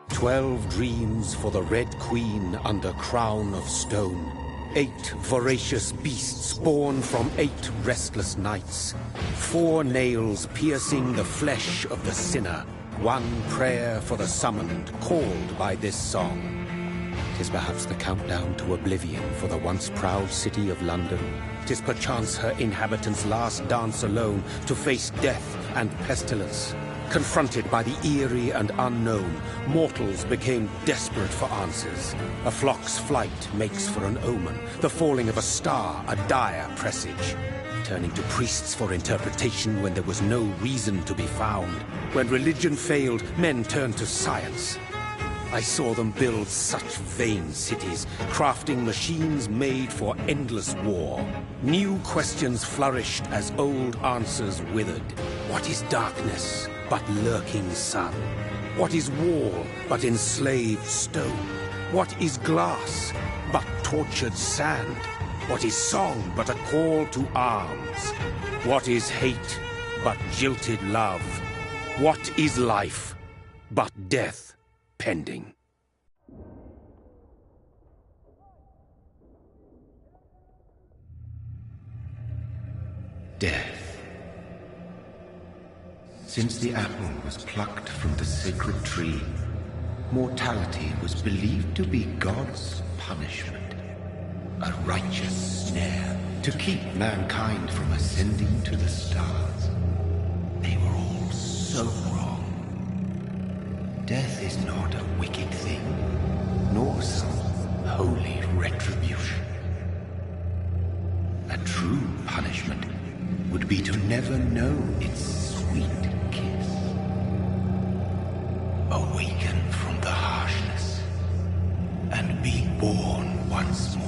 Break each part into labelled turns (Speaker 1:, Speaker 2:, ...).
Speaker 1: 12 dreams for the Red Queen under crown of stone. 8 voracious beasts born from 8 restless nights. 4 nails piercing the flesh of the sinner. 1 prayer for the summoned, called by this song. 'Tis perhaps the countdown to oblivion for the once proud city of London. 'Tis perchance her inhabitants' last dance alone to face death and pestilence. Confronted by the eerie and unknown, mortals became desperate for answers. A flock's flight makes for an omen, the falling of a star a dire presage. Turning to priests for interpretation when there was no reason to be found. When religion failed, men turned to science. I saw them build such vain cities, crafting machines made for endless war. New questions flourished as old answers withered. What is darkness but lurking sun? What is wall but enslaved stone? What is glass but tortured sand? What is song but a call to arms? What is hate but jilted love? What is life but death pending?
Speaker 2: Death. Since the apple was plucked from the sacred tree, mortality was believed to be God's punishment. A righteous snare to keep mankind from ascending to the stars. They were all so wrong. Death is not a wicked thing, nor some holy retribution. A true punishment would be to never know its sweet kiss. Awaken from the harshness and be born once more.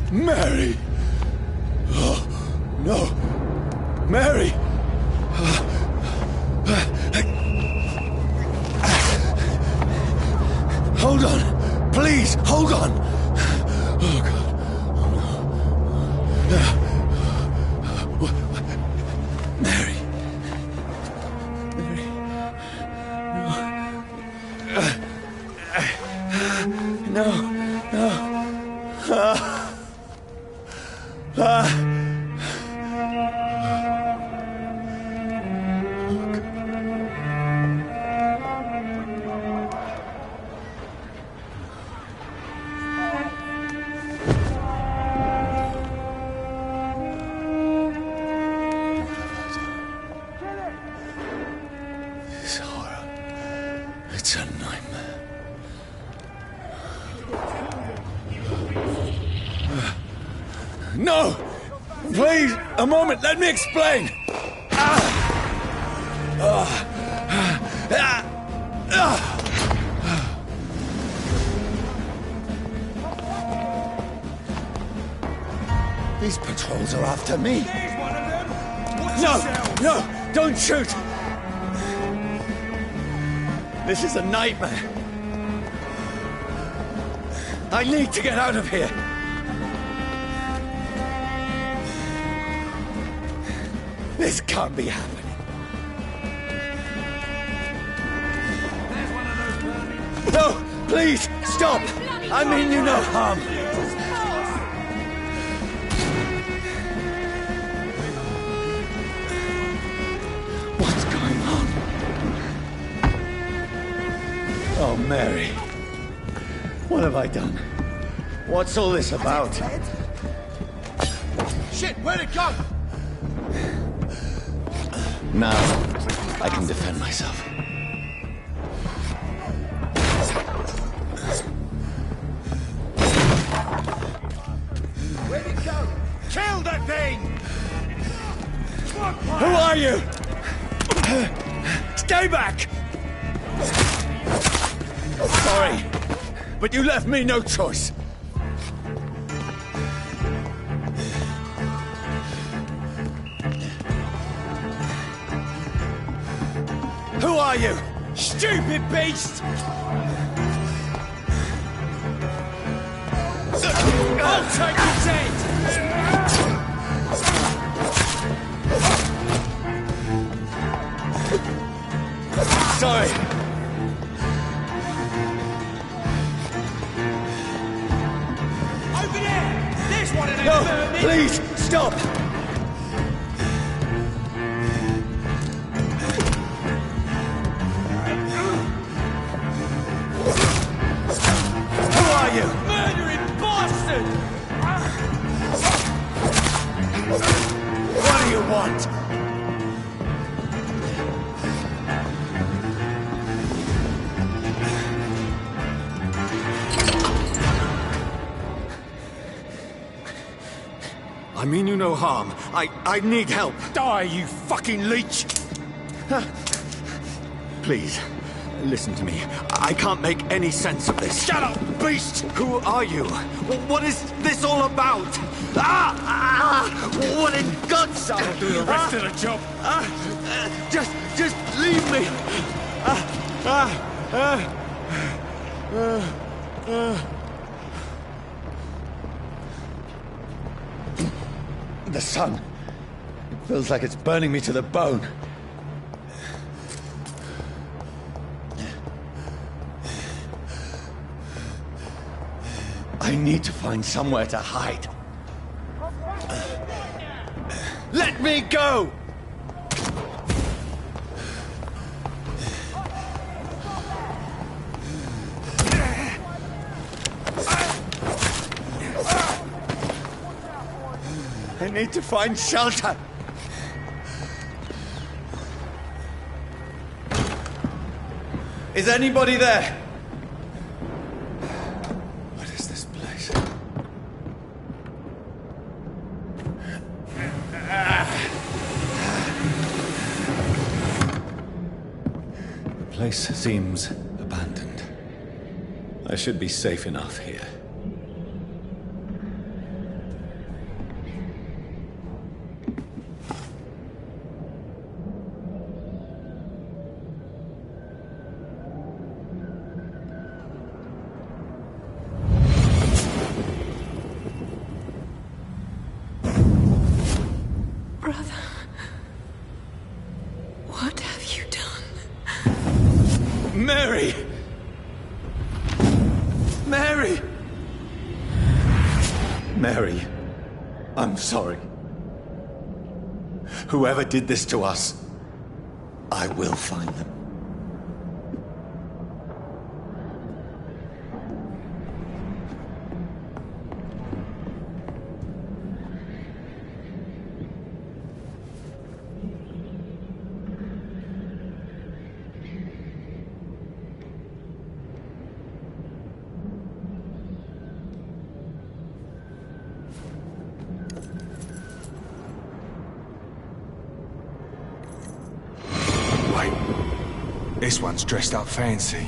Speaker 3: Mary! Oh, no! Mary! Hold on! Please, hold on! Oh, God. Oh, no. Mary. Mary. No. No. No. It's a nightmare. No! Please, a moment, let me explain! These patrols are after me. No, don't shoot! This is a nightmare. I need to get out of here. This can't be happening. No, please, stop! I mean you no harm. What's going on? Oh, Mary. What have I done? What's all this about?
Speaker 4: Shit, where'd it go?
Speaker 3: Now, I can defend myself.
Speaker 4: Where'd it go? Kill that thing!
Speaker 3: Who are you? Stay back! Sorry, but you left me no choice. Who are you?
Speaker 4: Stupid beast! I'll take his head!
Speaker 3: Sorry.
Speaker 4: Over there! There's one of them
Speaker 3: No,
Speaker 4: vermin!
Speaker 3: please, stop! Who are you?
Speaker 4: Murdering bastard!
Speaker 3: What do you want? I mean you no harm. I need help.
Speaker 4: Die, you fucking leech!
Speaker 3: Please, listen to me. I can't make any sense of this.
Speaker 4: Shut up, beast!
Speaker 3: Who are you? What is this all about? What in God's name?
Speaker 4: I'll do the rest of the job.
Speaker 3: Just leave me. The sun. It feels like it's burning me to the bone. I need to find somewhere to hide. Let me go! I need to find shelter. Is anybody there? What is this place? The place seems abandoned. I should be safe enough here.
Speaker 5: Brother, what have you done?
Speaker 3: Mary! Mary! Mary, I'm sorry. Whoever did this to us, I will find them.
Speaker 6: This one's dressed up fancy.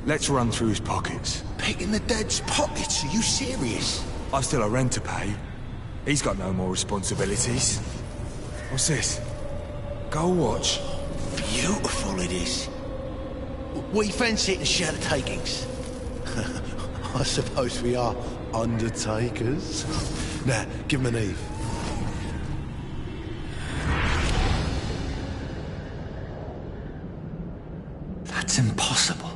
Speaker 6: Let's run through his pockets.
Speaker 7: Picking the dead's pockets? Are you serious?
Speaker 6: I've still a rent to pay. He's got no more responsibilities. What's this? Gold watch.
Speaker 7: Beautiful it is. We fancy it and share the takings. I suppose we are undertakers. Now, give him an Eve.
Speaker 3: That's impossible.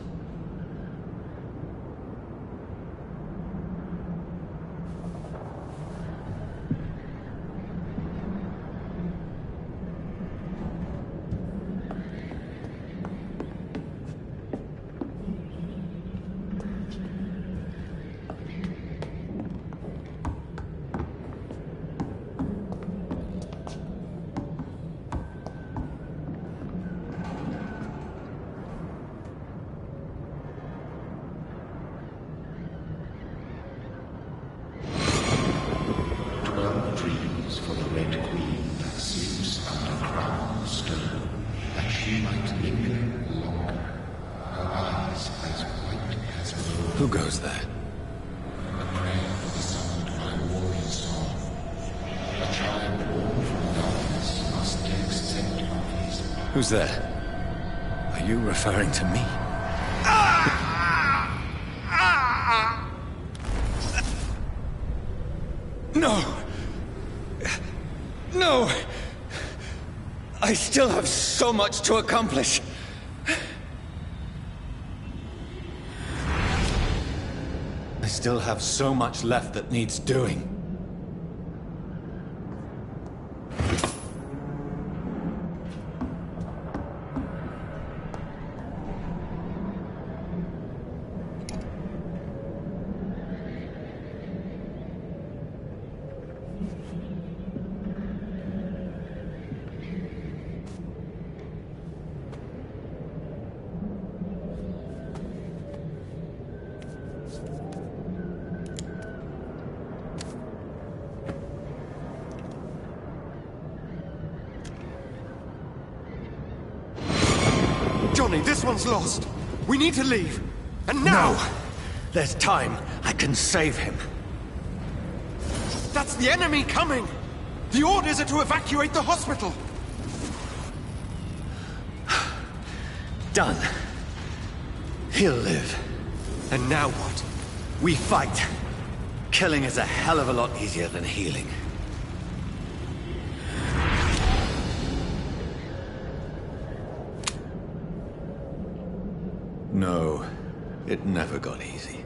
Speaker 2: For the Red Queen that sleeps under crown of stone, that she might linger longer, her eyes as white as snow.
Speaker 3: Who goes there?
Speaker 2: A prayer for the sound of my warrior song. A child born from darkness must accept of his power.
Speaker 3: Who's there? Are you referring to me? No! No! I still have so much to accomplish. I still have so much left that needs doing.
Speaker 8: Johnny, this one's lost. We need to leave. And now!
Speaker 3: No! There's time. I can save him.
Speaker 8: That's the enemy coming! The orders are to evacuate the hospital!
Speaker 3: Done. He'll live.
Speaker 8: And now what?
Speaker 3: We fight. Killing is a hell of a lot easier than healing. No, it never got easy.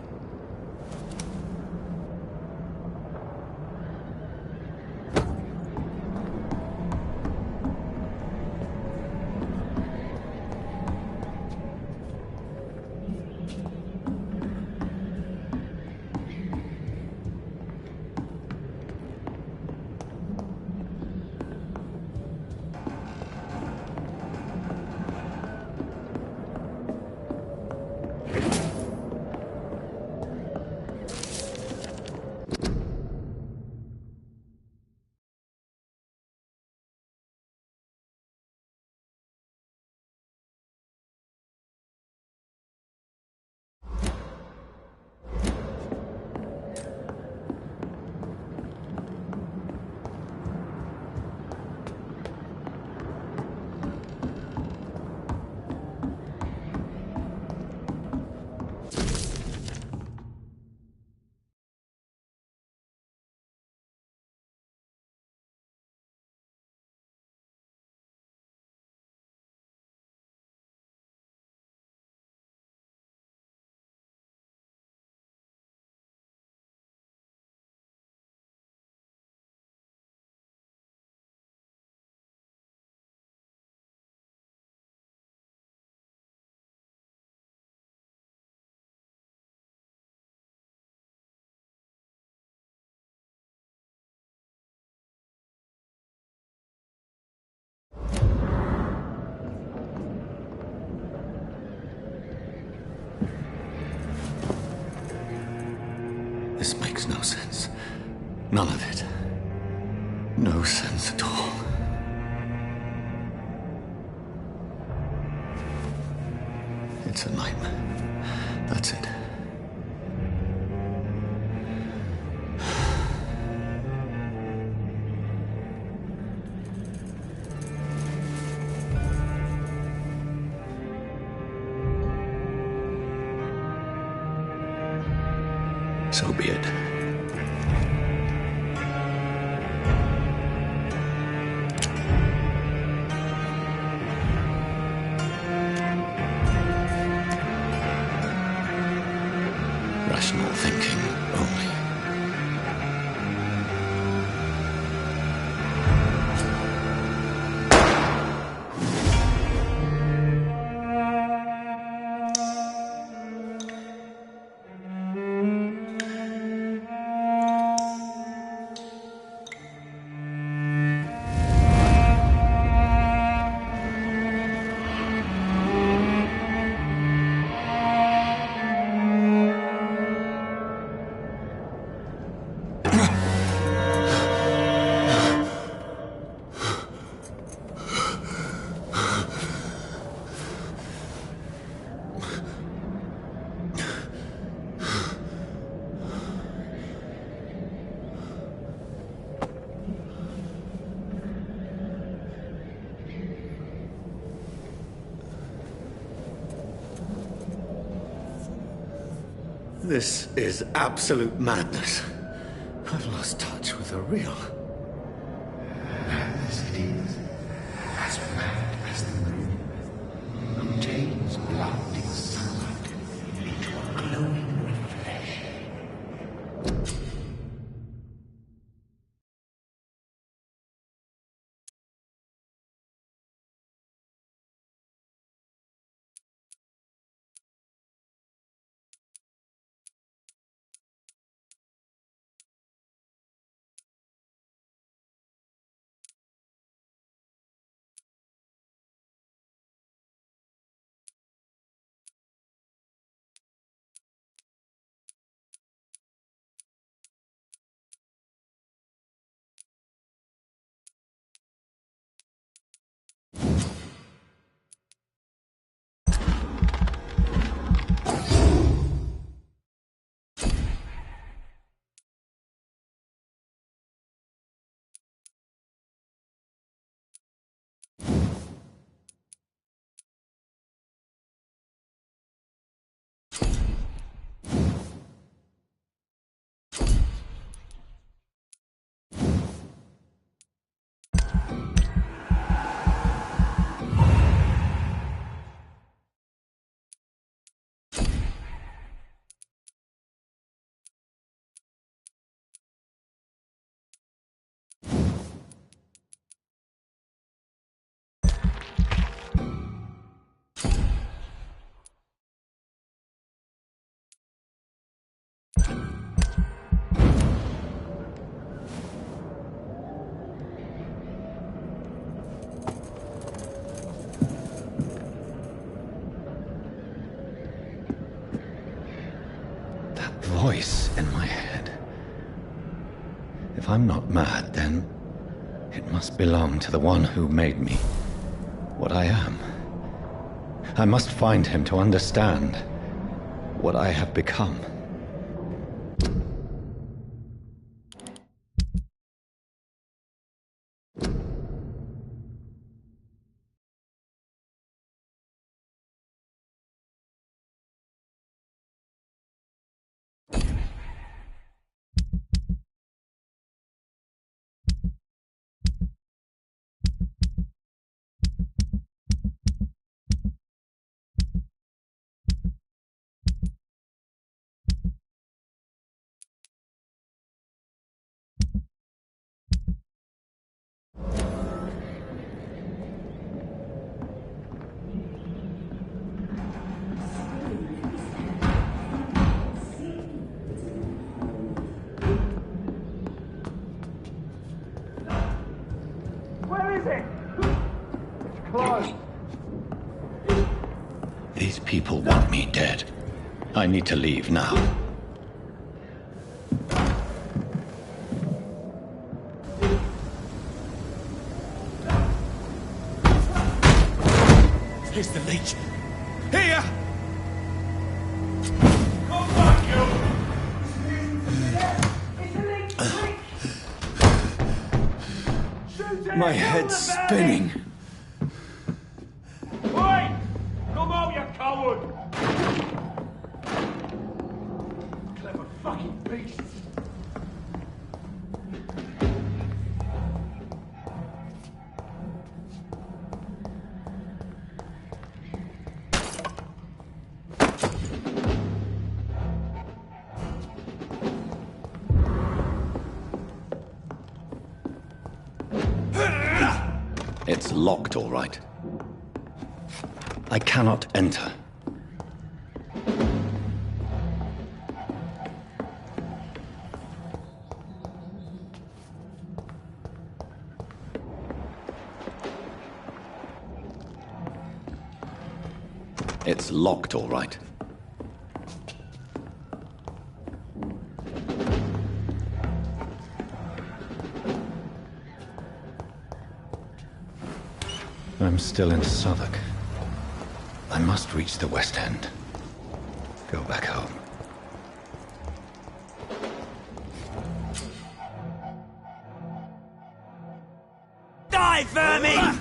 Speaker 3: This makes no sense. None of it. No sense at all. It's a nightmare. That's it. So be it. Rational thinking only. This is absolute madness. I've lost touch with the real.
Speaker 2: Madness it is, as mad as the moon, obtains blinding sunlight into a glowing reflection.
Speaker 3: Voice in my head. If I'm not mad, then it must belong to the one who made me what I am. I must find him to understand what I have become. These people want me dead. I need to leave now.
Speaker 6: Here's the leech. Here!
Speaker 3: My head's spinning.
Speaker 4: Oi! Come out, you coward! Clever fucking beast!
Speaker 3: It's locked, all right. I cannot enter. It's locked, all right. I'm still in Southwark. I must reach the West End. Go back home.
Speaker 4: Die, vermin!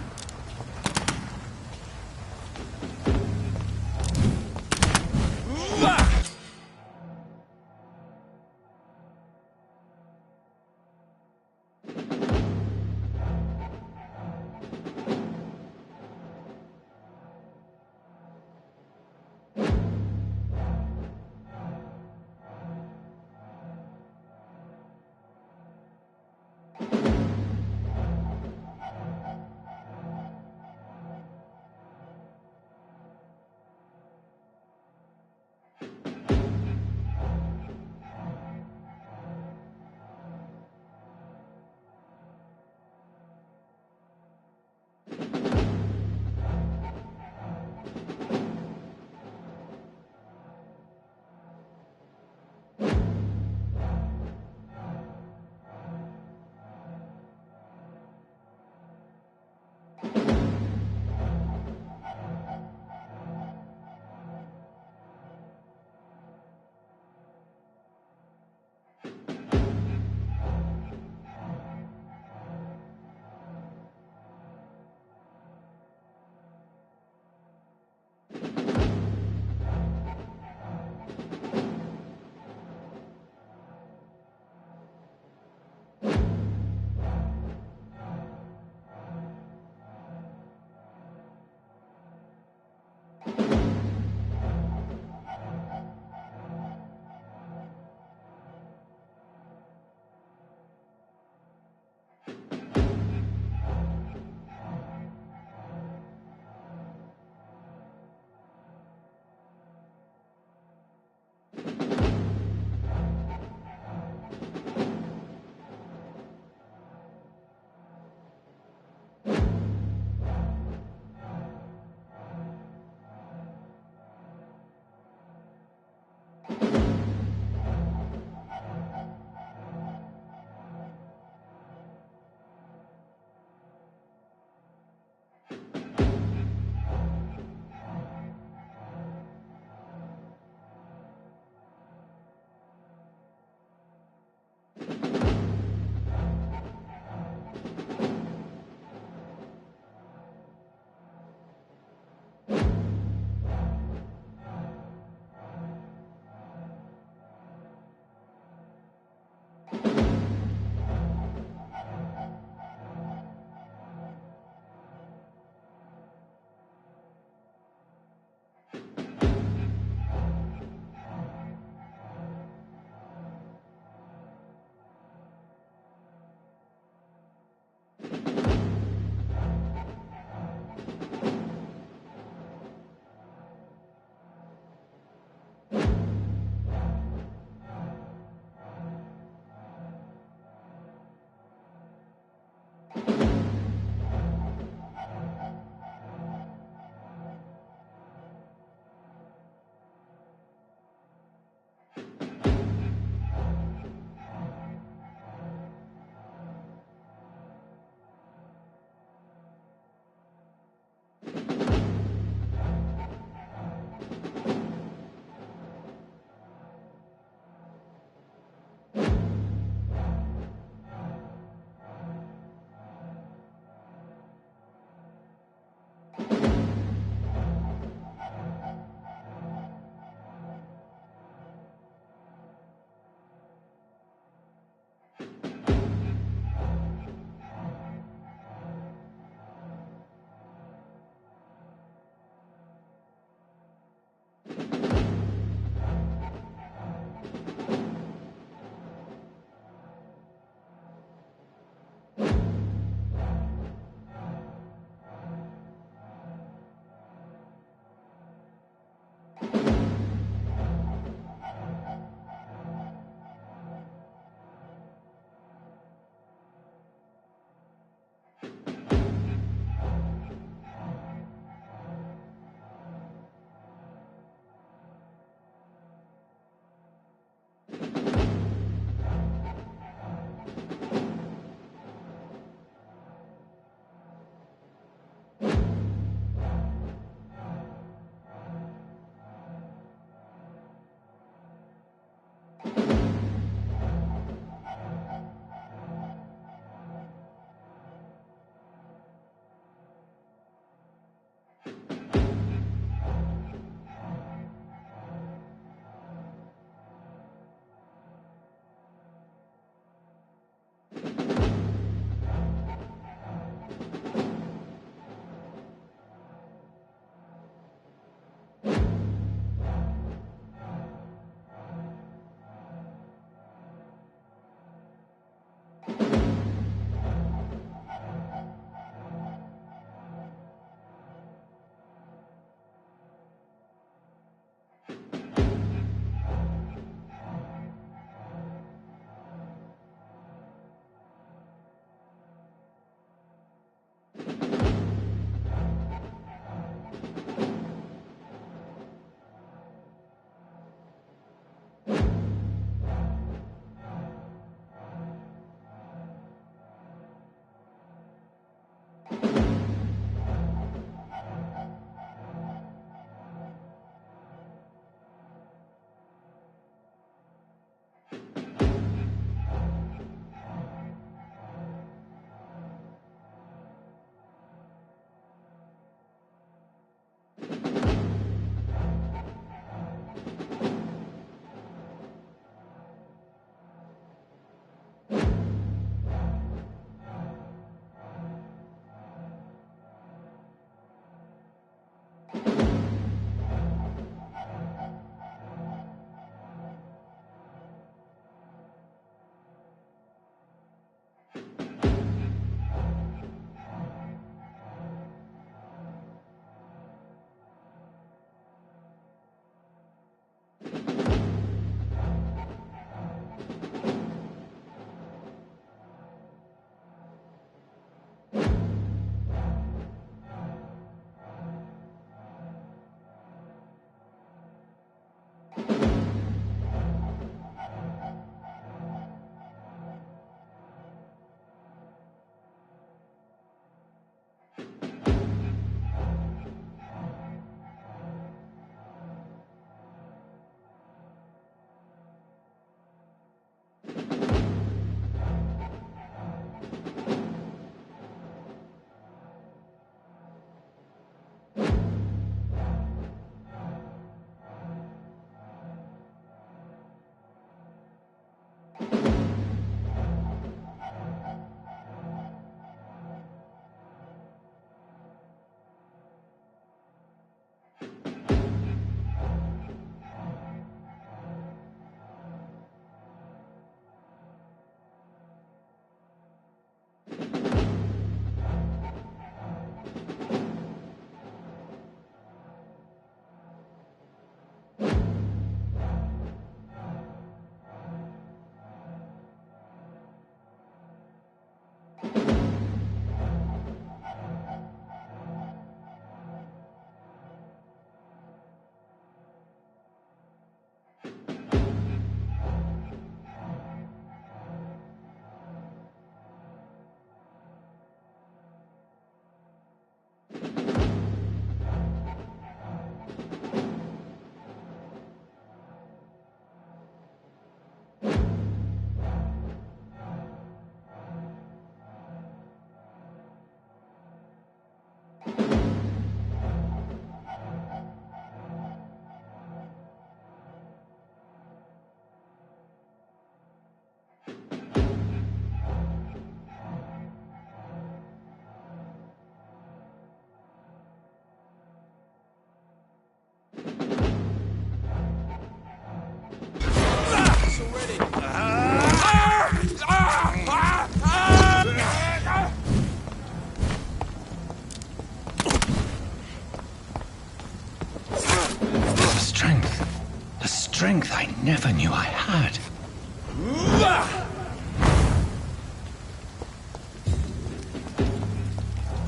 Speaker 3: Strength I never knew I had.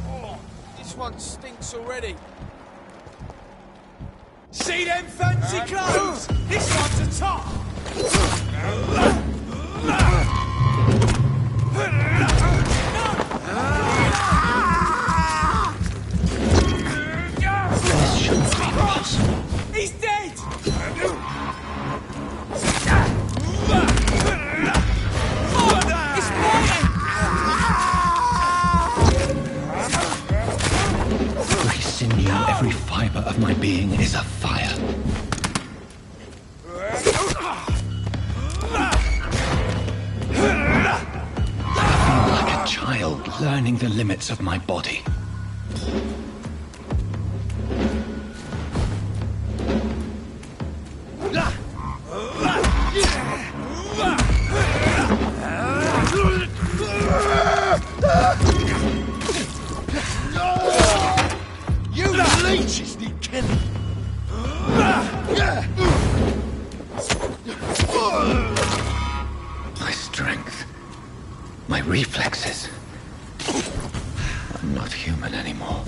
Speaker 4: Oh, this one stinks already. See them fancy clothes? This one's a top.
Speaker 3: This shouldn't be possible.
Speaker 4: He's dead!
Speaker 3: Every sinew, every fiber of my being is afire. I feel like a child learning the limits of my body. My strength, my reflexes. I'm not human anymore.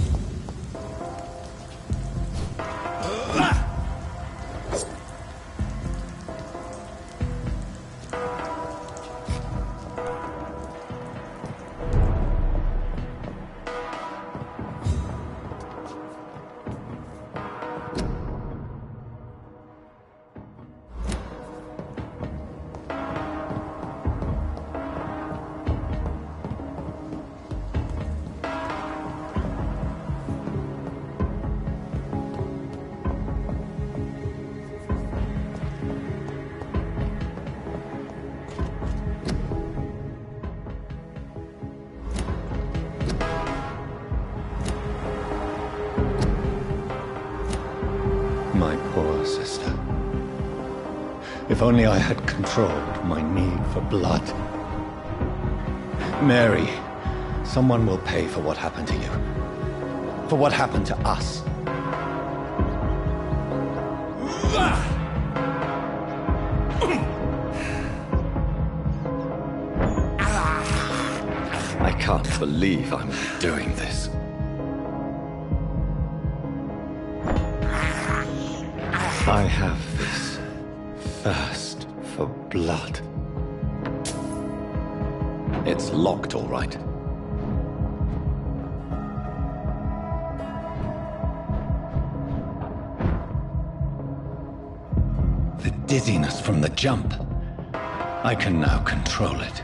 Speaker 3: my poor sister. If only I had controlled my need for blood. Mary, someone will pay for what happened to you. For what happened to us. I can't believe I'm doing this. I have this thirst for blood. It's locked, all right. The dizziness from the jump. I can now control it.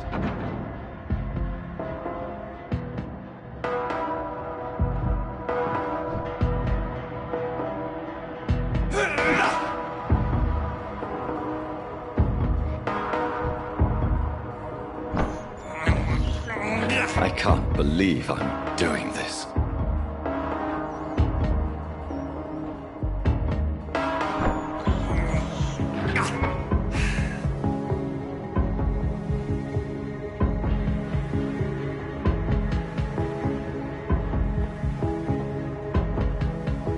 Speaker 3: I can't believe I'm doing this.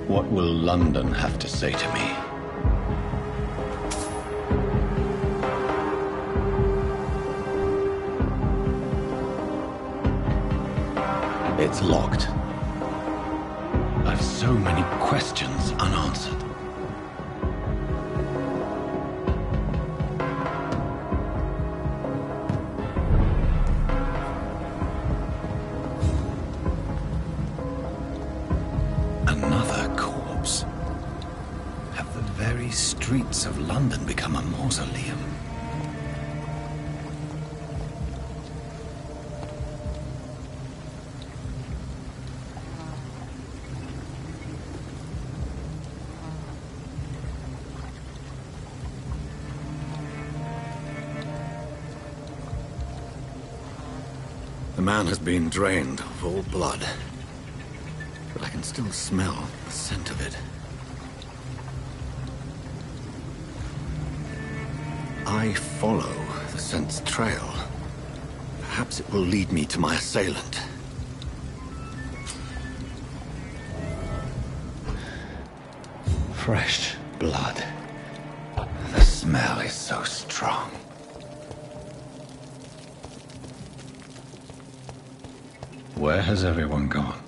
Speaker 3: What will London have to say to me? It's locked. I've so many questions unanswered. Another corpse. Have the very streets of London become a mausoleum? The man has been drained of all blood, but I can still smell the scent of it. I follow the scent's trail. Perhaps it will lead me to my assailant. Fresh blood. The smell is so strong. Where has everyone gone?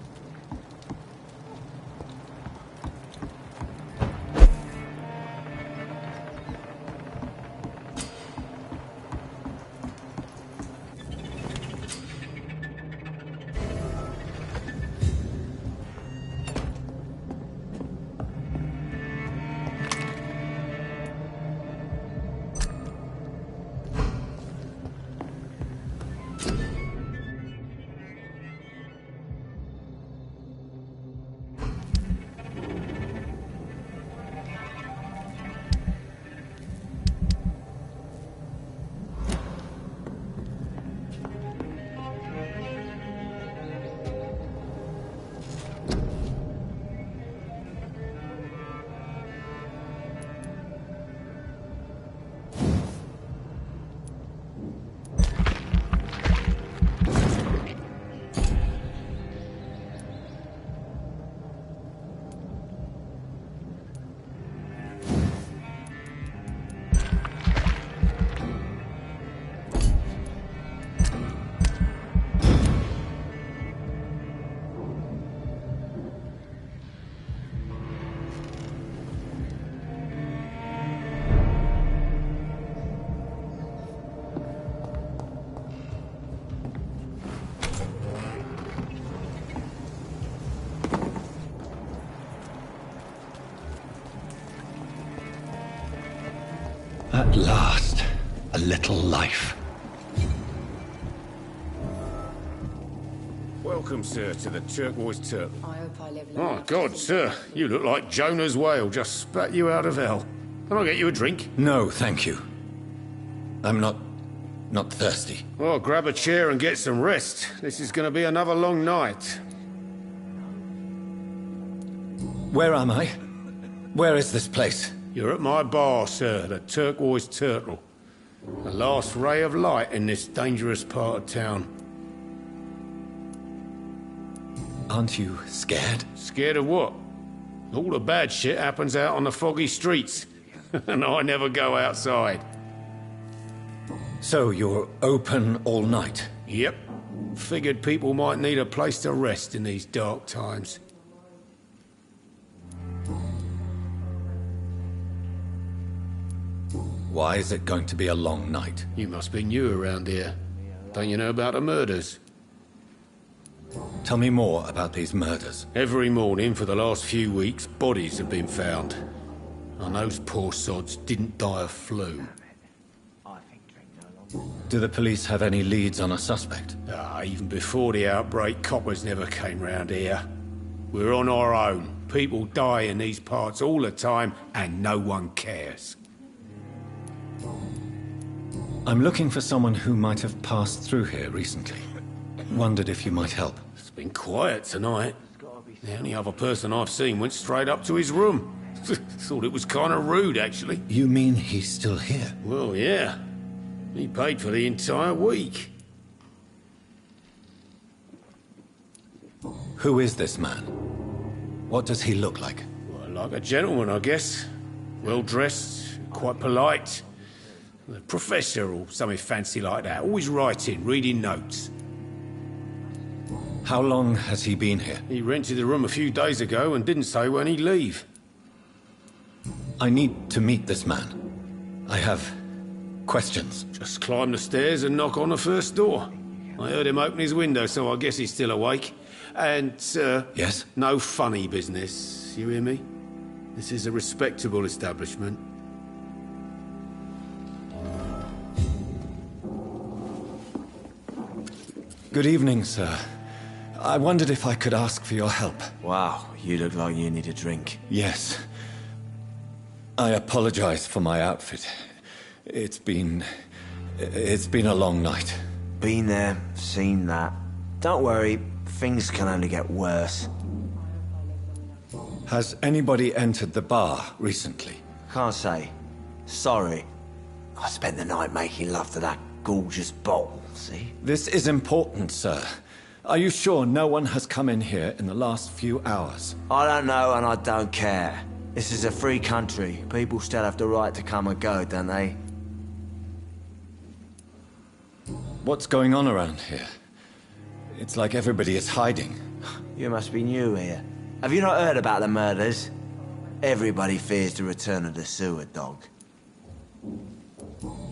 Speaker 3: At last, a little life.
Speaker 9: Welcome, sir, to the Turquoise Turtle.
Speaker 5: I hope I live
Speaker 9: Oh,
Speaker 5: long.
Speaker 9: God, sir, you look like Jonah's whale just spat you out of hell. Can I get you a drink?
Speaker 3: No, thank you. I'm not thirsty.
Speaker 9: Well, grab a chair and get some rest. This is going to be another long night.
Speaker 3: Where am I? Where is this place?
Speaker 9: You're at my bar, sir, the Turquoise Turtle. The last ray of light in this dangerous part of town.
Speaker 3: Aren't you scared?
Speaker 9: Scared of what? All the bad shit happens out on the foggy streets. And I never go outside.
Speaker 3: So you're open all night?
Speaker 9: Yep. Figured people might need a place to rest in these dark times.
Speaker 3: Why is it going to be a long night?
Speaker 9: You must be new around here. Don't you know about the murders?
Speaker 3: Tell me more about these murders.
Speaker 9: Every morning for the last few weeks, bodies have been found. And those poor sods didn't die of flu.
Speaker 3: Do the police have any leads on a suspect?
Speaker 9: Even before the outbreak, coppers never came round here. We're on our own. People die in these parts all the time, and no one cares.
Speaker 3: I'm looking for someone who might have passed through here recently. Wondered if you might help.
Speaker 9: It's been quiet tonight. The only other person I've seen went straight up to his room. Thought it was kind of rude, actually.
Speaker 3: You mean he's still here?
Speaker 9: Well, yeah. He paid for the entire week.
Speaker 3: Who is this man? What does he look like?
Speaker 9: Well, like a gentleman, I guess. Well-dressed, quite polite. A professor or something fancy like that. Always writing, reading notes.
Speaker 3: How long has he been here?
Speaker 9: He rented the room a few days ago and didn't say when he'd leave.
Speaker 3: I need to meet this man. I have questions.
Speaker 9: Just climb the stairs and knock on the first door. I heard him open his window, so I guess he's still awake. And,
Speaker 3: Yes?
Speaker 9: no funny business, you hear me? This is a respectable establishment.
Speaker 3: Good evening, sir. I wondered if I could ask for your help.
Speaker 10: Wow, you look like you need a drink.
Speaker 3: Yes. I apologize for my outfit. It's been a long night.
Speaker 10: Been there, seen that. Don't worry, things can only get worse.
Speaker 3: Has anybody entered the bar recently?
Speaker 10: Can't say. Sorry. I spent the night making love to that gorgeous bottle, see?
Speaker 3: This is important, sir. Are you sure no one has come in here in the last few hours?
Speaker 10: I don't know and I don't care. This is a free country. People still have the right to come and go, don't they?
Speaker 3: What's going on around here? It's like everybody is hiding.
Speaker 10: You must be new here. Have you not heard about the murders? Everybody fears the return of the sewer dog.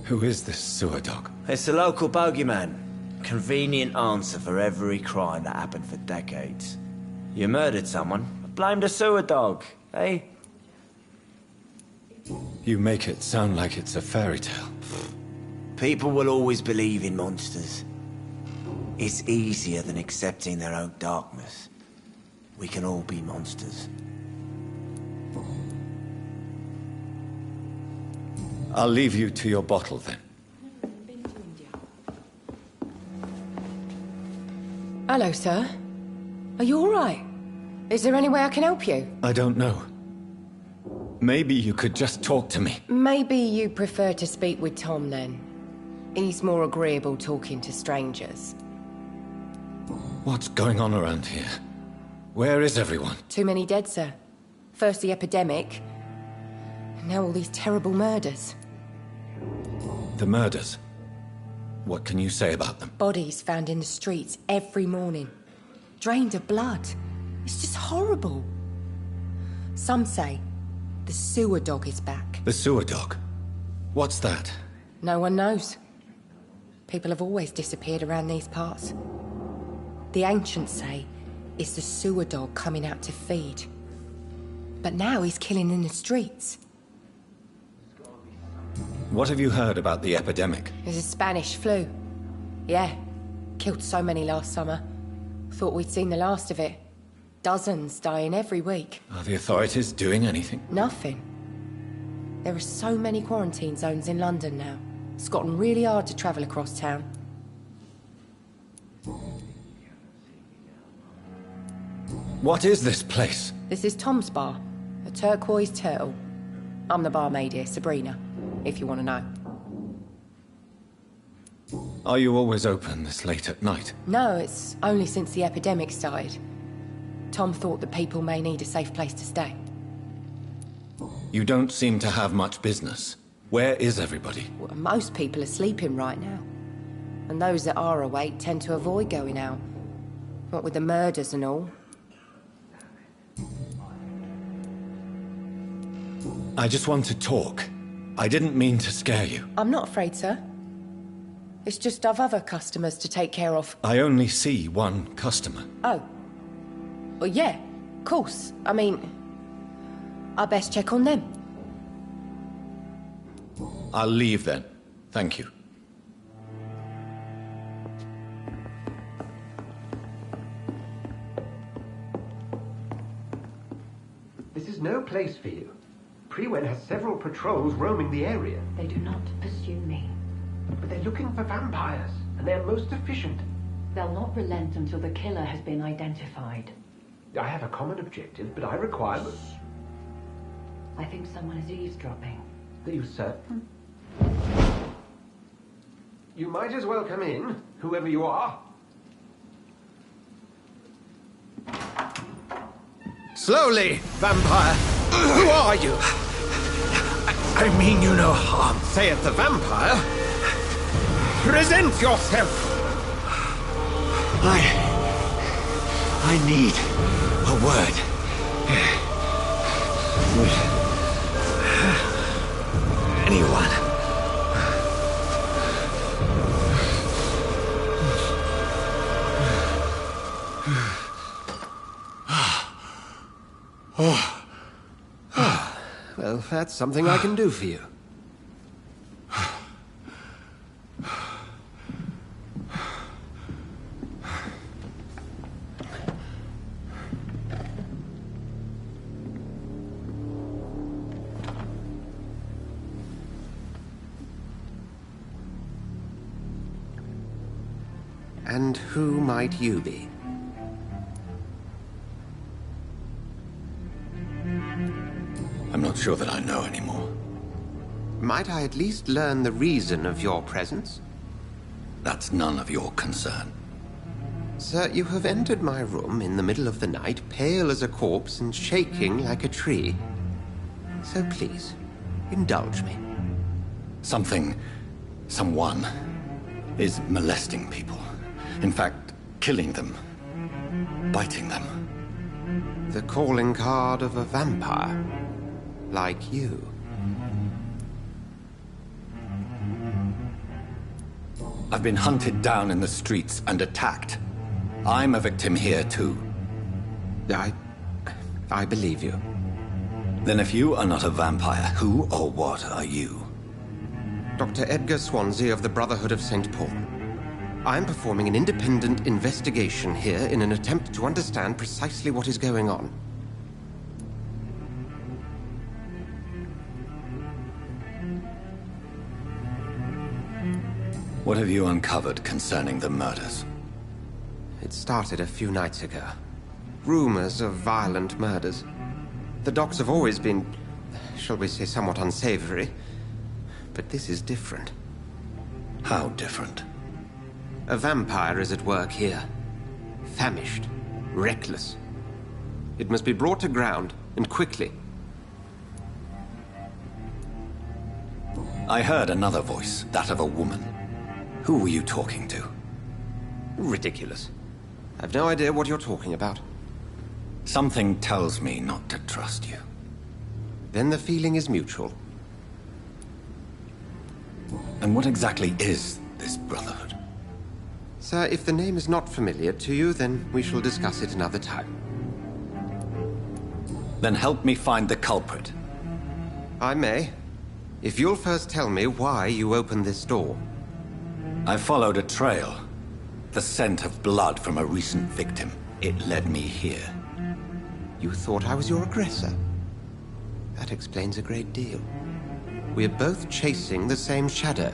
Speaker 3: Who is this sewer dog?
Speaker 10: It's the local bogeyman. Convenient answer for every crime that happened for decades. You murdered someone, blame the sewer dog, eh?
Speaker 3: You make it sound like it's a fairy tale.
Speaker 10: People will always believe in monsters. It's easier than accepting their own darkness. We can all be monsters.
Speaker 3: I'll leave you to your bottle then.
Speaker 11: Hello, sir. Are you all right? Is there any way I can help you?
Speaker 3: I don't know. Maybe you could just talk to me.
Speaker 11: Maybe you prefer to speak with Tom, then. He's more agreeable talking to strangers.
Speaker 3: What's going on around here? Where is everyone?
Speaker 11: Too many dead, sir. First the epidemic, and now all these terrible murders.
Speaker 3: The murders? What can you say about them?
Speaker 11: Bodies found in the streets every morning. Drained of blood. It's just horrible. Some say the sewer dog is back.
Speaker 3: The sewer dog? What's that?
Speaker 11: No one knows. People have always disappeared around these parts. The ancients say it's the sewer dog coming out to feed. But now he's killing in the streets.
Speaker 3: What have you heard about the epidemic?
Speaker 11: There's a Spanish flu. Yeah. Killed so many last summer. Thought we'd seen the last of it. Dozens dying every week.
Speaker 3: Are the authorities doing anything?
Speaker 11: Nothing. There are so many quarantine zones in London now. It's gotten really hard to travel across town.
Speaker 3: What is this place?
Speaker 11: This is Tom's bar, a A turquoise turtle. I'm the barmaid here, Sabrina, if you want to know.
Speaker 3: Are you always open this late at night?
Speaker 11: No, it's only since the epidemic started. Tom thought that people may need a safe place to stay.
Speaker 3: You don't seem to have much business. Where is everybody?
Speaker 11: Well, most people are sleeping right now. And those that are awake tend to avoid going out. What with the murders and all.
Speaker 3: I just want to talk. I didn't mean to scare you.
Speaker 11: I'm not afraid, sir. It's just I've other customers to take care of.
Speaker 3: I only see one customer.
Speaker 11: Oh. Well, yeah, of course. I mean, I best check on them.
Speaker 3: I'll leave then. Thank you.
Speaker 12: This is no place for you. Prewen has several patrols roaming the area.
Speaker 13: They do not pursue me.
Speaker 12: But they're looking for vampires, and they're most efficient.
Speaker 13: They'll not relent until the killer has been identified.
Speaker 12: I have a common objective, but I require...
Speaker 13: I think someone is eavesdropping.
Speaker 12: Are you certain? You might as well come in, whoever you are.
Speaker 1: Slowly, vampire! Who are you?
Speaker 12: I mean you no harm.
Speaker 1: Saith the vampire. Present yourself!
Speaker 2: I need a word. Anyone?
Speaker 12: Well, that's something I can do for you. And who might you be?
Speaker 3: I'm not sure that I know anymore.
Speaker 12: Might I at least learn the reason of your presence?
Speaker 3: That's none of your concern.
Speaker 12: Sir, you have entered my room in the middle of the night, pale as a corpse and shaking like a tree. So please, indulge me.
Speaker 3: Someone is molesting people. In fact, killing them. Biting them.
Speaker 12: The calling card of a vampire. Like you.
Speaker 3: I've been hunted down in the streets and attacked. I'm a victim here, too.
Speaker 12: I believe you.
Speaker 3: Then if you are not a vampire, who or what are you?
Speaker 12: Dr. Edgar Swansea of the Brotherhood of St. Paul. I'm performing an independent investigation here in an attempt to understand precisely what is going on.
Speaker 3: What have you uncovered concerning the murders?
Speaker 12: It started a few nights ago. Rumors of violent murders. The docs have always been, shall we say, somewhat unsavory. But this is different.
Speaker 3: How different?
Speaker 12: A vampire is at work here. Famished. Reckless. It must be brought to ground, and quickly.
Speaker 3: I heard another voice, that of a woman. Who were you talking to?
Speaker 12: Ridiculous. I've no idea what you're talking about.
Speaker 3: Something tells me not to trust you.
Speaker 12: Then the feeling is mutual.
Speaker 3: And what exactly is this Brotherhood?
Speaker 12: Sir, if the name is not familiar to you, then we shall discuss it another time.
Speaker 3: Then help me find the culprit.
Speaker 12: I may. If you'll first tell me why you opened this door.
Speaker 3: I followed a trail. The scent of blood from a recent victim. It led me here.
Speaker 12: You thought I was your aggressor? That explains a great deal. We're both chasing the same shadow.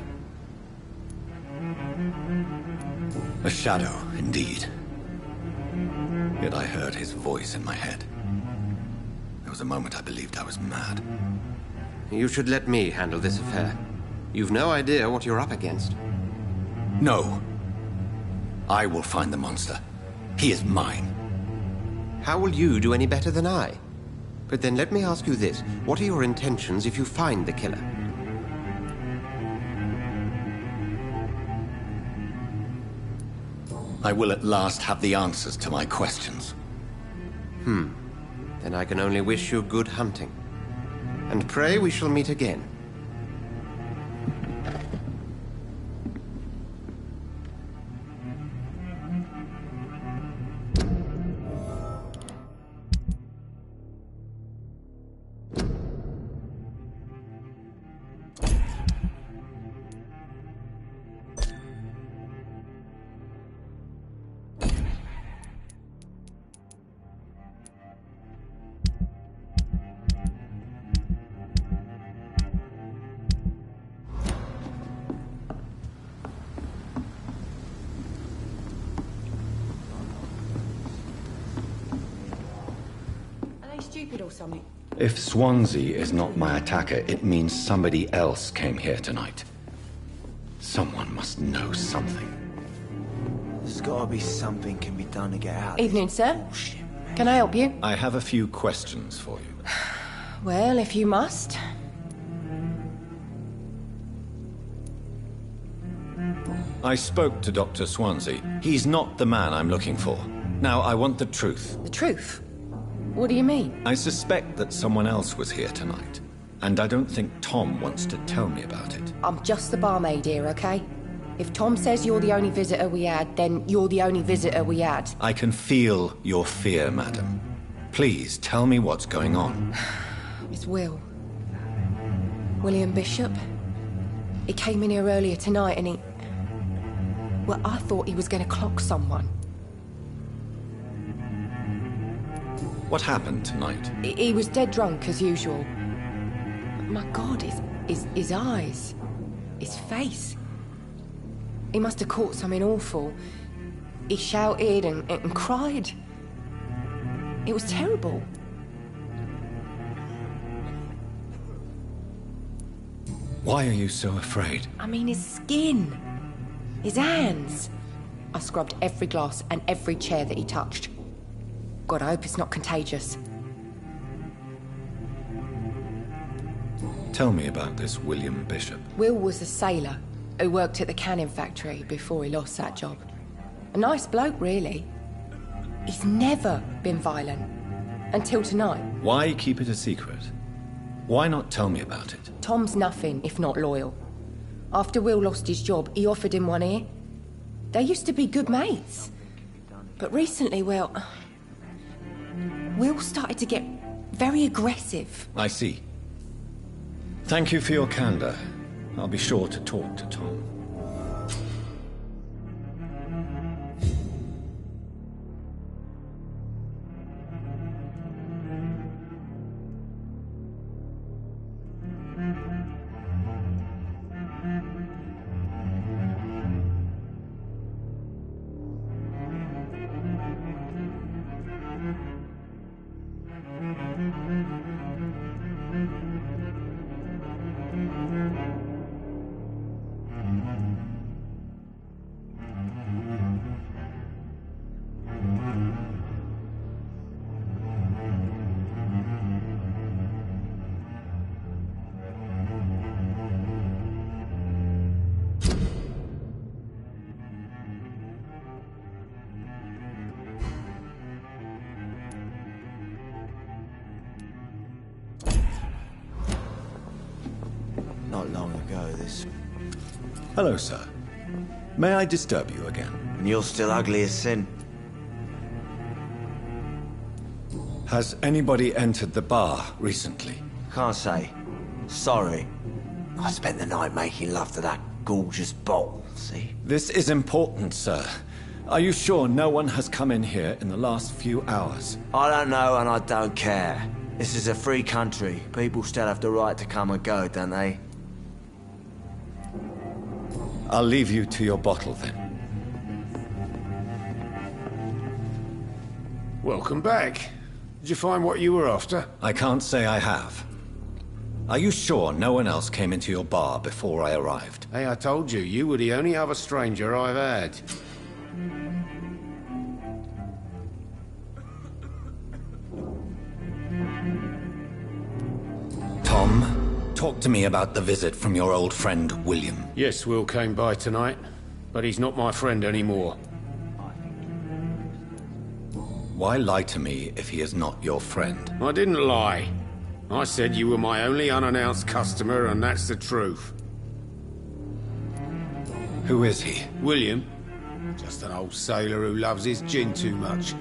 Speaker 3: A shadow, indeed. Yet I heard his voice in my head. There was a moment I believed I was mad.
Speaker 12: You should let me handle this affair. You've no idea what you're up against.
Speaker 3: No. I will find the monster. He is mine.
Speaker 12: How will you do any better than I? But then let me ask you this. What are your intentions if you find the killer?
Speaker 3: I will at last have the answers to my questions.
Speaker 12: Then I can only wish you good hunting. And pray we shall meet again.
Speaker 11: Stupid or something.
Speaker 3: If Swansea is not my attacker, it means somebody else came here tonight. Someone must know something.
Speaker 10: There's gotta be something can be done to get out.
Speaker 11: Evening, sir. Can I help you?
Speaker 3: I have a few questions for you.
Speaker 11: Well, if you must.
Speaker 3: I spoke to Dr. Swansea. He's not the man I'm looking for. Now, I want the truth.
Speaker 11: The truth? What do you mean?
Speaker 3: I suspect that someone else was here tonight. And I don't think Tom wants to tell me about it.
Speaker 11: I'm just the barmaid here, okay? If Tom says you're the only visitor we had, then you're the only visitor we had.
Speaker 3: I can feel your fear, madam. Please, tell me what's going on.
Speaker 11: It's Will. William Bishop. He came in here earlier tonight and he... Well, I thought he was going to clock someone.
Speaker 3: What happened tonight?
Speaker 11: He was dead drunk, as usual. My God, his eyes. His face. He must have caught something awful. He shouted and cried. It was terrible.
Speaker 3: Why are you so afraid?
Speaker 11: I mean, his skin. His hands. I scrubbed every glass and every chair that he touched. God, I hope it's not contagious.
Speaker 3: Tell me about this William Bishop.
Speaker 11: Will was a sailor who worked at the canning factory before he lost that job. A nice bloke, really. He's never been violent. Until tonight.
Speaker 3: Why keep it a secret? Why not tell me about it?
Speaker 11: Tom's nothing if not loyal. After Will lost his job, he offered him one ear. They used to be good mates. But recently, well... Will started to get very aggressive.
Speaker 3: I see. Thank you for your candor. I'll be sure to talk to Tom.
Speaker 10: Not long ago, this...
Speaker 3: Hello, sir. May I disturb you again?
Speaker 10: And you're still ugly as sin.
Speaker 3: Has anybody entered the bar recently?
Speaker 10: Can't say. Sorry. I spent the night making love to that gorgeous bottle, see?
Speaker 3: This is important, sir. Are you sure no one has come in here in the last few hours?
Speaker 10: I don't know and I don't care. This is a free country. People still have the right to come and go, don't they?
Speaker 3: I'll leave you to your bottle, then.
Speaker 9: Welcome back. Did you find what you were after?
Speaker 3: I can't say I have. Are you sure no one else came into your bar before I arrived?
Speaker 9: Hey, I told you, you were the only other stranger I've had.
Speaker 3: Tom, talk to me about the visit from your old friend, William.
Speaker 9: Yes, Will came by tonight, but he's not my friend anymore.
Speaker 3: Why lie to me if he is not your friend?
Speaker 9: I didn't lie. I said you were my only unannounced customer, and that's the truth.
Speaker 3: Who is he?
Speaker 9: William. Just an old sailor who loves his gin too much.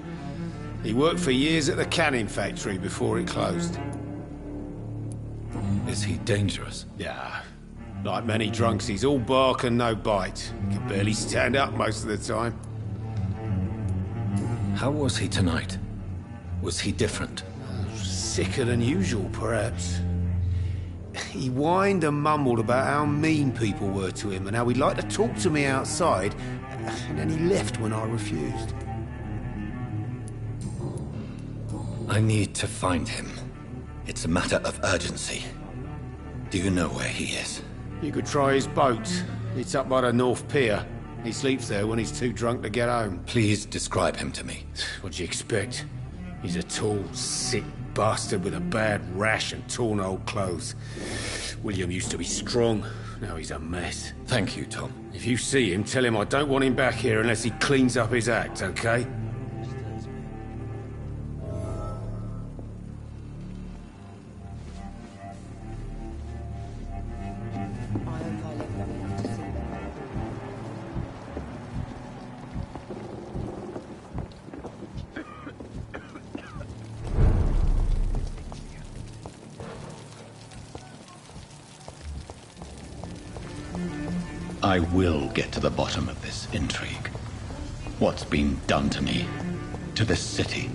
Speaker 9: He worked for years at the canning factory before it closed.
Speaker 3: Is he dangerous?
Speaker 9: Yeah. Like many drunks, he's all bark and no bite. He can barely stand up most of the time.
Speaker 3: How was he tonight? Was he different?
Speaker 9: Sicker than usual, perhaps. He whined and mumbled about how mean people were to him and how he'd like to talk to me outside, and then he left when I refused.
Speaker 3: I need to find him. It's a matter of urgency. Do you know where he is?
Speaker 9: You could try his boat. It's up by the North Pier. He sleeps there when he's too drunk to get home.
Speaker 3: Please describe him to me.
Speaker 9: What do you expect? He's a tall, sick bastard with a bad rash and torn old clothes. William used to be strong. Now he's a mess.
Speaker 3: Thank you, Tom.
Speaker 9: If you see him, tell him I don't want him back here unless he cleans up his act, okay?
Speaker 3: I will get to the bottom of this intrigue. What's been done to me, to this city.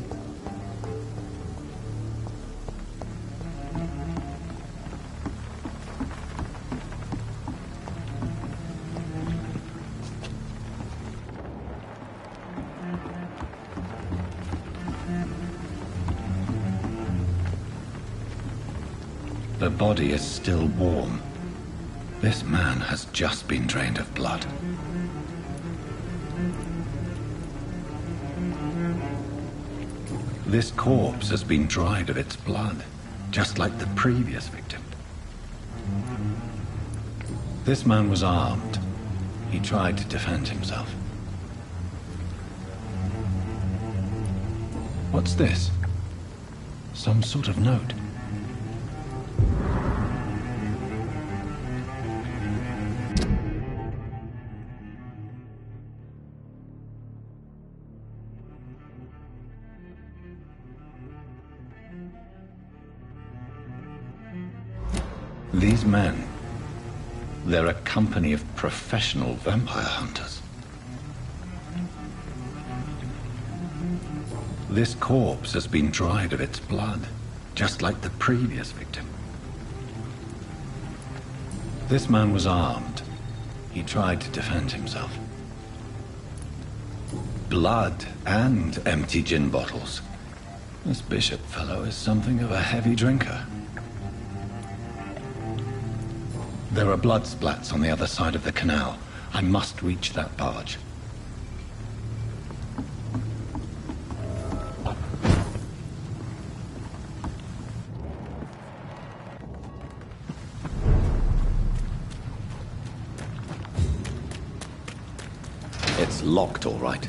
Speaker 3: The body is still warm. This man has just been drained of blood. This corpse has been dried of its blood, just like the previous victim. This man was armed. He tried to defend himself. What's this? Some sort of note. These men, they're a company of professional vampire hunters. This corpse has been dried of its blood, just like the previous victim. This man was armed. He tried to defend himself. Blood and empty gin bottles. This Bishop fellow is something of a heavy drinker. There are blood splats on the other side of the canal. I must reach that barge. It's locked, all right.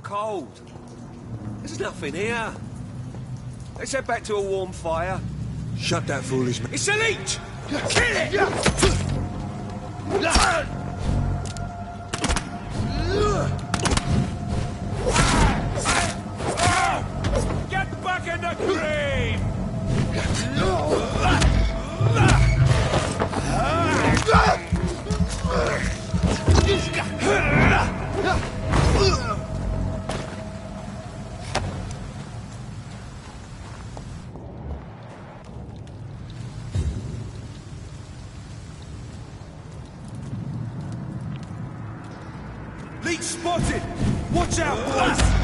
Speaker 6: cold. There's nothing here. Let's head back to a warm fire. Shut that foolish man. It's a leech! Kill it! Get back in the grave! Leech spotted! Watch out, boys!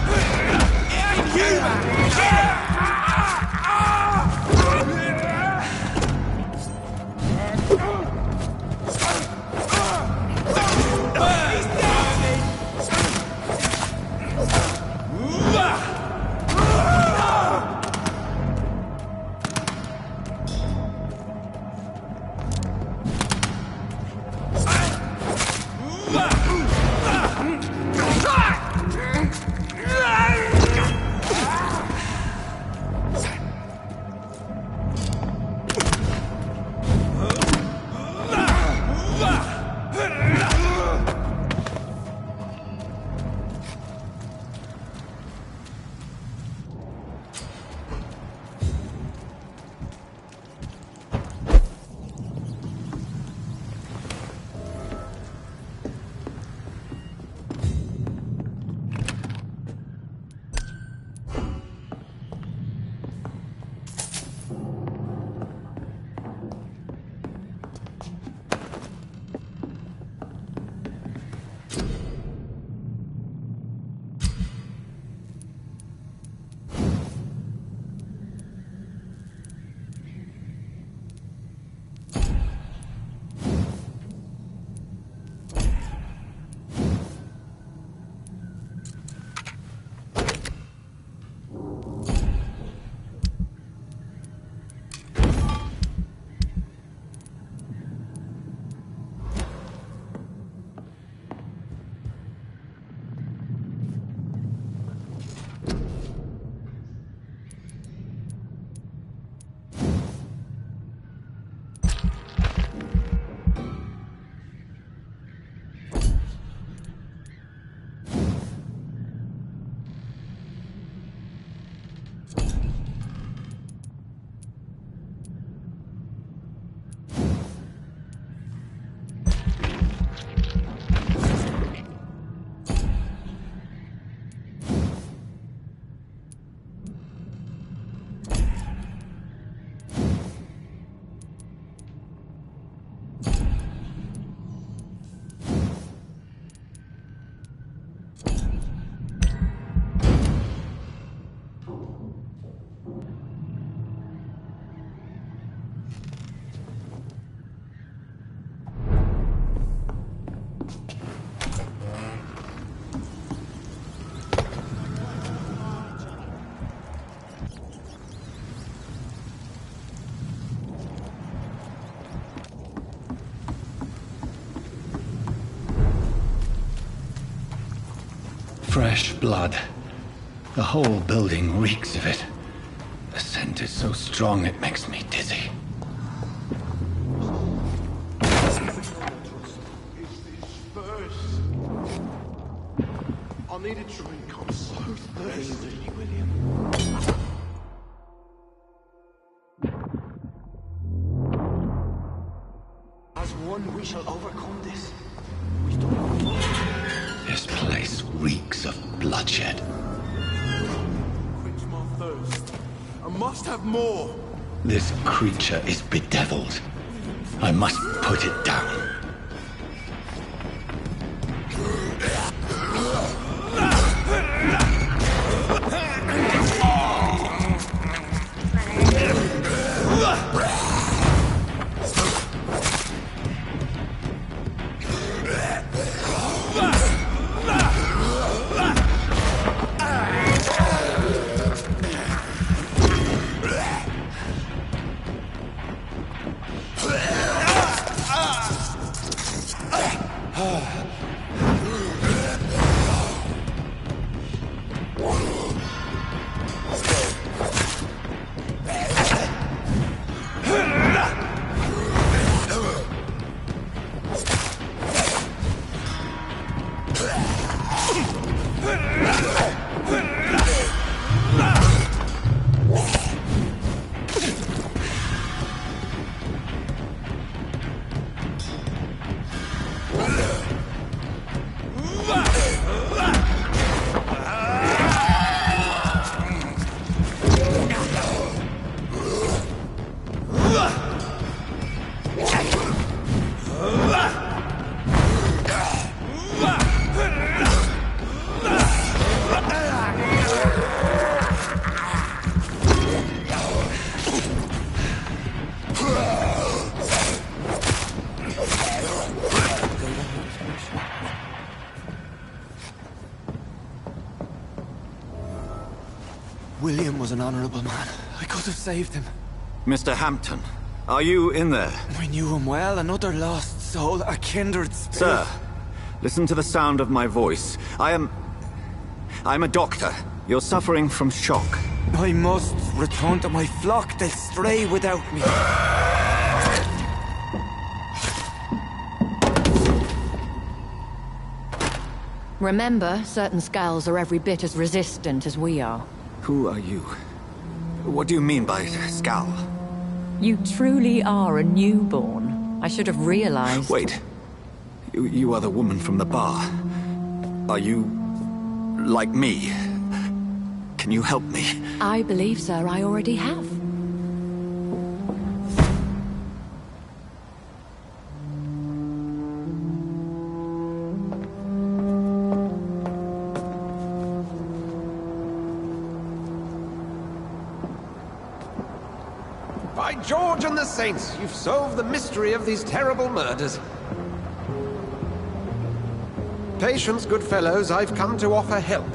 Speaker 3: Fresh blood. The whole building reeks of it. The scent is so strong it makes me dizzy.
Speaker 7: I need a drink. I'm so thirsty. As one, we shall overcome this.
Speaker 3: This place reeks of bloodshed.
Speaker 7: Quench my thirst. I must have more.
Speaker 3: This creature is bedeviled. I must put it down.
Speaker 14: William was an honorable man. I could have saved him.
Speaker 3: Mr. Hampton, are you in there?
Speaker 14: I knew him well, another lost soul, a kindred spirit.
Speaker 3: Sir, listen to the sound of my voice. I'm a doctor. You're suffering from shock.
Speaker 14: I must return to my flock. They'll stray without me.
Speaker 15: Remember, certain skulls are every bit as resistant as we are.
Speaker 3: Who are you? What do you mean by skull?
Speaker 15: You truly are a newborn. I should have realized.
Speaker 3: Wait. You are the woman from the bar. Are you... like me? Can you help me?
Speaker 15: I believe, sir, I already have.
Speaker 6: By George and the Saints, you've solved the mystery of these terrible murders. Patience, good fellows, I've come to offer help.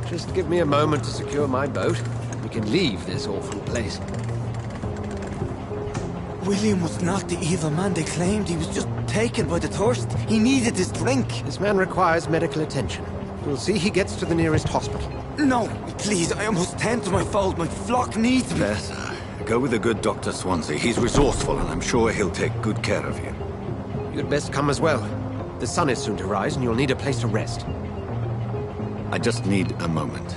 Speaker 6: Just give me a moment to secure my boat. We can leave this awful place.
Speaker 14: William was not the evil man they claimed. He was just taken by the thirst. He needed his drink.
Speaker 6: This man requires medical attention. We'll see he gets to the nearest hospital.
Speaker 14: No, please, I must tend to my fold. My flock needs me.
Speaker 3: There, sir. Go with the good Dr. Swansea. He's resourceful, and I'm sure he'll take good care of you.
Speaker 6: You'd best come as well. The sun is soon to rise, and you'll need a place to rest.
Speaker 3: I just need a moment.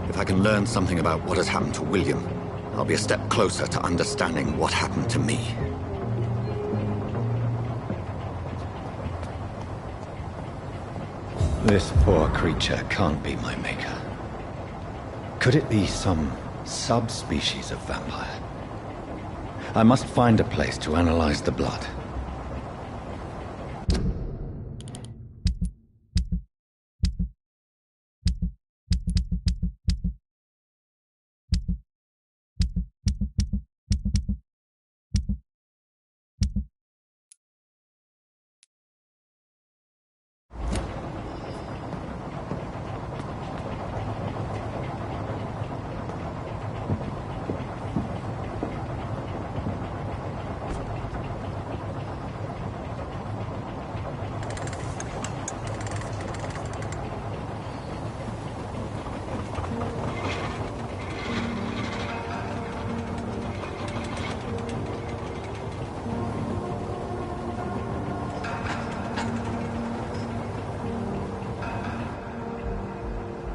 Speaker 3: If I can learn something about what has happened to William, I'll be a step closer to understanding what happened to me. This poor creature can't be my maker. Could it be some subspecies of vampire? I must find a place to analyze the blood.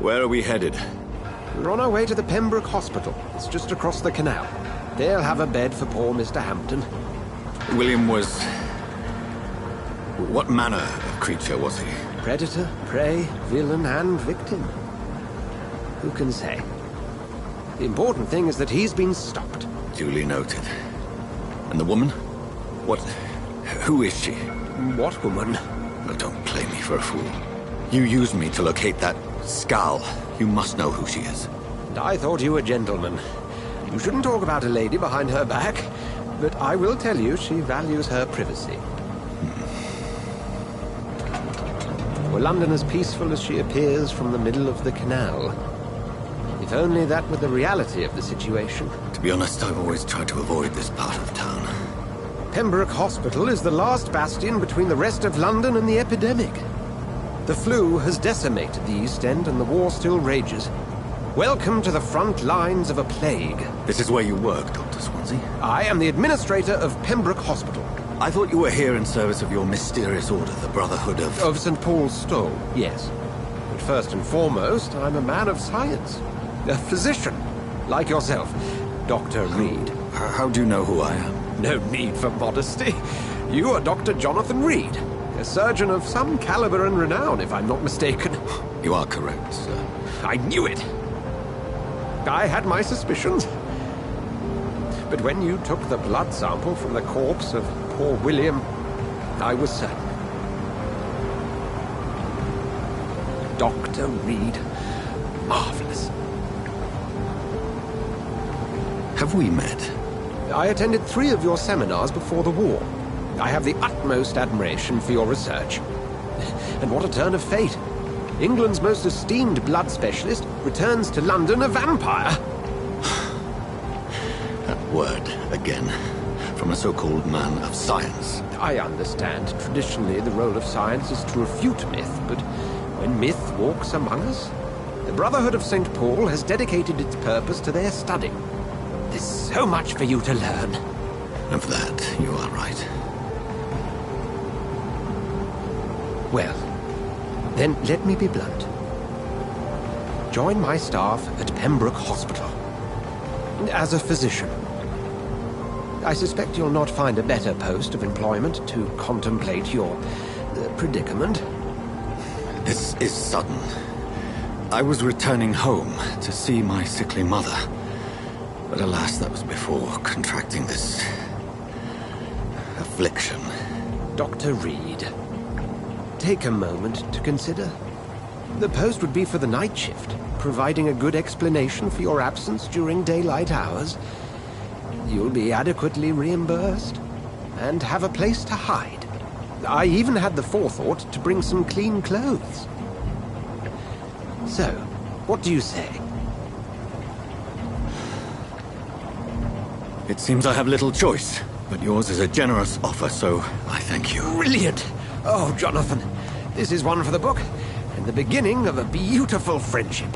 Speaker 3: Where are we headed?
Speaker 6: We're on our way to the Pembroke Hospital. It's just across the canal. They'll have a bed for poor Mr. Hampton.
Speaker 3: William was... what manner of creature was he?
Speaker 6: Predator, prey, villain, and victim. Who can say? The important thing is that he's been stopped.
Speaker 3: Duly noted. And the woman? What... who is she?
Speaker 6: What woman?
Speaker 3: Oh, don't play me for a fool. You used me to locate that skull. You must know who she is.
Speaker 6: I thought you a gentleman. You shouldn't talk about a lady behind her back, but I will tell you she values her privacy. Were London as peaceful as she appears from the middle of the canal? If only that were the reality of the situation.
Speaker 3: To be honest, I've always tried to avoid this part of town.
Speaker 6: Pembroke Hospital is the last bastion between the rest of London and the epidemic. The flu has decimated the East End and the war still rages. Welcome to the front lines of a plague.
Speaker 3: This is where you work, Dr. Swansea?
Speaker 6: I am the administrator of Pembroke Hospital.
Speaker 3: I thought you were here in service of your mysterious order, the Brotherhood of...
Speaker 6: Of St. Paul's Stole, yes. But first and foremost, I'm a man of science. A physician, like yourself, Dr. Reed.
Speaker 3: How do you know who I am?
Speaker 6: No need for modesty. You are Dr. Jonathan Reed. A surgeon of some caliber and renown, if I'm not mistaken.
Speaker 3: You are correct, sir.
Speaker 6: I knew it! I had my suspicions. But when you took the blood sample from the corpse of poor William, I was certain. Dr. Reed. Marvelous.
Speaker 3: Have we met?
Speaker 6: I attended 3 of your seminars before the war. I have the utmost admiration for your research. And what a turn of fate. England's most esteemed blood specialist, returns to London a vampire.
Speaker 3: That word, again, from a so-called man of science.
Speaker 6: I understand. Traditionally, the role of science is to refute myth, but when myth walks among us, the Brotherhood of St. Paul has dedicated its purpose to their study. There's so much for you to learn.
Speaker 3: Of that, you are right.
Speaker 6: Well, then let me be blunt. Join my staff at Pembroke Hospital. As a physician. I suspect you'll not find a better post of employment to contemplate your predicament.
Speaker 3: This is sudden. I was returning home to see my sickly mother. But alas, that was before contracting this affliction.
Speaker 6: Dr. Reed, take a moment to consider. The post would be for the night shift, providing a good explanation for your absence during daylight hours. You'll be adequately reimbursed, and have a place to hide. I even had the forethought to bring some clean clothes. So, what do you say?
Speaker 3: It seems I have little choice, but yours is a generous offer, so I thank you.
Speaker 6: Brilliant! Oh, Jonathan, this is one for the book, and the beginning of a beautiful friendship.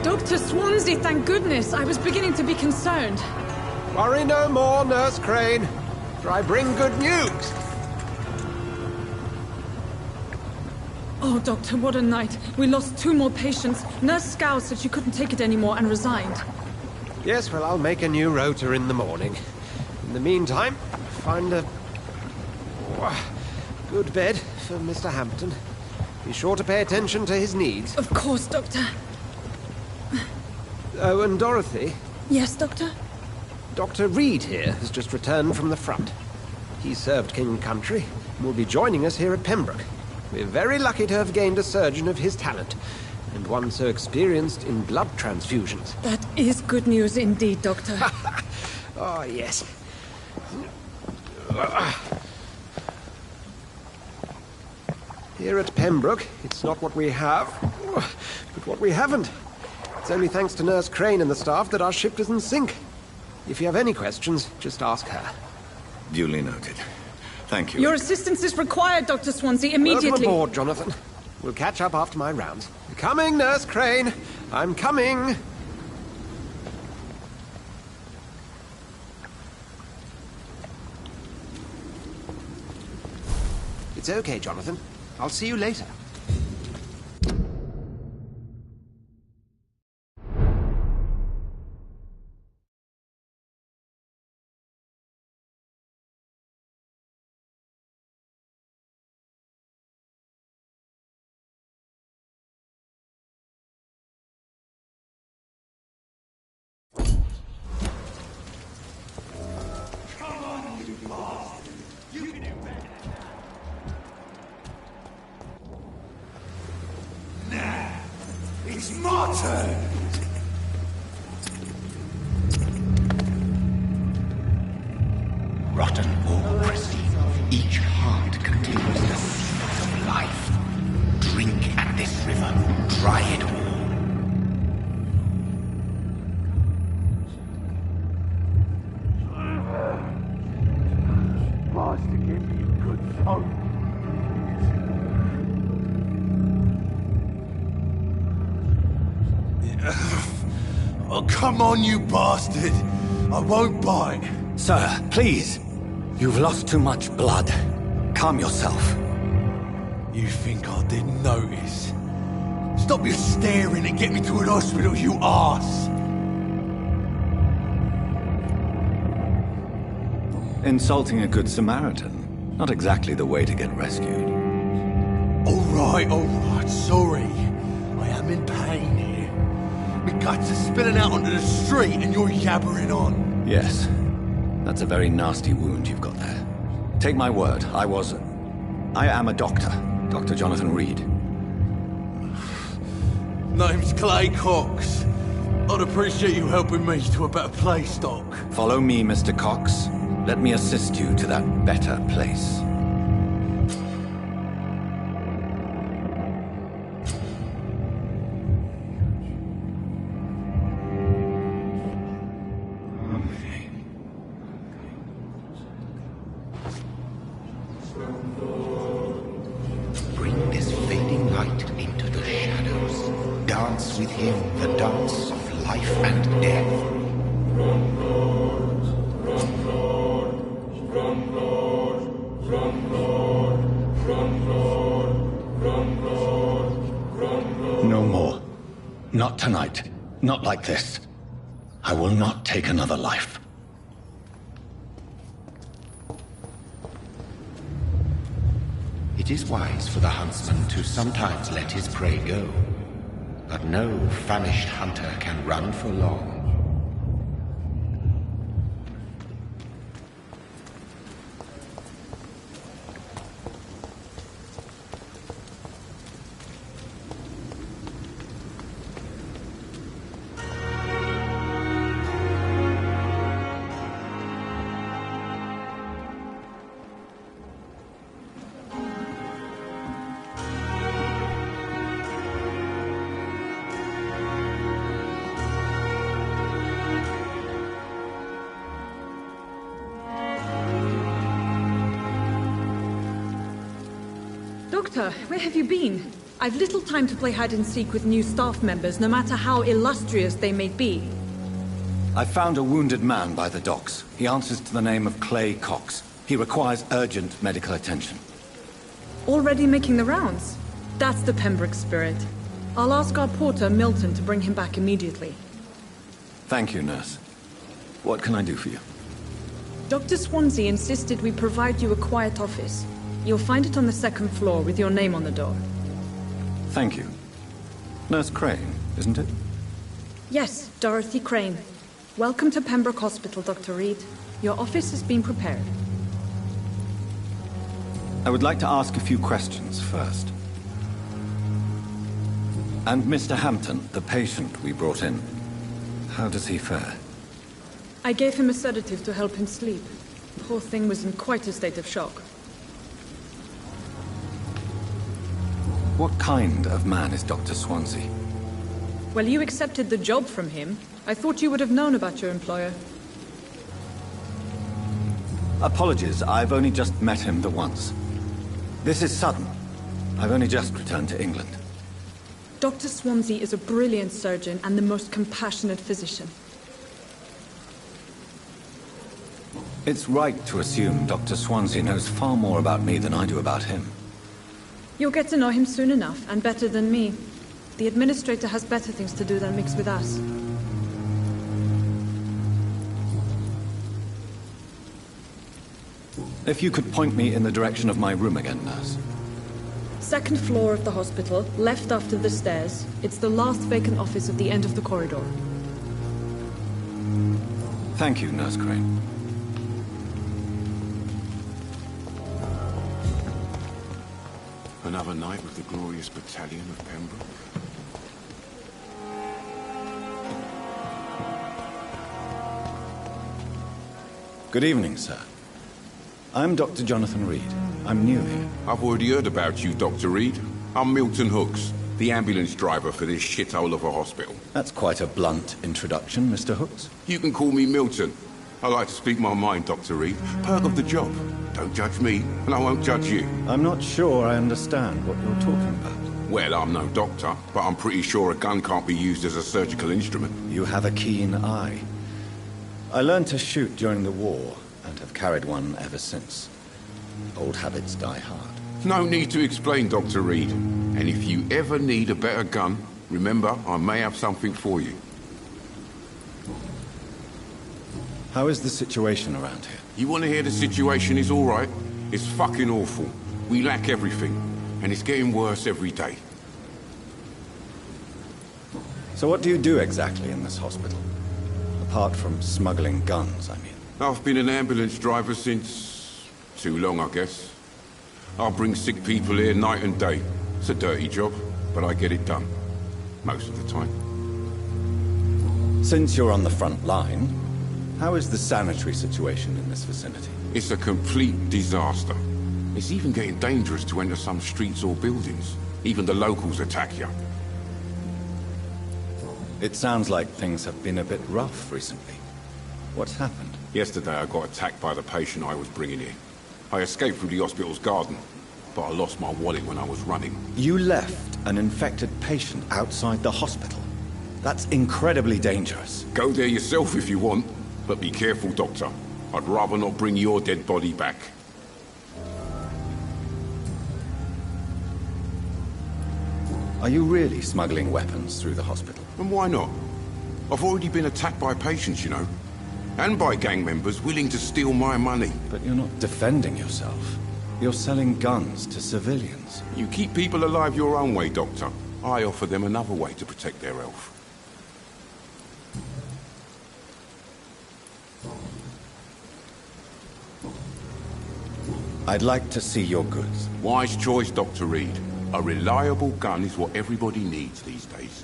Speaker 16: Dr. Swansea, thank goodness. I was beginning to be concerned.
Speaker 6: Worry no more, Nurse Crane, for I bring good news.
Speaker 16: Oh, Doctor, what a night. We lost 2 more patients. Nurse Scow said she couldn't take it anymore and resigned.
Speaker 6: Yes, well, I'll make a new rota in the morning. In the meantime, find a good bed for Mr. Hampton. Be sure to pay attention to his needs.
Speaker 16: Of course, Doctor.
Speaker 6: Oh, and Dorothy?
Speaker 16: Yes, Doctor?
Speaker 6: Dr. Reed here has just returned from the front. He served King and Country and will be joining us here at Pembroke. We're very lucky to have gained a surgeon of his talent, and one so experienced in blood transfusions.
Speaker 16: That is good news indeed, Doctor.
Speaker 6: Oh, yes. Here at Pembroke, it's not what we have, but what we haven't. It's only thanks to Nurse Crane and the staff that our ship doesn't sink. If you have any questions, just ask her.
Speaker 3: Duly noted. Thank you.
Speaker 16: Your assistance is required, Dr. Swansea, immediately.
Speaker 6: Welcome aboard, Jonathan. We'll catch up after my rounds. Coming, Nurse Crane. I'm coming. It's okay, Jonathan. I'll see you later.
Speaker 7: It's my turn!
Speaker 2: Rotten or pristine, each heart contains the secret of life. Drink at this river, try it all.
Speaker 7: Bars to give me a good soul. Oh, come on, you bastard! I won't bite.
Speaker 3: Sir, please. You've lost too much blood. Calm yourself.
Speaker 7: You think I didn't notice? Stop your staring and get me to an hospital, you arse!
Speaker 3: Insulting a good Samaritan. Not exactly the way to get rescued.
Speaker 7: All right, sorry. I am in pain here. guts are spilling out onto the street and you're yabbering on.
Speaker 3: Yes. That's a very nasty wound you've got there. Take my word, I am a doctor. Dr. Jonathan Reed.
Speaker 7: Name's Clay Cox. I'd appreciate you helping me to a better place, Doc.
Speaker 3: Follow me, Mr. Cox. Let me assist you to that better place.
Speaker 2: Bring this fading light into the shadows. Dance with him the dance of life and death.
Speaker 3: No more. Not tonight. Not like this. I will not take another life.
Speaker 2: It is wise for the huntsman to sometimes let his prey go. But no famished hunter can run for long.
Speaker 16: Doctor, where have you been? I've little time to play hide and seek with new staff members, no matter how illustrious they may be.
Speaker 3: I found a wounded man by the docks. He answers to the name of Clay Cox. He requires urgent medical attention.
Speaker 16: Already making the rounds? That's the Pembroke spirit. I'll ask our porter, Milton, to bring him back immediately.
Speaker 3: Thank you, nurse. What can I do for you?
Speaker 16: Dr. Swansea insisted we provide you a quiet office. You'll find it on the second floor with your name on the door.
Speaker 3: Thank you. Nurse Crane, isn't it?
Speaker 16: Yes, Dorothy Crane. Welcome to Pembroke Hospital, Dr. Reed. Your office has been prepared.
Speaker 3: I would like to ask a few questions first. And Mr. Hampton, the patient we brought in, how does he fare?
Speaker 16: I gave him a sedative to help him sleep. The poor thing was in quite a state of shock.
Speaker 3: What kind of man is Dr. Swansea?
Speaker 16: Well, you accepted the job from him. I thought you would have known about your employer.
Speaker 3: Apologies, I've only just met him the once. This is sudden. I've only just returned to England.
Speaker 16: Dr. Swansea is a brilliant surgeon and the most compassionate physician.
Speaker 3: It's right to assume Dr. Swansea knows far more about me than I do about him.
Speaker 16: You'll get to know him soon enough, and better than me. The administrator has better things to do than mix with us.
Speaker 3: If you could point me in the direction of my room again, nurse.
Speaker 16: Second floor of the hospital, left after the stairs. It's the last vacant office at the end of the corridor.
Speaker 3: Thank you, Nurse Crane.
Speaker 17: Another night with the glorious battalion of Pembroke.
Speaker 3: Good evening, sir. I'm Dr. Jonathan Reed. I'm new here.
Speaker 17: I've already heard about you, Dr. Reed. I'm Milton Hooks, the ambulance driver for this shithole of a hospital.
Speaker 3: That's quite a blunt introduction, Mr. Hooks.
Speaker 17: You can call me Milton. I like to speak my mind, Dr. Reed. Perk of the job. Don't judge me, and I won't judge you.
Speaker 3: I'm not sure I understand what you're talking about.
Speaker 17: Well, I'm no doctor, but I'm pretty sure a gun can't be used as a surgical instrument.
Speaker 3: You have a keen eye. I learned to shoot during the war, and have carried one ever since. Old habits die hard.
Speaker 17: No need to explain, Dr. Reed. And if you ever need a better gun, remember, I may have something for you.
Speaker 3: How is the situation around here?
Speaker 17: You want to hear the situation is all right? It's fucking awful. We lack everything, and it's getting worse every day.
Speaker 3: So what do you do exactly in this hospital? Apart from smuggling guns, I mean.
Speaker 17: I've been an ambulance driver since... too long, I guess. I bring sick people here night and day. It's a dirty job, but I get it done. Most of the time.
Speaker 3: Since you're on the front line, how is the sanitary situation in this vicinity?
Speaker 17: It's a complete disaster. It's even getting dangerous to enter some streets or buildings. Even the locals attack you.
Speaker 3: It sounds like things have been a bit rough recently. What's happened?
Speaker 17: Yesterday I got attacked by the patient I was bringing in. I escaped through the hospital's garden, but I lost my wallet when I was running.
Speaker 3: You left an infected patient outside the hospital? That's incredibly dangerous.
Speaker 17: Go there yourself if you want, but be careful, Doctor. I'd rather not bring your dead body back.
Speaker 3: Are you really smuggling weapons through the hospital?
Speaker 17: And why not? I've already been attacked by patients, you know. And by gang members willing to steal my money.
Speaker 3: But you're not defending yourself. You're selling guns to civilians.
Speaker 17: You keep people alive your own way, Doctor. I offer them another way to protect their health.
Speaker 3: I'd like to see your goods.
Speaker 17: Wise choice, Dr. Reed. A reliable gun is what everybody needs these days.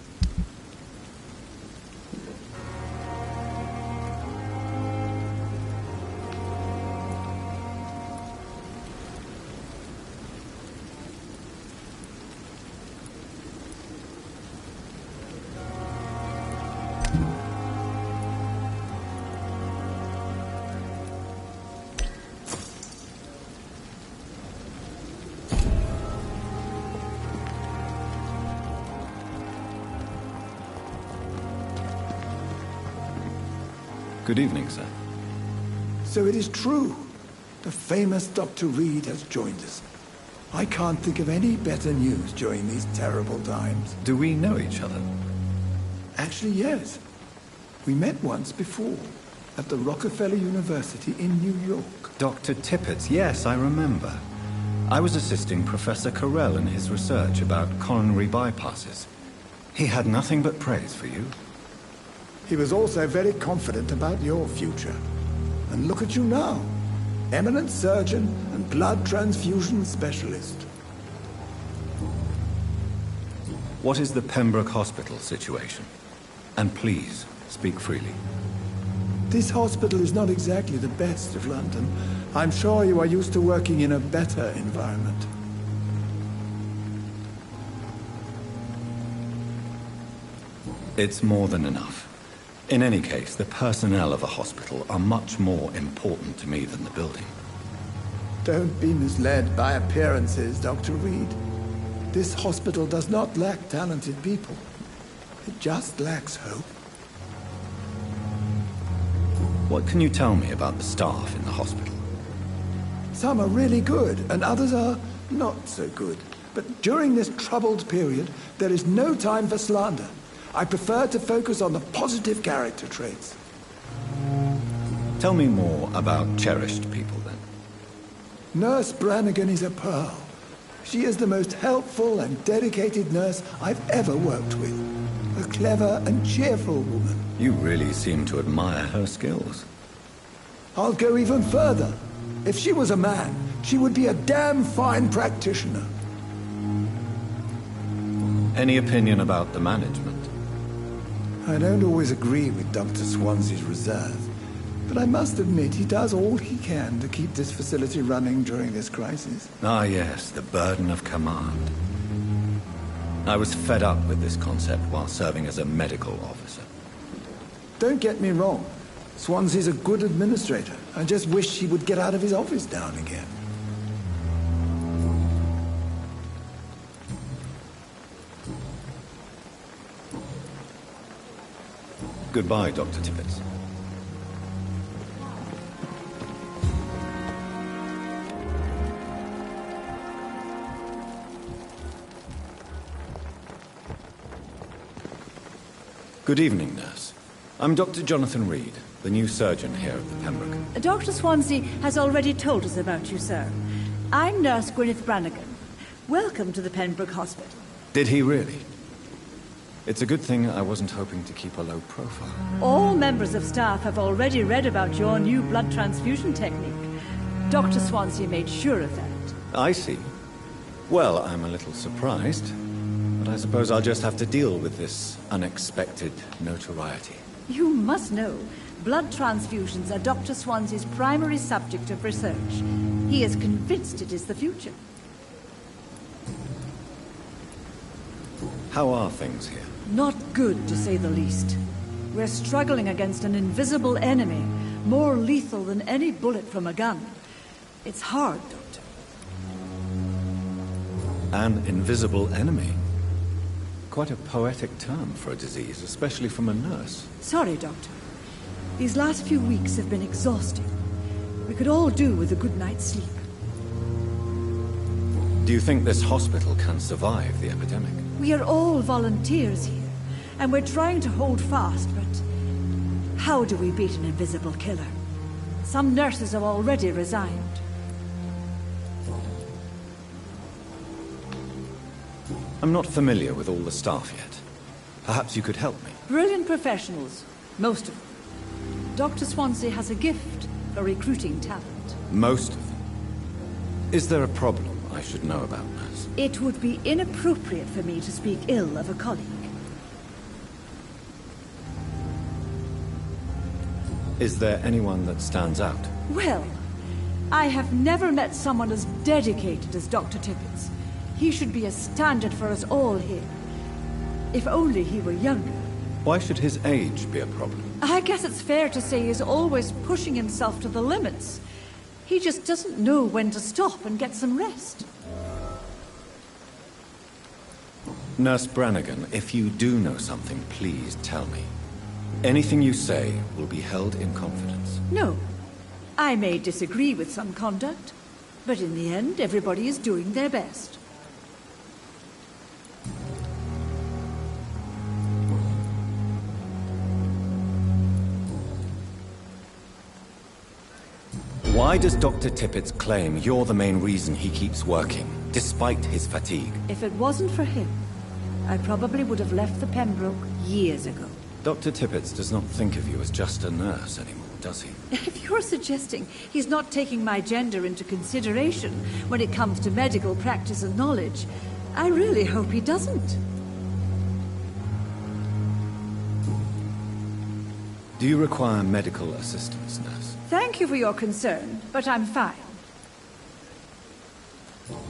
Speaker 3: Good evening, sir.
Speaker 18: So it is true. The famous Dr. Reed has joined us. I can't think of any better news during these terrible times.
Speaker 3: Do we know each other?
Speaker 18: Actually, yes. We met once before, at the Rockefeller University in New York.
Speaker 3: Dr. Tippett, yes, I remember. I was assisting Professor Carell in his research about coronary bypasses. He had nothing but praise for you.
Speaker 18: He was also very confident about your future. And look at you now. Eminent surgeon and blood transfusion specialist.
Speaker 3: What is the Pembroke Hospital situation? And please, speak freely.
Speaker 18: This hospital is not exactly the best of London. I'm sure you are used to working in a better environment.
Speaker 3: It's more than enough. In any case, the personnel of a hospital are much more important to me than the building.
Speaker 18: Don't be misled by appearances, Dr. Reed. This hospital does not lack talented people. It just lacks hope.
Speaker 3: What can you tell me about the staff in the hospital?
Speaker 18: Some are really good, and others are not so good. But during this troubled period, there is no time for slander. I prefer to focus on the positive character traits.
Speaker 3: Tell me more about cherished people, then.
Speaker 18: Nurse Brannigan is a pearl. She is the most helpful and dedicated nurse I've ever worked with. A clever and cheerful woman.
Speaker 3: You really seem to admire her skills.
Speaker 18: I'll go even further. If she was a man, she would be a damn fine practitioner.
Speaker 3: Any opinion about the management?
Speaker 18: I don't always agree with Dr. Swansea's reserve, but I must admit he does all he can to keep this facility running during this crisis.
Speaker 3: Ah, yes, the burden of command. I was fed up with this concept while serving as a medical officer.
Speaker 18: Don't get me wrong. Swansea's a good administrator. I just wish he would get out of his office now and again.
Speaker 3: Goodbye, Dr. Tippett. Good evening, nurse. I'm Dr. Jonathan Reed, the new surgeon here at the Pembroke.
Speaker 19: Dr. Swansea has already told us about you, sir. I'm Nurse Gwyneth Brannigan. Welcome to the Pembroke Hospital.
Speaker 3: Did he really? It's a good thing I wasn't hoping to keep a low profile.
Speaker 19: All members of staff have already read about your new blood transfusion technique. Dr. Swansea made sure of that.
Speaker 3: I see. Well, I'm a little surprised, but I suppose I'll just have to deal with this unexpected notoriety.
Speaker 19: You must know, blood transfusions are Dr. Swansea's primary subject of research. He is convinced it is the future.
Speaker 3: How are things here?
Speaker 19: Not good, to say the least. We're struggling against an invisible enemy, more lethal than any bullet from a gun. It's hard, Doctor.
Speaker 3: An invisible enemy? Quite a poetic term for a disease, especially from a nurse.
Speaker 19: Sorry, Doctor. These last few weeks have been exhausting. We could all do with a good night's sleep.
Speaker 3: Do you think this hospital can survive the epidemic?
Speaker 19: We are all volunteers here, and we're trying to hold fast, but how do we beat an invisible killer? Some nurses have already resigned.
Speaker 3: I'm not familiar with all the staff yet. Perhaps you could help me.
Speaker 19: Brilliant professionals, most of them. Dr. Swansea has a gift for recruiting talent.
Speaker 3: Most of them? Is there a problem I should know about, nurse?
Speaker 19: It would be inappropriate for me to speak ill of a colleague.
Speaker 3: Is there anyone that stands out?
Speaker 19: Well, I have never met someone as dedicated as Dr. Tippett. He should be a standard for us all here. If only he were younger.
Speaker 3: Why should his age be a problem?
Speaker 19: I guess it's fair to say he's always pushing himself to the limits. He just doesn't know when to stop and get some rest.
Speaker 3: Nurse Brannigan, if you do know something, please tell me. Anything you say will be held in confidence.
Speaker 19: No. I may disagree with some conduct, but in the end, everybody is doing their best.
Speaker 3: Why does Dr. Tippett claim you're the main reason he keeps working, despite his fatigue?
Speaker 19: If it wasn't for him, I probably would have left the Pembroke years ago.
Speaker 3: Dr. Tippett does not think of you as just a nurse anymore, does he?
Speaker 19: If you're suggesting he's not taking my gender into consideration when it comes to medical practice and knowledge, I really hope he doesn't.
Speaker 3: Do you require medical assistance, nurse?
Speaker 19: Thank you for your concern, but I'm fine.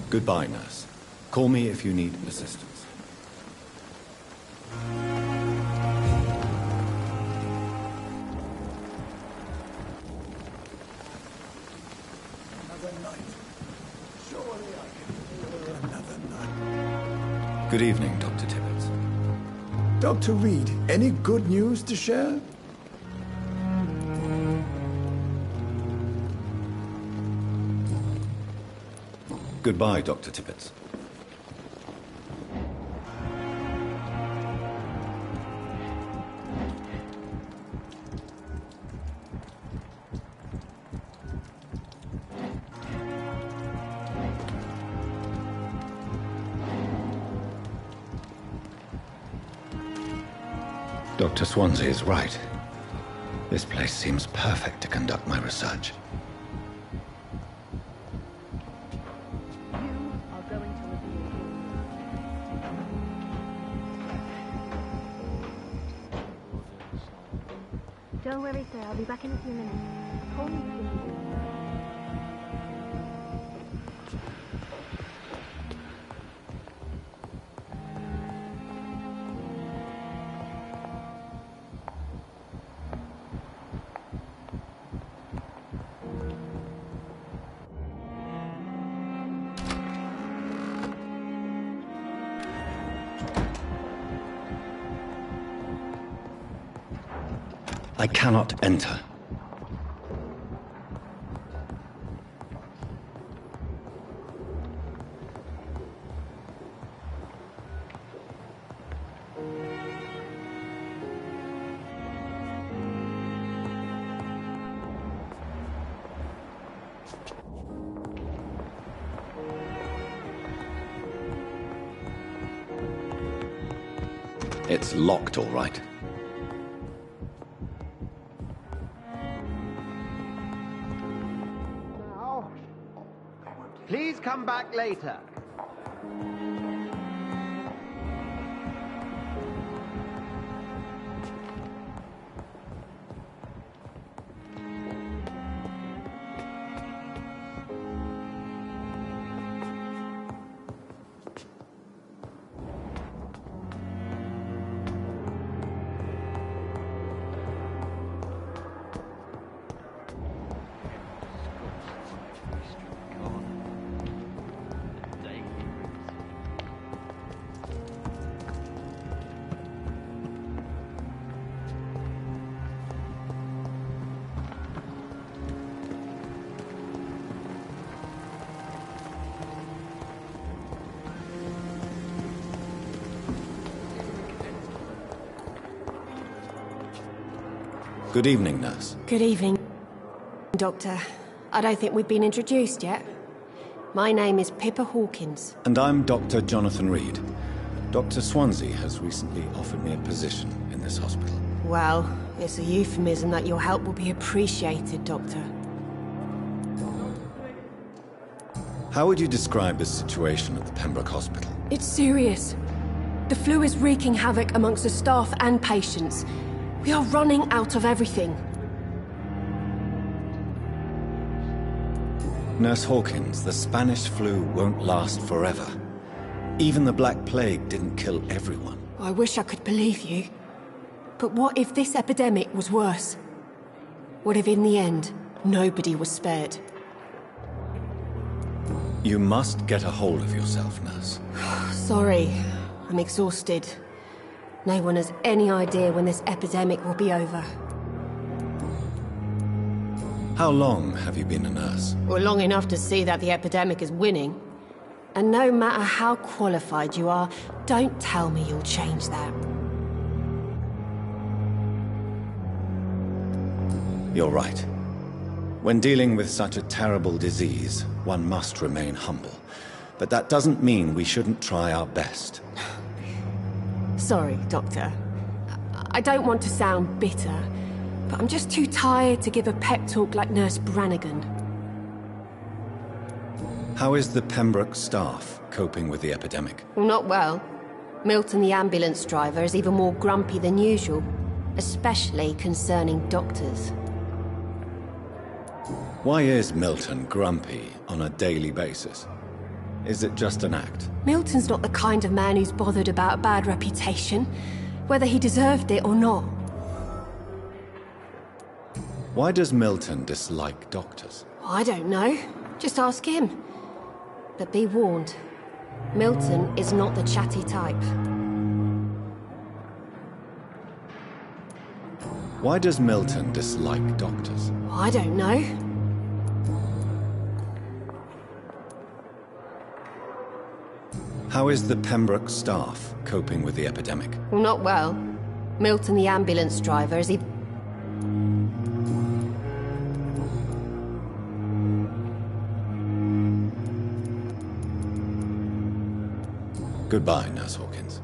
Speaker 3: Goodbye, nurse. Call me if you need assistance.
Speaker 18: Another night. Surely I can endure another night.
Speaker 3: Good evening, Dr. Tippett.
Speaker 18: Dr. Reed, any good news to share?
Speaker 3: Goodbye, Dr. Tippett. Dr. Swansea is right. This place seems perfect to conduct my research.
Speaker 20: Don't worry, sir. I'll be back in a few minutes. Call me soon.
Speaker 3: I cannot enter. It's locked, all right.
Speaker 6: Now, please come back later.
Speaker 3: Good evening, nurse.
Speaker 21: Good evening, Doctor. I don't think we've been introduced yet. My name is Pippa Hawkins.
Speaker 3: And I'm Dr. Jonathan Reed. Dr. Swansea has recently offered me a position in this hospital.
Speaker 21: Well, it's a euphemism that your help will be appreciated, Doctor.
Speaker 3: How would you describe the situation at the Pembroke Hospital?
Speaker 21: It's serious. The flu is wreaking havoc amongst the staff and patients. We are running out of everything.
Speaker 3: Nurse Hawkins, the Spanish flu won't last forever. Even the Black Plague didn't kill everyone.
Speaker 21: I wish I could believe you. But what if this epidemic was worse? What if in the end, nobody was spared?
Speaker 3: You must get a hold of yourself, nurse.
Speaker 21: Sorry, I'm exhausted. No one has any idea when this epidemic will be over.
Speaker 3: How long have you been a nurse?
Speaker 21: Well, long enough to see that the epidemic is winning. And no matter how qualified you are, don't tell me you'll change that.
Speaker 3: You're right. When dealing with such a terrible disease, one must remain humble. But that doesn't mean we shouldn't try our best.
Speaker 21: Sorry, Doctor. I don't want to sound bitter, but I'm just too tired to give a pep talk like Nurse Brannigan.
Speaker 3: How is the Pembroke staff coping with the epidemic?
Speaker 21: Well, not well. Milton, the ambulance driver, is even more grumpy than usual, especially concerning doctors.
Speaker 3: Why is Milton grumpy on a daily basis? Is it just an act?
Speaker 21: Milton's not the kind of man who's bothered about a bad reputation, whether he deserved it or not.
Speaker 3: Why does Milton dislike doctors?
Speaker 21: I don't know. Just ask him. But be warned, Milton is not the chatty type.
Speaker 3: Why does Milton dislike doctors?
Speaker 21: I don't know.
Speaker 3: How is the Pembroke staff coping with the epidemic?
Speaker 21: Well, not well. Milton, the ambulance driver, is even...
Speaker 3: Goodbye, Nurse Hawkins.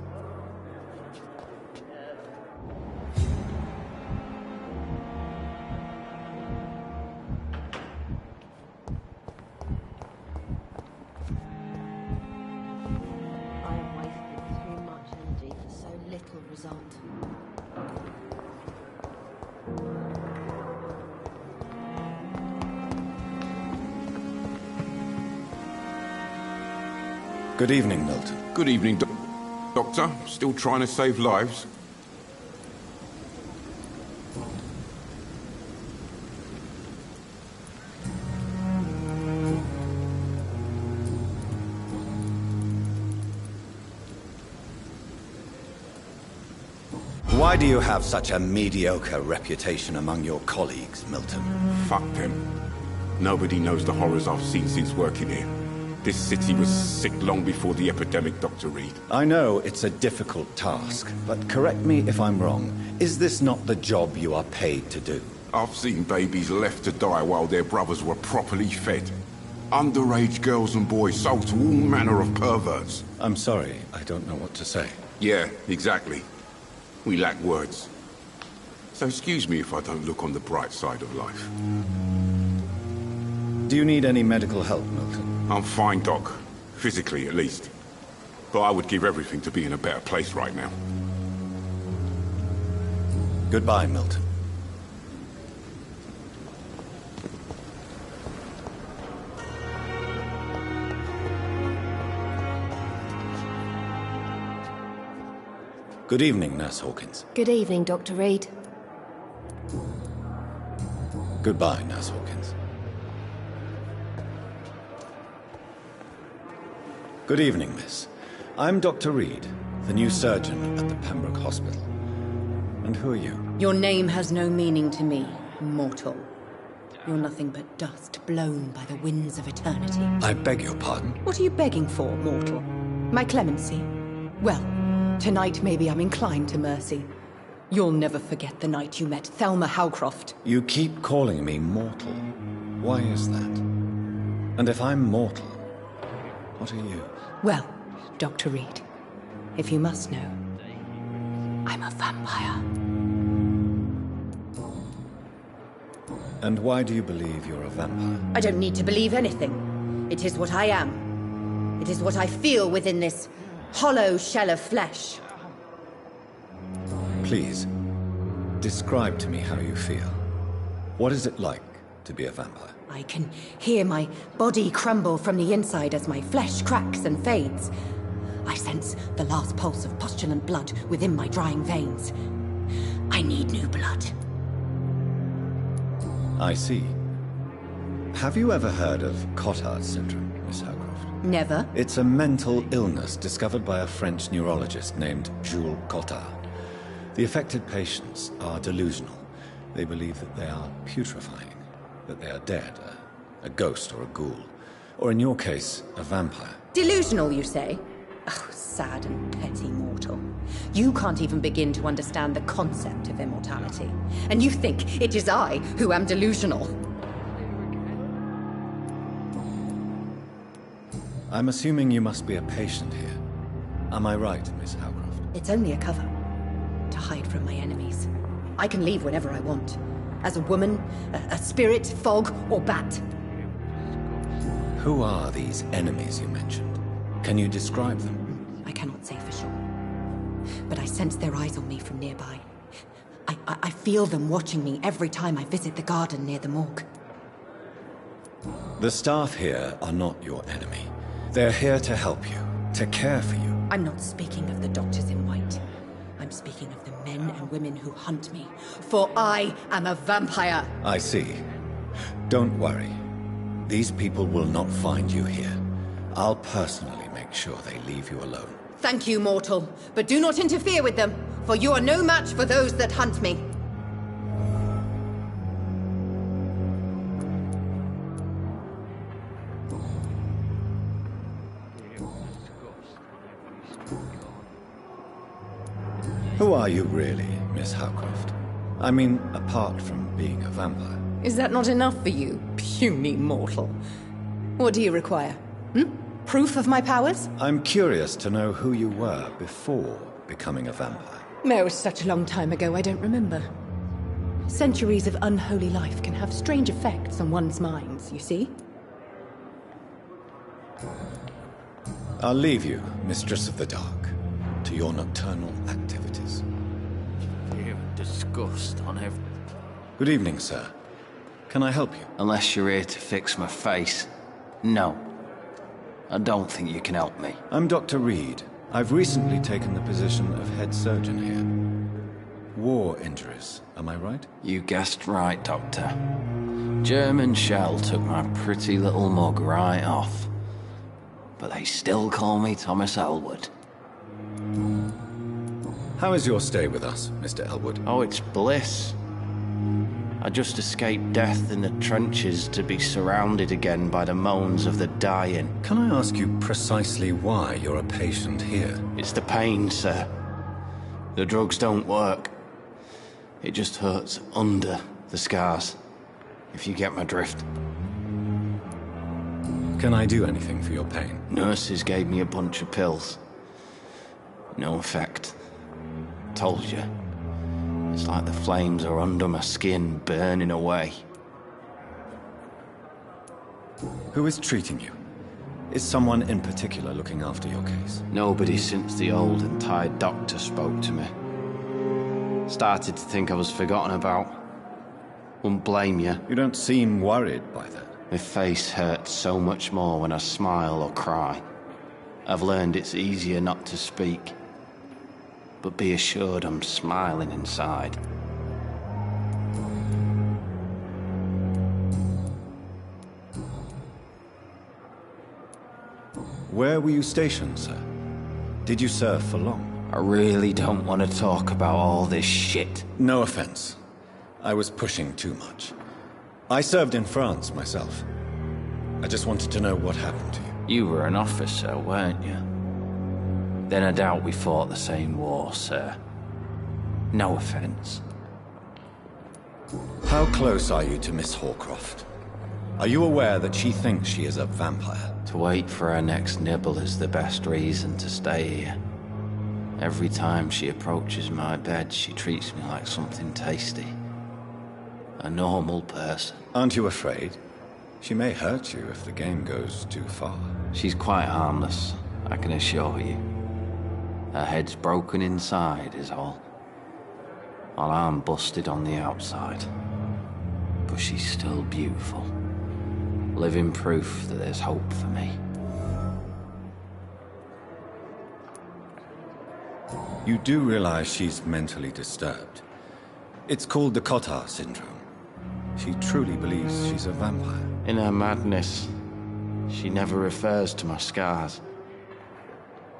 Speaker 3: Good evening, Milton.
Speaker 17: Good evening, Doctor. Still trying to save lives?
Speaker 3: Why do you have such a mediocre reputation among your colleagues, Milton?
Speaker 17: Fuck them. Nobody knows the horrors I've seen since working here. This city was sick long before the epidemic, Dr. Reed.
Speaker 3: I know it's a difficult task, but correct me if I'm wrong. Is this not the job you are paid to do?
Speaker 17: I've seen babies left to die while their brothers were properly fed. Underage girls and boys sold to all manner of perverts.
Speaker 3: I'm sorry, I don't know what to say.
Speaker 17: Yeah, exactly. We lack words. So excuse me if I don't look on the bright side of life.
Speaker 3: Do you need any medical help, Milton?
Speaker 17: I'm fine, Doc. Physically, at least. But I would give everything to be in a better place right now.
Speaker 3: Goodbye, Milton. Good evening, Nurse Hawkins.
Speaker 21: Good evening, Dr. Reed.
Speaker 3: Goodbye, Nurse Hawkins. Good evening, miss. I'm Dr. Reed, the new surgeon at the Pembroke Hospital. And who are you?
Speaker 11: Your name has no meaning to me, mortal. You're nothing but dust blown by the winds of eternity.
Speaker 3: I beg your pardon?
Speaker 11: What are you begging for, mortal? My clemency? Well, tonight maybe I'm inclined to mercy. You'll never forget the night you met Thelma Howcroft.
Speaker 3: You keep calling me mortal. Why is that? And if I'm mortal, what are you?
Speaker 11: Well, Dr. Reed, if you must know, I'm a vampire.
Speaker 3: And why do you believe you're a vampire?
Speaker 11: I don't need to believe anything. It is what I am. It is what I feel within this hollow shell of flesh.
Speaker 3: Please, describe to me how you feel. What is it like to be a vampire?
Speaker 11: I can hear my body crumble from the inside as my flesh cracks and fades. I sense the last pulse of postulant blood within my drying veins. I need new blood.
Speaker 3: I see. Have you ever heard of Cotard syndrome, Miss Howcroft?
Speaker 11: Never.
Speaker 3: It's a mental illness discovered by a French neurologist named Jules Cotard. The affected patients are delusional. They believe that they are putrefying, that they are dead, a ghost or a ghoul, or in your case, a vampire.
Speaker 11: Delusional, you say? Oh, sad and petty mortal. You can't even begin to understand the concept of immortality. And you think it is I who am delusional.
Speaker 3: I'm assuming you must be a patient here. Am I right, Miss Howcroft?
Speaker 11: It's only a cover. To hide from my enemies. I can leave whenever I want. As a woman, a spirit, fog, or bat.
Speaker 3: Who are these enemies you mentioned? Can you describe them?
Speaker 11: I cannot say for sure. But I sense their eyes on me from nearby. I feel them watching me every time I visit the garden near the morgue.
Speaker 3: The staff here are not your enemy. They're here to help you, to care for you.
Speaker 11: I'm not speaking of the doctors in white. I'm speaking of the men and women who hunt me. For I am a vampire.
Speaker 3: I see. Don't worry. These people will not find you here. I'll personally make sure they leave you alone.
Speaker 11: Thank you, mortal. But do not interfere with them, for you are no match for those that hunt me.
Speaker 3: Who are you really, Miss Howcroft? I mean, apart from being a vampire.
Speaker 11: Is that not enough for you, puny mortal? What do you require? Proof of my powers?
Speaker 3: I'm curious to know who you were before becoming a vampire.
Speaker 11: No, it was such a long time ago, I don't remember. Centuries of unholy life can have strange effects on one's minds, you see?
Speaker 3: I'll leave you, Mistress of the Dark, to your nocturnal activities.
Speaker 8: You disgust on every...
Speaker 3: Good evening, sir. Can I help you?
Speaker 8: Unless you're here to fix my face. No. I don't think you can help me.
Speaker 3: I'm Dr. Reed. I've recently taken the position of head surgeon here. War injuries, am I right?
Speaker 8: You guessed right, Doctor. German shell took my pretty little mug right off. But they still call me Thomas Elwood.
Speaker 3: How is your stay with us, Mr. Elwood?
Speaker 8: Oh, it's bliss. I just escaped death in the trenches to be surrounded again by the moans of the dying.
Speaker 3: Can I ask you precisely why you're a patient here?
Speaker 8: It's the pain, sir. The drugs don't work. It just hurts under the scars, if you get my drift.
Speaker 3: Can I do anything for your pain?
Speaker 8: Nurses gave me a bunch of pills. No effect. told you. It's like the flames are under my skin, burning away.
Speaker 3: Who is treating you? Is someone in particular looking after your case?
Speaker 8: Nobody since the old and tired doctor spoke to me. Started to think I was forgotten about. Wouldn't blame you.
Speaker 3: You don't seem worried by that.
Speaker 8: My face hurts so much more when I smile or cry. I've learned it's easier not to speak. But be assured I'm smiling inside.
Speaker 3: Where were you stationed, sir? Did you serve for long?
Speaker 8: I really don't want to talk about all this shit.
Speaker 3: No offense. I was pushing too much. I served in France myself. I just wanted to know what happened to you.
Speaker 8: You were an officer, weren't you? Then I doubt we fought the same war, sir. No offense.
Speaker 3: How close are you to Miss Horcroft? Are you aware that she thinks she is a vampire?
Speaker 8: To wait for her next nibble is the best reason to stay here. Every time she approaches my bed, she treats me like something tasty. A normal person.
Speaker 3: Aren't you afraid? She may hurt you if the game goes too far.
Speaker 8: She's quite harmless, I can assure you. Her head's broken inside is all. While I'm busted on the outside. But she's still beautiful. Living proof that there's hope for me.
Speaker 3: You do realize she's mentally disturbed. It's called the Cotard syndrome. She truly believes she's a vampire.
Speaker 8: In her madness, she never refers to my scars.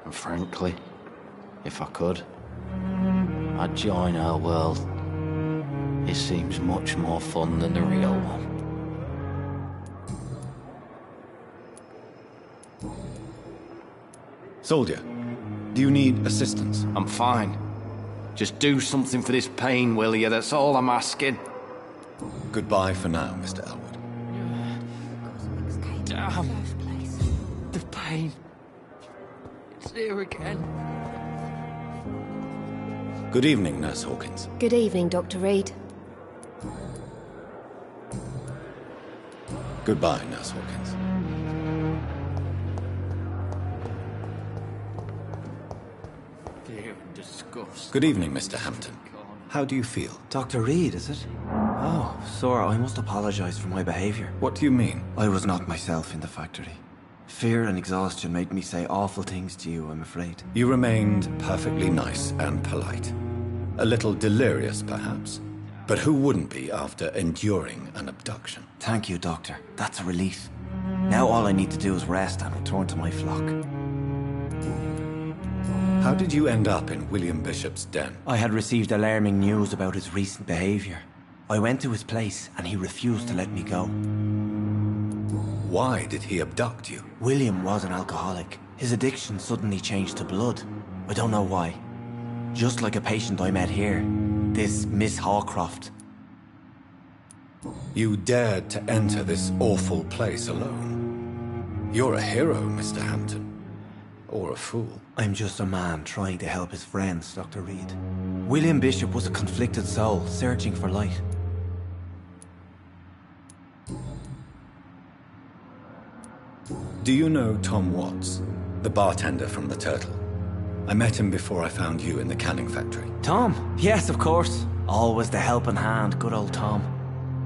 Speaker 8: And frankly, if I could, I'd join her world. It seems much more fun than the real one.
Speaker 3: Soldier, do you need assistance?
Speaker 8: I'm fine. Just do something for this pain, will you? That's all I'm asking.
Speaker 3: Goodbye for now, Mr. Elwood.
Speaker 8: Damn. The pain. It's here again.
Speaker 3: Good evening, Nurse Hawkins.
Speaker 4: Good evening, Dr. Reed.
Speaker 3: Goodbye, Nurse Hawkins.
Speaker 8: Fear and disgust.
Speaker 3: Good evening, Mr. Hampton. How do you feel?
Speaker 10: Dr. Reed, is it? Oh, sir, I must apologize for my behavior.
Speaker 3: What do you mean?
Speaker 10: I was not myself in the factory. Fear and exhaustion made me say awful things to you, I'm afraid.
Speaker 3: You remained perfectly nice and polite. A little delirious, perhaps. But who wouldn't be after enduring an abduction?
Speaker 10: Thank you, Doctor. That's a relief. Now all I need to do is rest and return to my flock.
Speaker 3: How did you end up in William Bishop's den?
Speaker 10: I had received alarming news about his recent behavior. I went to his place and he refused to let me go.
Speaker 3: Why did he abduct you?
Speaker 10: William was an alcoholic. His addiction suddenly changed to blood. I don't know why. Just like a patient I met here. This Miss Horcroft.
Speaker 3: You dared to enter this awful place alone. You're a hero, Mr. Hampton. Or a fool.
Speaker 10: I'm just a man trying to help his friends, Dr. Reed. William Bishop was a conflicted soul, searching for light.
Speaker 3: Do you know Tom Watts, the bartender from the Turtle? I met him before I found you in the canning factory.
Speaker 10: Tom? Yes, of course. Always the helping hand, good old Tom.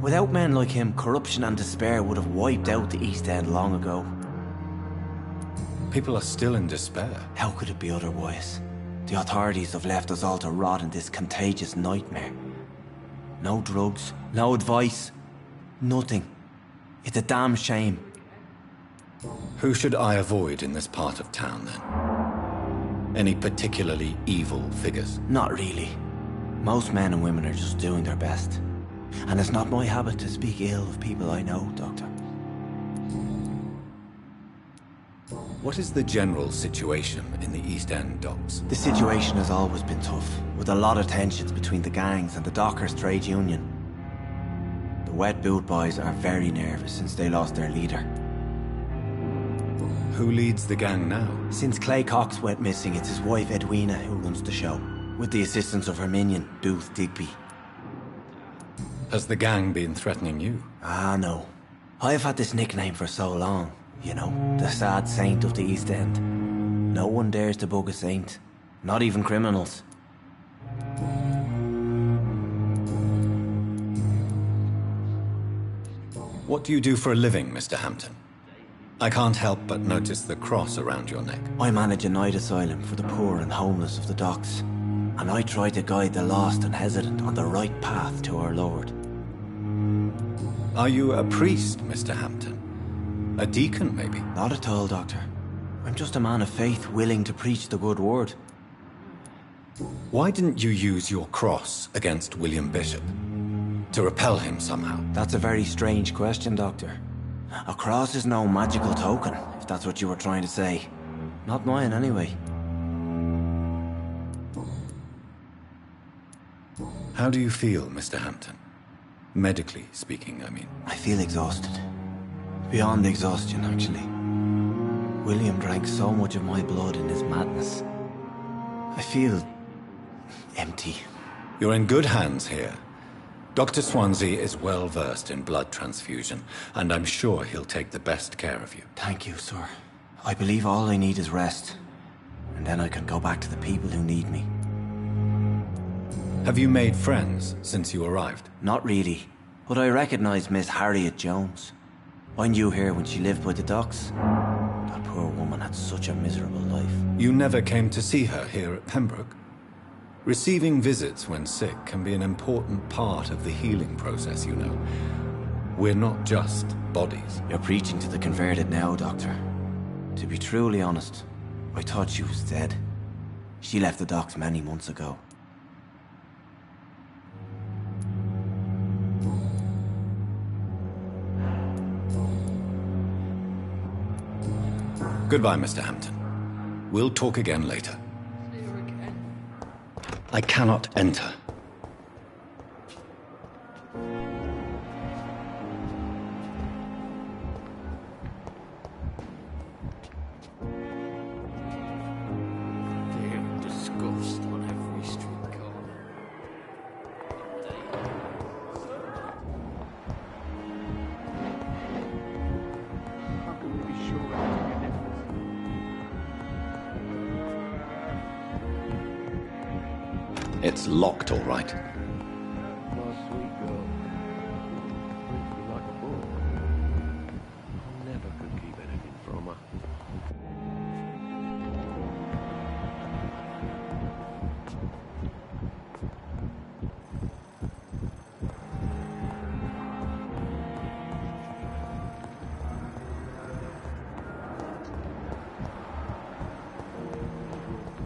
Speaker 10: Without men like him, corruption and despair would have wiped out the East End long ago.
Speaker 3: People are still in despair.
Speaker 10: How could it be otherwise? The authorities have left us all to rot in this contagious nightmare. No drugs, no advice, nothing. It's a damn shame.
Speaker 3: Who should I avoid in this part of town, then? Any particularly evil figures?
Speaker 10: Not really. Most men and women are just doing their best. And it's not my habit to speak ill of people I know, Doctor.
Speaker 3: What is the general situation in the East End docks?
Speaker 10: The situation has always been tough, with a lot of tensions between the gangs and the Dockers' trade union. The wet boot boys are very nervous since they lost their leader.
Speaker 3: Who leads the gang now?
Speaker 10: Since Clay Cox went missing, it's his wife Edwina who runs the show. with the assistance of her minion, Booth Digby.
Speaker 3: Has the gang been threatening you?
Speaker 10: Ah, no. I've had this nickname for so long, you know, the sad saint of the East End. No one dares to bug a saint, not even criminals.
Speaker 3: What do you do for a living, Mr. Hampton? I can't help but notice the cross around your neck.
Speaker 10: I manage a night asylum for the poor and homeless of the docks, and I try to guide the lost and hesitant on the right path to our Lord.
Speaker 3: Are you a priest, Mr. Hampton? A deacon, maybe?
Speaker 10: Not at all, Doctor. I'm just a man of faith willing to preach the good word.
Speaker 3: Why didn't you use your cross against William Bishop? To repel him somehow?
Speaker 10: That's a very strange question, Doctor. A cross is no magical token, if that's what you were trying to say. Not mine, anyway.
Speaker 3: How do you feel, Mr. Hampton? Medically speaking, I mean.
Speaker 10: I feel exhausted. Beyond exhaustion, actually. William drank so much of my blood in his madness. I feel empty.
Speaker 3: You're in good hands here. Dr. Swansea is well versed in blood transfusion, and I'm sure he'll take the best care of you.
Speaker 10: Thank you, sir. I believe all I need is rest, and then I can go back to the people who need me.
Speaker 3: Have you made friends since you arrived?
Speaker 10: Not really, but I recognize Miss Harriet Jones. I knew her when she lived by the docks. That poor woman had such a miserable life.
Speaker 3: You never came to see her here at Pembroke? Receiving visits when sick can be an important part of the healing process, you know. We're not just bodies.
Speaker 10: You're preaching to the converted now, Doctor. To be truly honest, I thought she was dead. She left the docks many months ago.
Speaker 3: Goodbye, Mr. Hampton. We'll talk again later. I cannot enter.
Speaker 9: Damn disgust on every street corner. How can we be sure it'll make a difference?
Speaker 3: It's locked, all right.
Speaker 9: My sweet girl. Treats me like a book. Never could keep anything from her.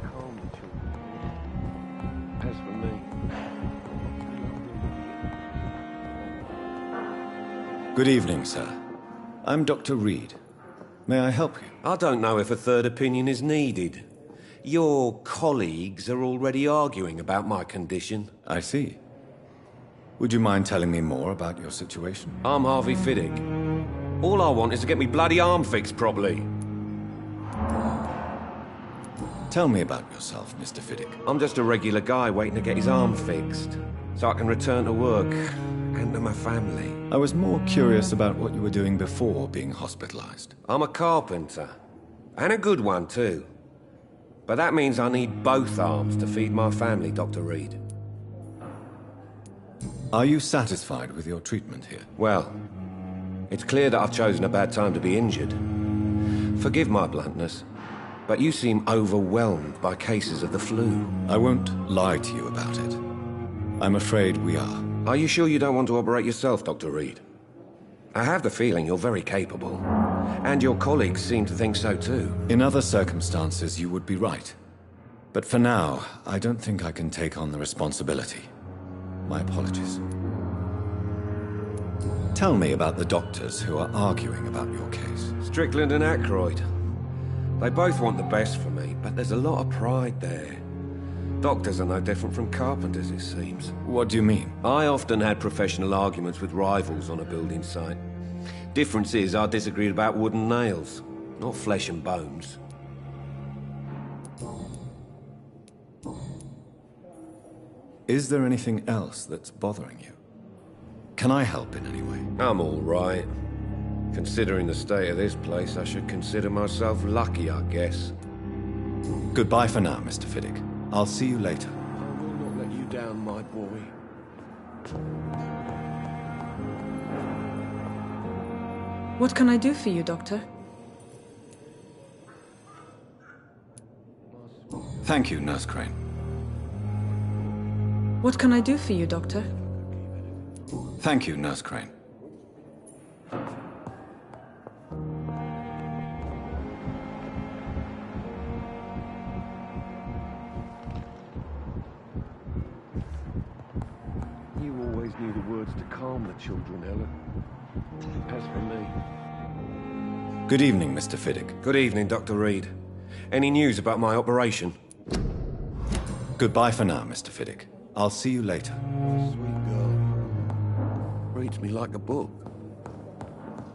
Speaker 9: Calm the children. As for me,
Speaker 3: Good evening, sir. I'm Dr. Reed. May I help you?
Speaker 6: I don't know if a third opinion is needed. Your colleagues are already arguing about my condition.
Speaker 3: I see. Would you mind telling me more about your situation?
Speaker 6: I'm Harvey Fiddick. All I want is to get me bloody arm fixed properly.
Speaker 3: Tell me about yourself, Mr. Fiddick.
Speaker 6: I'm just a regular guy waiting to get his arm fixed, so I can return to work and to my family.
Speaker 3: I was more curious about what you were doing before being hospitalized.
Speaker 6: I'm a carpenter, and a good one too. But that means I need both arms to feed my family, Dr. Reed.
Speaker 3: Are you satisfied with your treatment here?
Speaker 6: Well, it's clear that I've chosen a bad time to be injured. Forgive my bluntness, but you seem overwhelmed by cases of the flu.
Speaker 3: I won't lie to you about it. I'm afraid we are.
Speaker 6: Are you sure you don't want to operate yourself, Dr. Reed? I have the feeling you're very capable, and your colleagues seem to think so too.
Speaker 3: In other circumstances, you would be right. But for now, I don't think I can take on the responsibility. My apologies. Tell me about the doctors who are arguing about your case.
Speaker 6: Strickland and Aykroyd. They both want the best for me, but there's a lot of pride there. Doctors are no different from carpenters, it seems.
Speaker 3: What do you mean?
Speaker 6: I often had professional arguments with rivals on a building site. Difference is, I disagreed about wooden nails, not flesh and bones.
Speaker 3: Is there anything else that's bothering you? Can I help in any way?
Speaker 4: I'm all right. Considering the state of this place, I should consider myself lucky, I guess.
Speaker 3: Goodbye for now, Mr. Fiddick. I'll see you later.
Speaker 4: I will not let you down, my boy.
Speaker 16: What can I do for you, Doctor?
Speaker 3: Thank you, Nurse Crane.
Speaker 16: What can I do for you, Doctor?
Speaker 3: Thank you, Nurse Crane.
Speaker 4: You always knew the words to calm the children, Ella. As for me...
Speaker 3: Good evening, Mr. Fiddick.
Speaker 4: Good evening, Dr. Reed. Any news about my operation?
Speaker 3: Goodbye for now, Mr. Fiddick. I'll see you later.
Speaker 4: Sweet girl. Reads me like a book.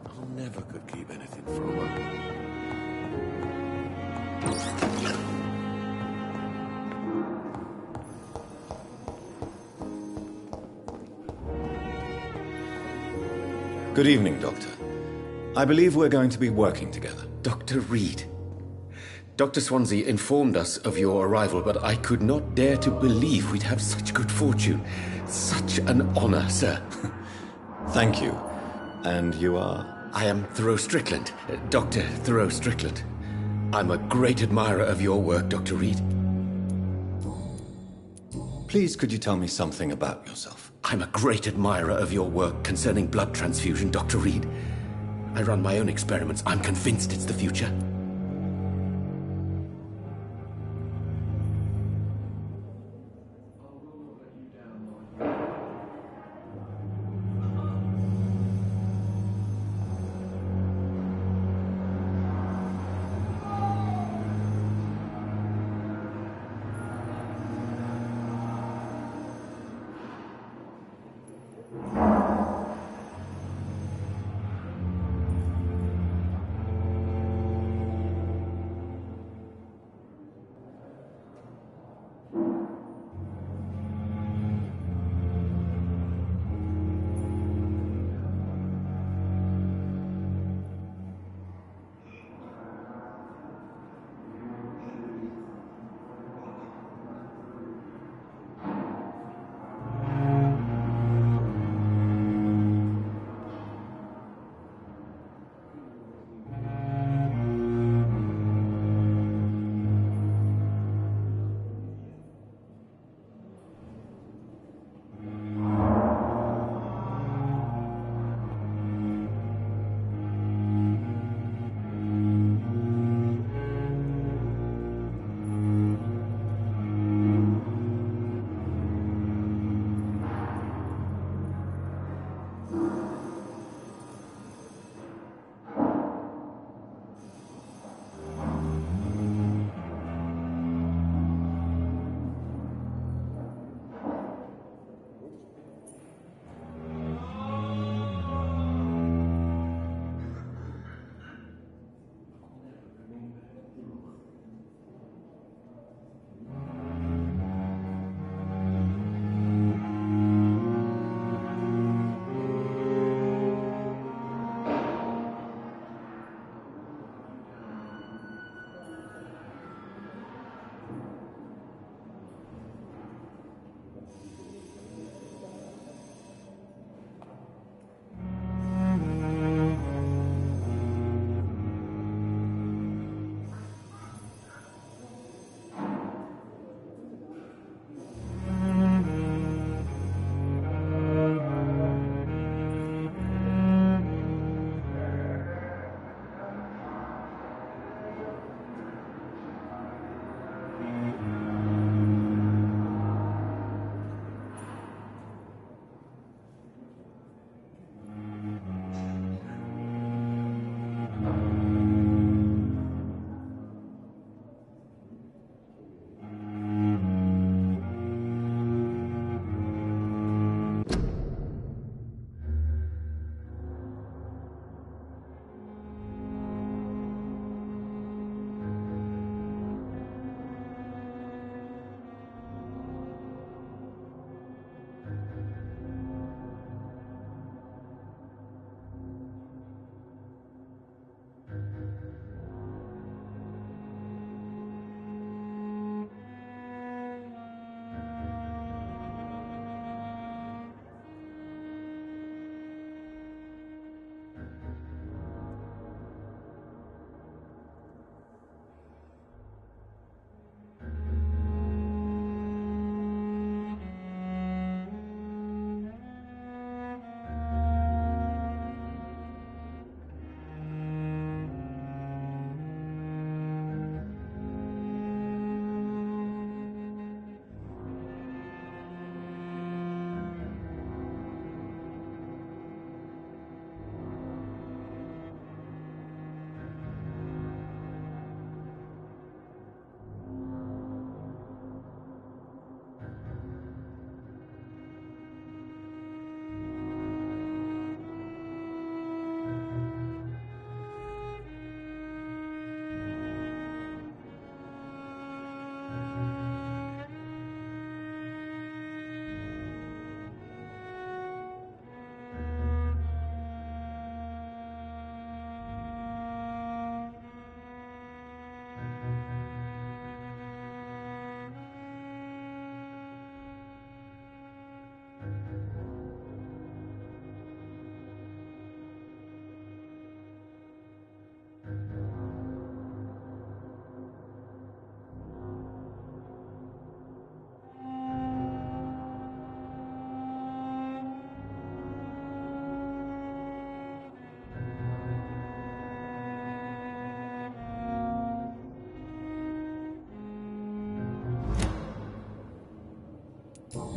Speaker 4: I never could keep anything from her.
Speaker 3: Good evening, Doctor. I believe we're going to be working together.
Speaker 1: Dr. Reed. Dr. Swansea informed us of your arrival, but I could not dare to believe we'd have such good fortune. Such an honor, sir.
Speaker 3: Thank you. And you are?
Speaker 1: I am Thoreau Strickland, Dr. Thoreau Strickland. I'm a great admirer of your work, Dr. Reed.
Speaker 3: Please, could you tell me something about yourself?
Speaker 1: I'm a great admirer of your work concerning blood transfusion, Dr. Reed. I run my own experiments. I'm convinced it's the future.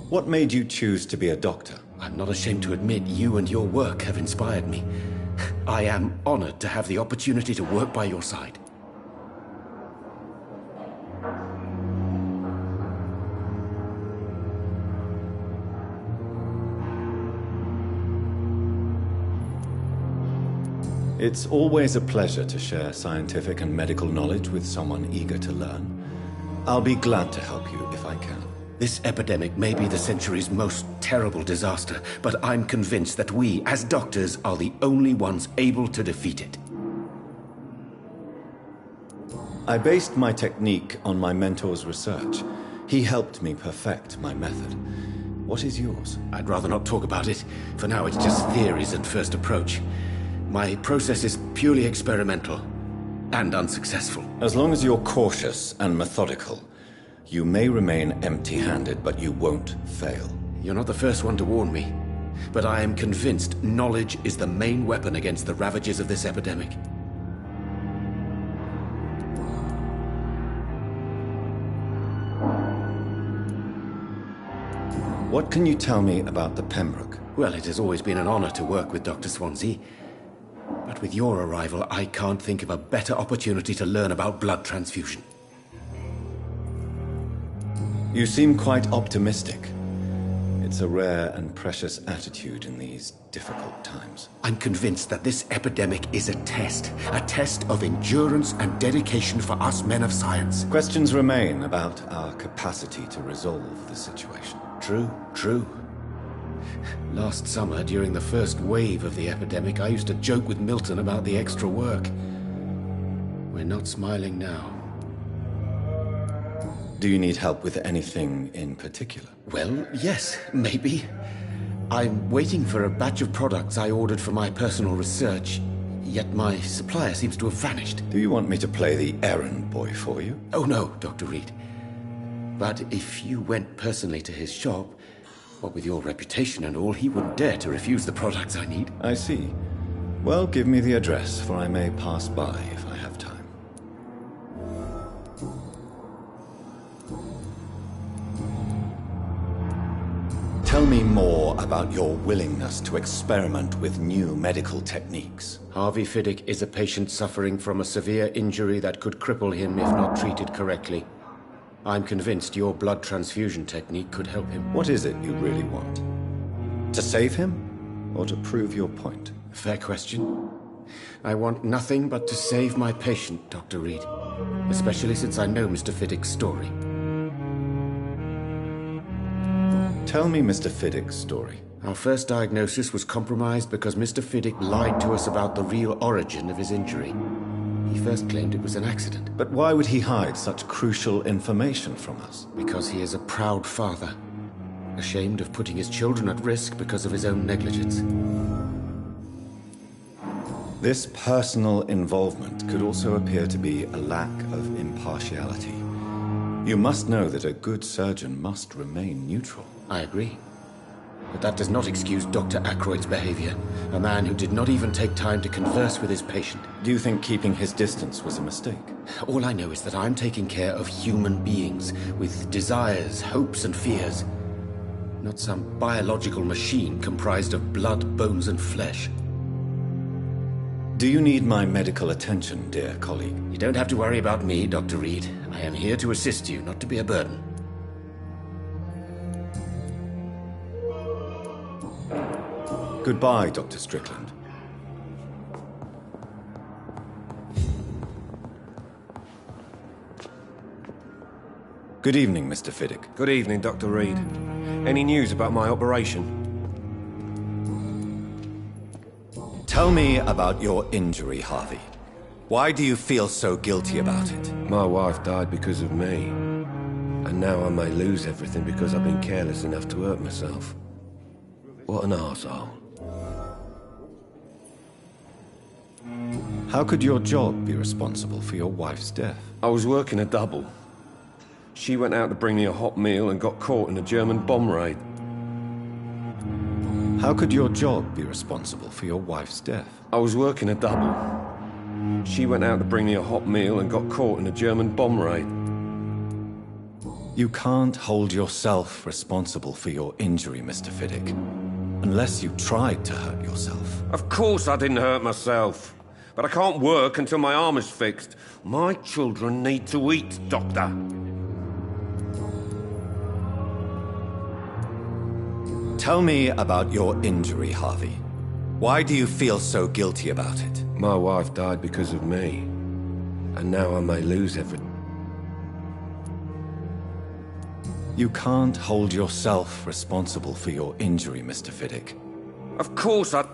Speaker 3: What made you choose to be a doctor?
Speaker 9: I'm not ashamed to admit you and your work have inspired me. I am honored to have the opportunity to work by your side.
Speaker 3: It's always a pleasure to share scientific and medical knowledge with someone eager to learn. I'll be glad to help you if I can.
Speaker 9: This epidemic may be the century's most terrible disaster, but I'm convinced that we, as doctors, are the only ones able to defeat it.
Speaker 3: I based my technique on my mentor's research. He helped me perfect my method. What is yours?
Speaker 9: I'd rather not talk about it. For now, it's just theories and first approach. My process is purely experimental and unsuccessful.
Speaker 3: As long as you're cautious and methodical, you may remain empty-handed, but you won't fail.
Speaker 9: You're not the first one to warn me, but I am convinced knowledge is the main weapon against the ravages of this epidemic.
Speaker 3: What can you tell me about the Pembroke?
Speaker 9: Well, it has always been an honor to work with Dr. Swansea. But with your arrival, I can't think of a better opportunity to learn about blood transfusion.
Speaker 3: You seem quite optimistic. It's a rare and precious attitude in these difficult times.
Speaker 9: I'm convinced that this epidemic is a test of endurance and dedication for us men of science.
Speaker 3: Questions remain about our capacity to resolve the situation.
Speaker 9: True. Last summer, during the first wave of the epidemic, I used to joke with Milton about the extra work. We're not smiling now.
Speaker 3: Do you need help with anything in particular?
Speaker 9: Well, yes, maybe. I'm waiting for a batch of products I ordered for my personal research, yet my supplier seems to have vanished.
Speaker 3: Do you want me to play the errand boy for you?
Speaker 9: Oh no, Dr. Reed. But if you went personally to his shop, what with your reputation and all, he wouldn't dare to refuse the products I need.
Speaker 3: I see. Well, give me the address, for I may pass by if I have time. Tell me more about your willingness to experiment with new medical techniques.
Speaker 9: Harvey Fiddick is a patient suffering from a severe injury that could cripple him if not treated correctly. I'm convinced your blood transfusion technique could help him.
Speaker 3: What is it you really want? To save him, or to prove your point?
Speaker 9: Fair question. I want nothing but to save my patient, Dr. Reed. Especially since I know Mr. Fiddick's story.
Speaker 3: Tell me Mr. Fiddick's story.
Speaker 9: Our first diagnosis was compromised because Mr. Fiddick lied to us about the real origin of his injury. He first claimed it was an accident.
Speaker 3: But why would he hide such crucial information from us?
Speaker 9: Because he is a proud father, ashamed of putting his children at risk because of his own negligence.
Speaker 3: This personal involvement could also appear to be a lack of impartiality. You must know that a good surgeon must remain neutral.
Speaker 9: I agree. But that does not excuse Dr. Ackroyd's behavior, a man who did not even take time to converse with his patient.
Speaker 3: Do you think keeping his distance was a mistake?
Speaker 9: All I know is that I'm taking care of human beings with desires, hopes, and fears. Not some biological machine comprised of blood, bones, and flesh.
Speaker 3: Do you need my medical attention, dear colleague?
Speaker 9: You don't have to worry about me, Dr. Reed. I am here to assist you, not to be a burden.
Speaker 3: Goodbye, Dr. Strickland. Good evening, Mr. Fiddick.
Speaker 6: Good evening, Dr. Reed. Any news about my operation?
Speaker 3: Tell me about your injury, Harvey. Why do you feel so guilty about it?
Speaker 6: My wife died because of me. And now I may lose everything because I've been careless enough to hurt myself. What an arsehole.
Speaker 3: How could your job be responsible for your wife's death?
Speaker 6: I was working a double. She went out to bring me a hot meal and got caught in a German bomb raid.
Speaker 3: How could your job be responsible for your wife's death?
Speaker 6: I was working a double. She went out to bring me a hot meal and got caught in a German bomb raid.
Speaker 3: You can't hold yourself responsible for your injury, Mr. Fiddick. Unless you tried to hurt yourself.
Speaker 4: Of course I didn't hurt myself. But I can't work until my arm is fixed. My children need to eat, Doctor.
Speaker 3: Tell me about your injury, Harvey. Why do you feel so guilty about it?
Speaker 4: My wife died because of me. And now I may lose everything.
Speaker 3: You can't hold yourself responsible for your injury, Mr. Fiddick.
Speaker 4: Of course I...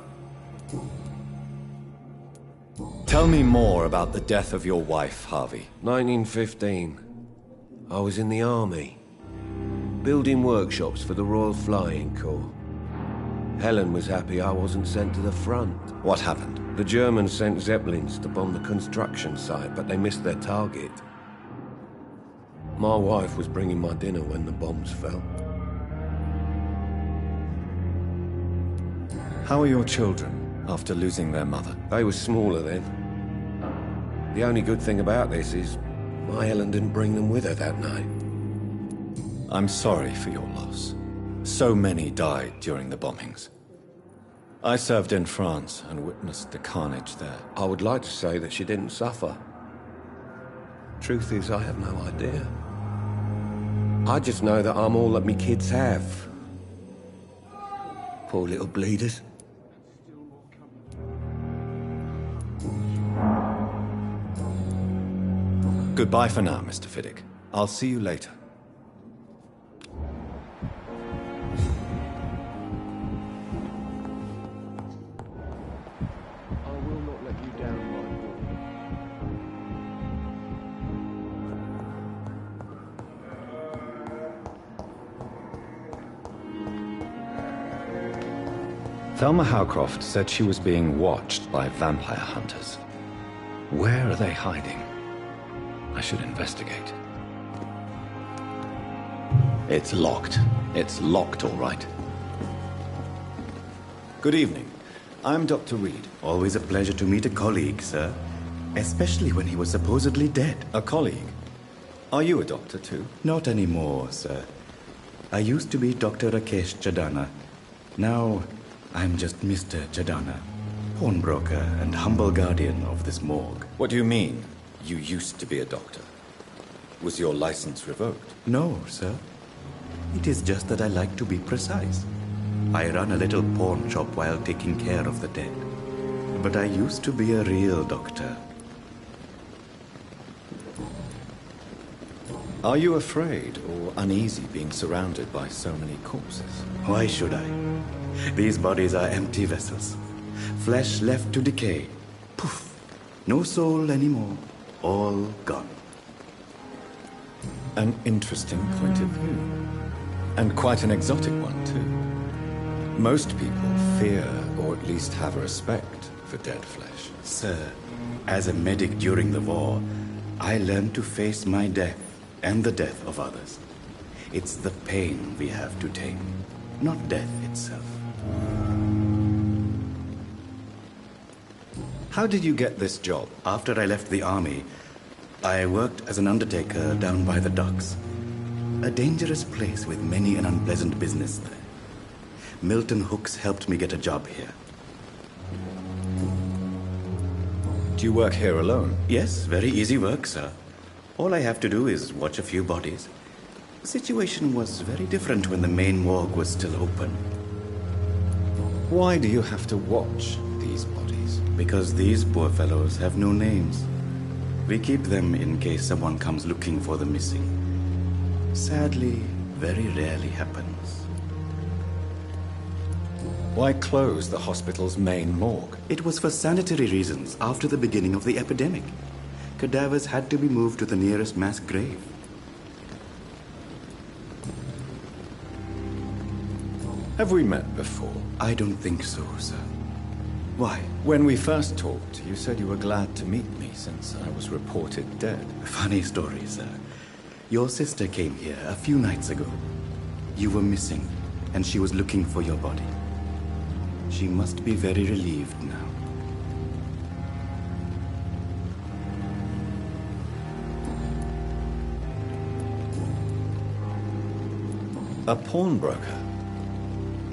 Speaker 3: Tell me more about the death of your wife, Harvey.
Speaker 4: 1915. I was in the army. Building workshops for the Royal Flying Corps. Helen was happy I wasn't sent to the front.
Speaker 3: What happened?
Speaker 4: The Germans sent Zeppelins to bomb the construction site, but they missed their target. My wife was bringing my dinner when the bombs fell.
Speaker 3: How are your children after losing their mother?
Speaker 4: They were smaller then. The only good thing about this is my Helen didn't bring them with her that night.
Speaker 3: I'm sorry for your loss. So many died during the bombings. I served in France and witnessed the carnage there.
Speaker 4: I would like to say that she didn't suffer. Truth is, I have no idea. I just know that I'm all that me kids have. Poor little bleeders.
Speaker 3: Goodbye for now, Mr. Fiddick. I'll see you later. Thelma Howcroft said she was being watched by vampire hunters. Where are they hiding? I should investigate. It's locked. It's locked, all right. Good evening. I'm Dr. Reed.
Speaker 5: Always a pleasure to meet a colleague, sir. Especially when he was supposedly dead.
Speaker 3: A colleague? Are you a doctor, too?
Speaker 5: Not anymore, sir. I used to be Dr. Rakesh Chadana. Now, I'm just Mr. Chadana, pawnbroker and humble guardian of this morgue.
Speaker 3: What do you mean, you used to be a doctor? Was your license revoked?
Speaker 5: No, sir. It is just that I like to be precise. I run a little pawn shop while taking care of the dead. But I used to be a real doctor.
Speaker 3: Are you afraid or uneasy being surrounded by so many corpses?
Speaker 5: Why should I? These bodies are empty vessels. Flesh left to decay. Poof. No soul anymore. All gone.
Speaker 3: An interesting point of view. And quite an exotic one, too. Most people fear, or at least have respect, for dead flesh.
Speaker 5: Sir, as a medic during the war, I learned to face my death and the death of others. It's the pain we have to tame, not death itself.
Speaker 3: How did you get this job?
Speaker 5: After I left the army, I worked as an undertaker down by the docks. A dangerous place with many an unpleasant business there. Milton Hooks helped me get a job here.
Speaker 3: Do you work here alone?
Speaker 5: Yes, very easy work, sir. All I have to do is watch a few bodies. The situation was very different when the main morgue was still open.
Speaker 3: Why do you have to watch these bodies?
Speaker 5: Because these poor fellows have no names. We keep them in case someone comes looking for the missing. Sadly, very rarely happens.
Speaker 3: Why close the hospital's main morgue?
Speaker 5: It was for sanitary reasons after the beginning of the epidemic. Cadavers had to be moved to the nearest mass grave.
Speaker 3: Have we met before?
Speaker 5: I don't think so, sir. Why?
Speaker 3: When we first talked, you said you were glad to meet me since I was reported dead.
Speaker 5: Funny story, sir. Your sister came here a few nights ago. You were missing, and she was looking for your body. She must be very relieved now.
Speaker 3: A pawnbroker?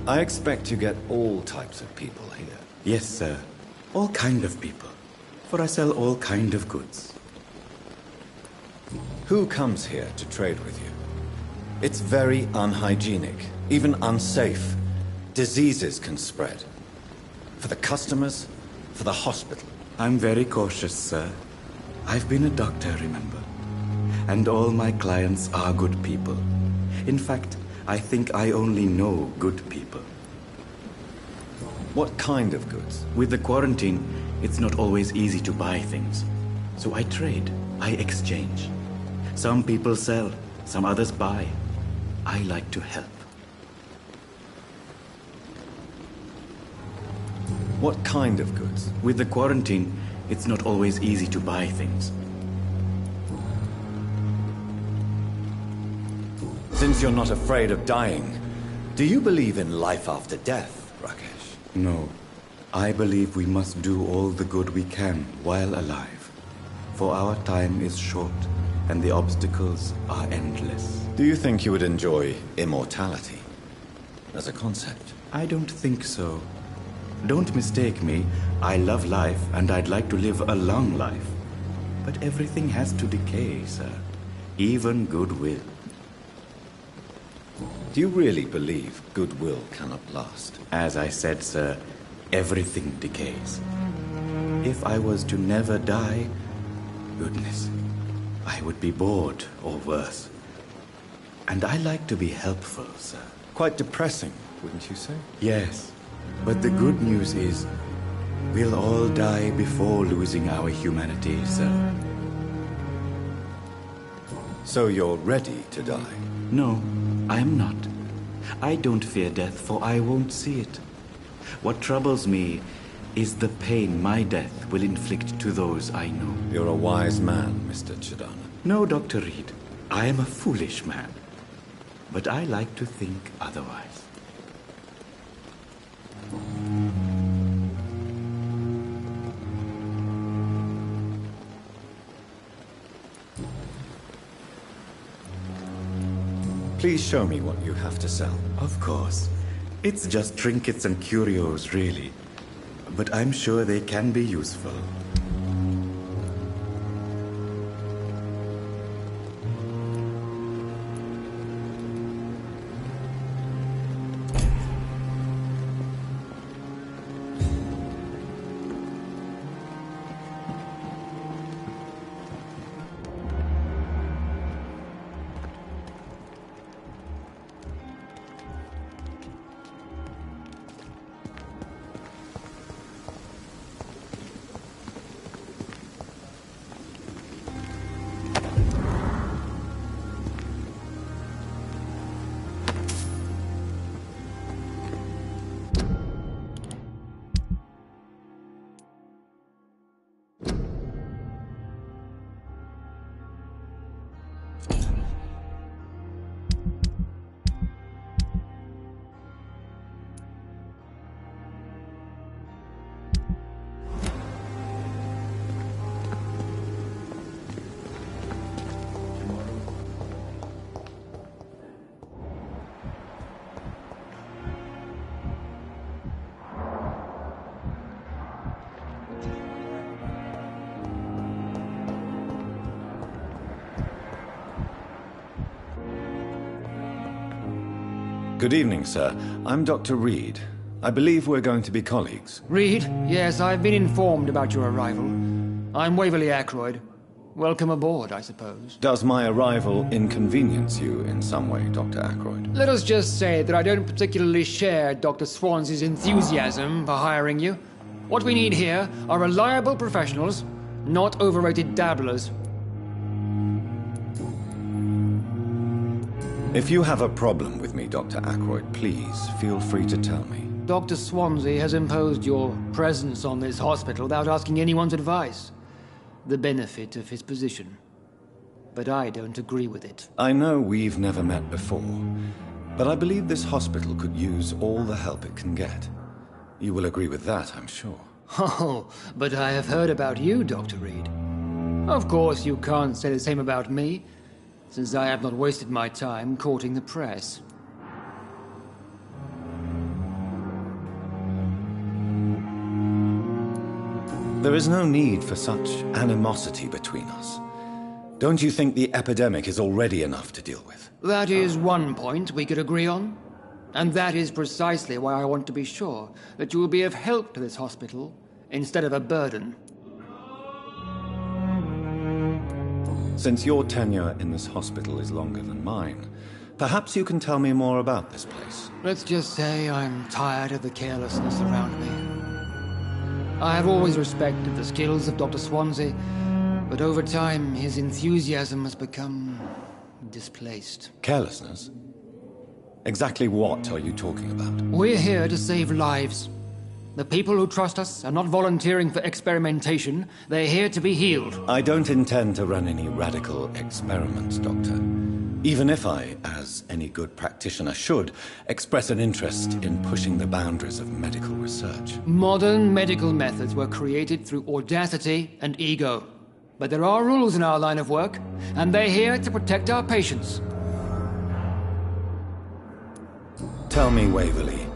Speaker 3: I expect you get all types of people here.
Speaker 5: Yes, sir. All kind of people. For I sell all kind of goods.
Speaker 3: Who comes here to trade with you? It's very unhygienic, even unsafe. Diseases can spread. For the customers, for the hospital.
Speaker 5: I'm very cautious, sir. I've been a doctor, remember? And all my clients are good people. In fact, I think I only know good people.
Speaker 3: What kind of goods?
Speaker 5: With the quarantine, it's not always easy to buy things. So I trade, I exchange. Some people sell, some others buy. I like to help.
Speaker 3: What kind of goods?
Speaker 5: With the quarantine, it's not always easy to buy things.
Speaker 3: Since you're not afraid of dying, do you believe in life after death, Rakesh?
Speaker 5: No. I believe we must do all the good we can while alive. For our time is short, and the obstacles are endless.
Speaker 3: Do you think you would enjoy immortality as a concept?
Speaker 5: I don't think so. Don't mistake me. I love life, and I'd like to live a long life. But everything has to decay, sir. Even goodwill.
Speaker 3: Do you really believe goodwill cannot last?
Speaker 5: As I said, sir, everything decays. If I was to never die, goodness, I would be bored or worse. And I like to be helpful, sir.
Speaker 3: Quite depressing, wouldn't you say?
Speaker 5: Yes, but the good news is, we'll all die before losing our humanity, sir.
Speaker 3: So you're ready to die?
Speaker 5: No, I'm not. I don't fear death, for I won't see it. What troubles me is the pain my death will inflict to those I know.
Speaker 3: You're a wise man, Mr. Chidana.
Speaker 5: No, Dr. Reed. I am a foolish man. But I like to think otherwise.
Speaker 3: Please show me what you have to sell.
Speaker 5: Of course. It's just trinkets and curios, really. But I'm sure they can be useful.
Speaker 3: Good evening, sir. I'm Dr. Reed. I believe we're going to be colleagues.
Speaker 13: Reed? Yes, I've been informed about your arrival. I'm Waverly Ackroyd. Welcome aboard, I suppose.
Speaker 3: Does my arrival inconvenience you in some way, Dr. Ackroyd?
Speaker 13: Let us just say that I don't particularly share Dr. Swansea's enthusiasm for hiring you. What we need here are reliable professionals, not overrated dabblers.
Speaker 3: If you have a problem with me, Dr. Ackroyd, please feel free to tell me.
Speaker 13: Dr. Swansea has imposed your presence on this hospital without asking anyone's advice. The benefit of his position. But I don't agree with it.
Speaker 3: I know we've never met before, but I believe this hospital could use all the help it can get. You will agree with that, I'm sure.
Speaker 13: Oh, but I have heard about you, Dr. Reed. Of course, you can't say the same about me, since I have not wasted my time courting the press.
Speaker 3: There is no need for such animosity between us. Don't you think the epidemic is already enough to deal with?
Speaker 13: That is one point we could agree on. And that is precisely why I want to be sure that you will be of help to this hospital instead of a burden.
Speaker 3: Since your tenure in this hospital is longer than mine, perhaps you can tell me more about this place.
Speaker 13: Let's just say I'm tired of the carelessness around me. I have always respected the skills of Dr. Swansea, but over time his enthusiasm has become displaced.
Speaker 3: Carelessness? Exactly what are you talking about?
Speaker 13: We're here to save lives. The people who trust us are not volunteering for experimentation. They're here to be healed.
Speaker 3: I don't intend to run any radical experiments, Doctor. Even if I, as any good practitioner should, express an interest in pushing the boundaries of medical research.
Speaker 13: Modern medical methods were created through audacity and ego. But there are rules in our line of work, and they're here to protect our patients.
Speaker 3: Tell me, Waverly,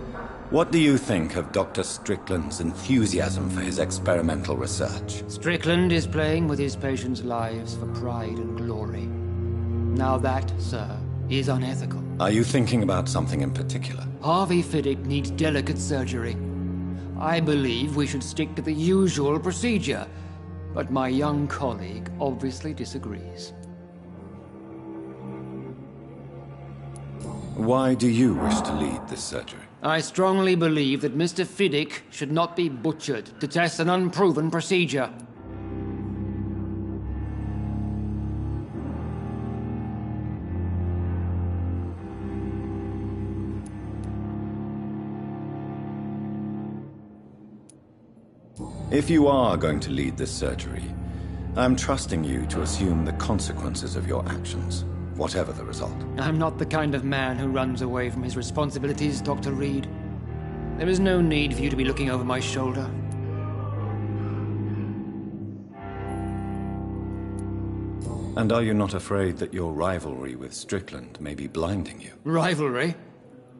Speaker 3: what do you think of Dr. Strickland's enthusiasm for his experimental research?
Speaker 13: Strickland is playing with his patients' lives for pride and glory. Now that, sir, is unethical.
Speaker 3: Are you thinking about something in particular?
Speaker 13: Harvey Fiddick needs delicate surgery. I believe we should stick to the usual procedure, but my young colleague obviously disagrees.
Speaker 3: Why do you wish to lead this surgery?
Speaker 13: I strongly believe that Mr. Fiddick should not be butchered to test an unproven procedure.
Speaker 3: If you are going to lead this surgery, I'm trusting you to assume the consequences of your actions, whatever the result.
Speaker 13: I'm not the kind of man who runs away from his responsibilities, Dr. Reed. There is no need for you to be looking over my shoulder.
Speaker 3: And are you not afraid that your rivalry with Strickland may be blinding you?
Speaker 13: Rivalry?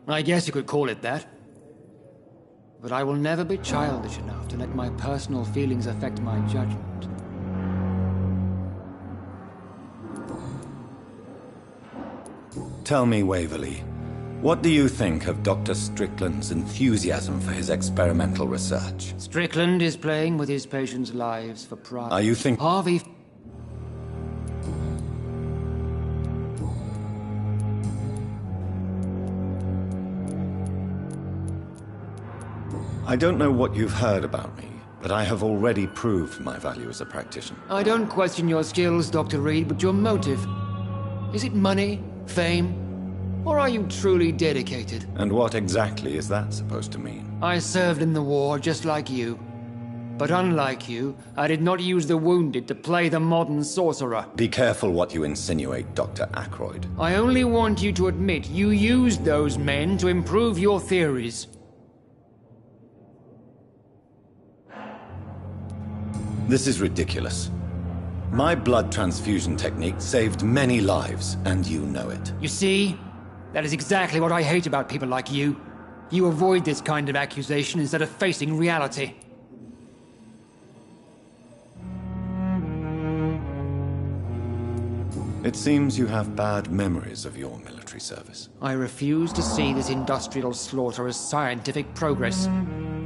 Speaker 13: I guess you could call it that. But I will never be childish enough to let my personal feelings affect my judgment.
Speaker 3: Tell me, Waverly, what do you think of Dr. Strickland's enthusiasm for his experimental research?
Speaker 13: Strickland is playing with his patients' lives for pride.
Speaker 3: Are you thinking...
Speaker 13: Harvey...
Speaker 3: I don't know what you've heard about me, but I have already proved my value as a practitioner.
Speaker 13: I don't question your skills, Dr. Reed, but your motive. Is it money? Fame? Or are you truly dedicated?
Speaker 3: And what exactly is that supposed to mean?
Speaker 13: I served in the war just like you. But unlike you, I did not use the wounded to play the modern sorcerer.
Speaker 3: Be careful what you insinuate, Dr. Ackroyd.
Speaker 13: I only want you to admit you used those men to improve your theories.
Speaker 3: This is ridiculous. My blood transfusion technique saved many lives, and you know it.
Speaker 13: You see? That is exactly what I hate about people like you. You avoid this kind of accusation instead of facing reality.
Speaker 3: It seems you have bad memories of your military service.
Speaker 13: I refuse to see this industrial slaughter as scientific progress.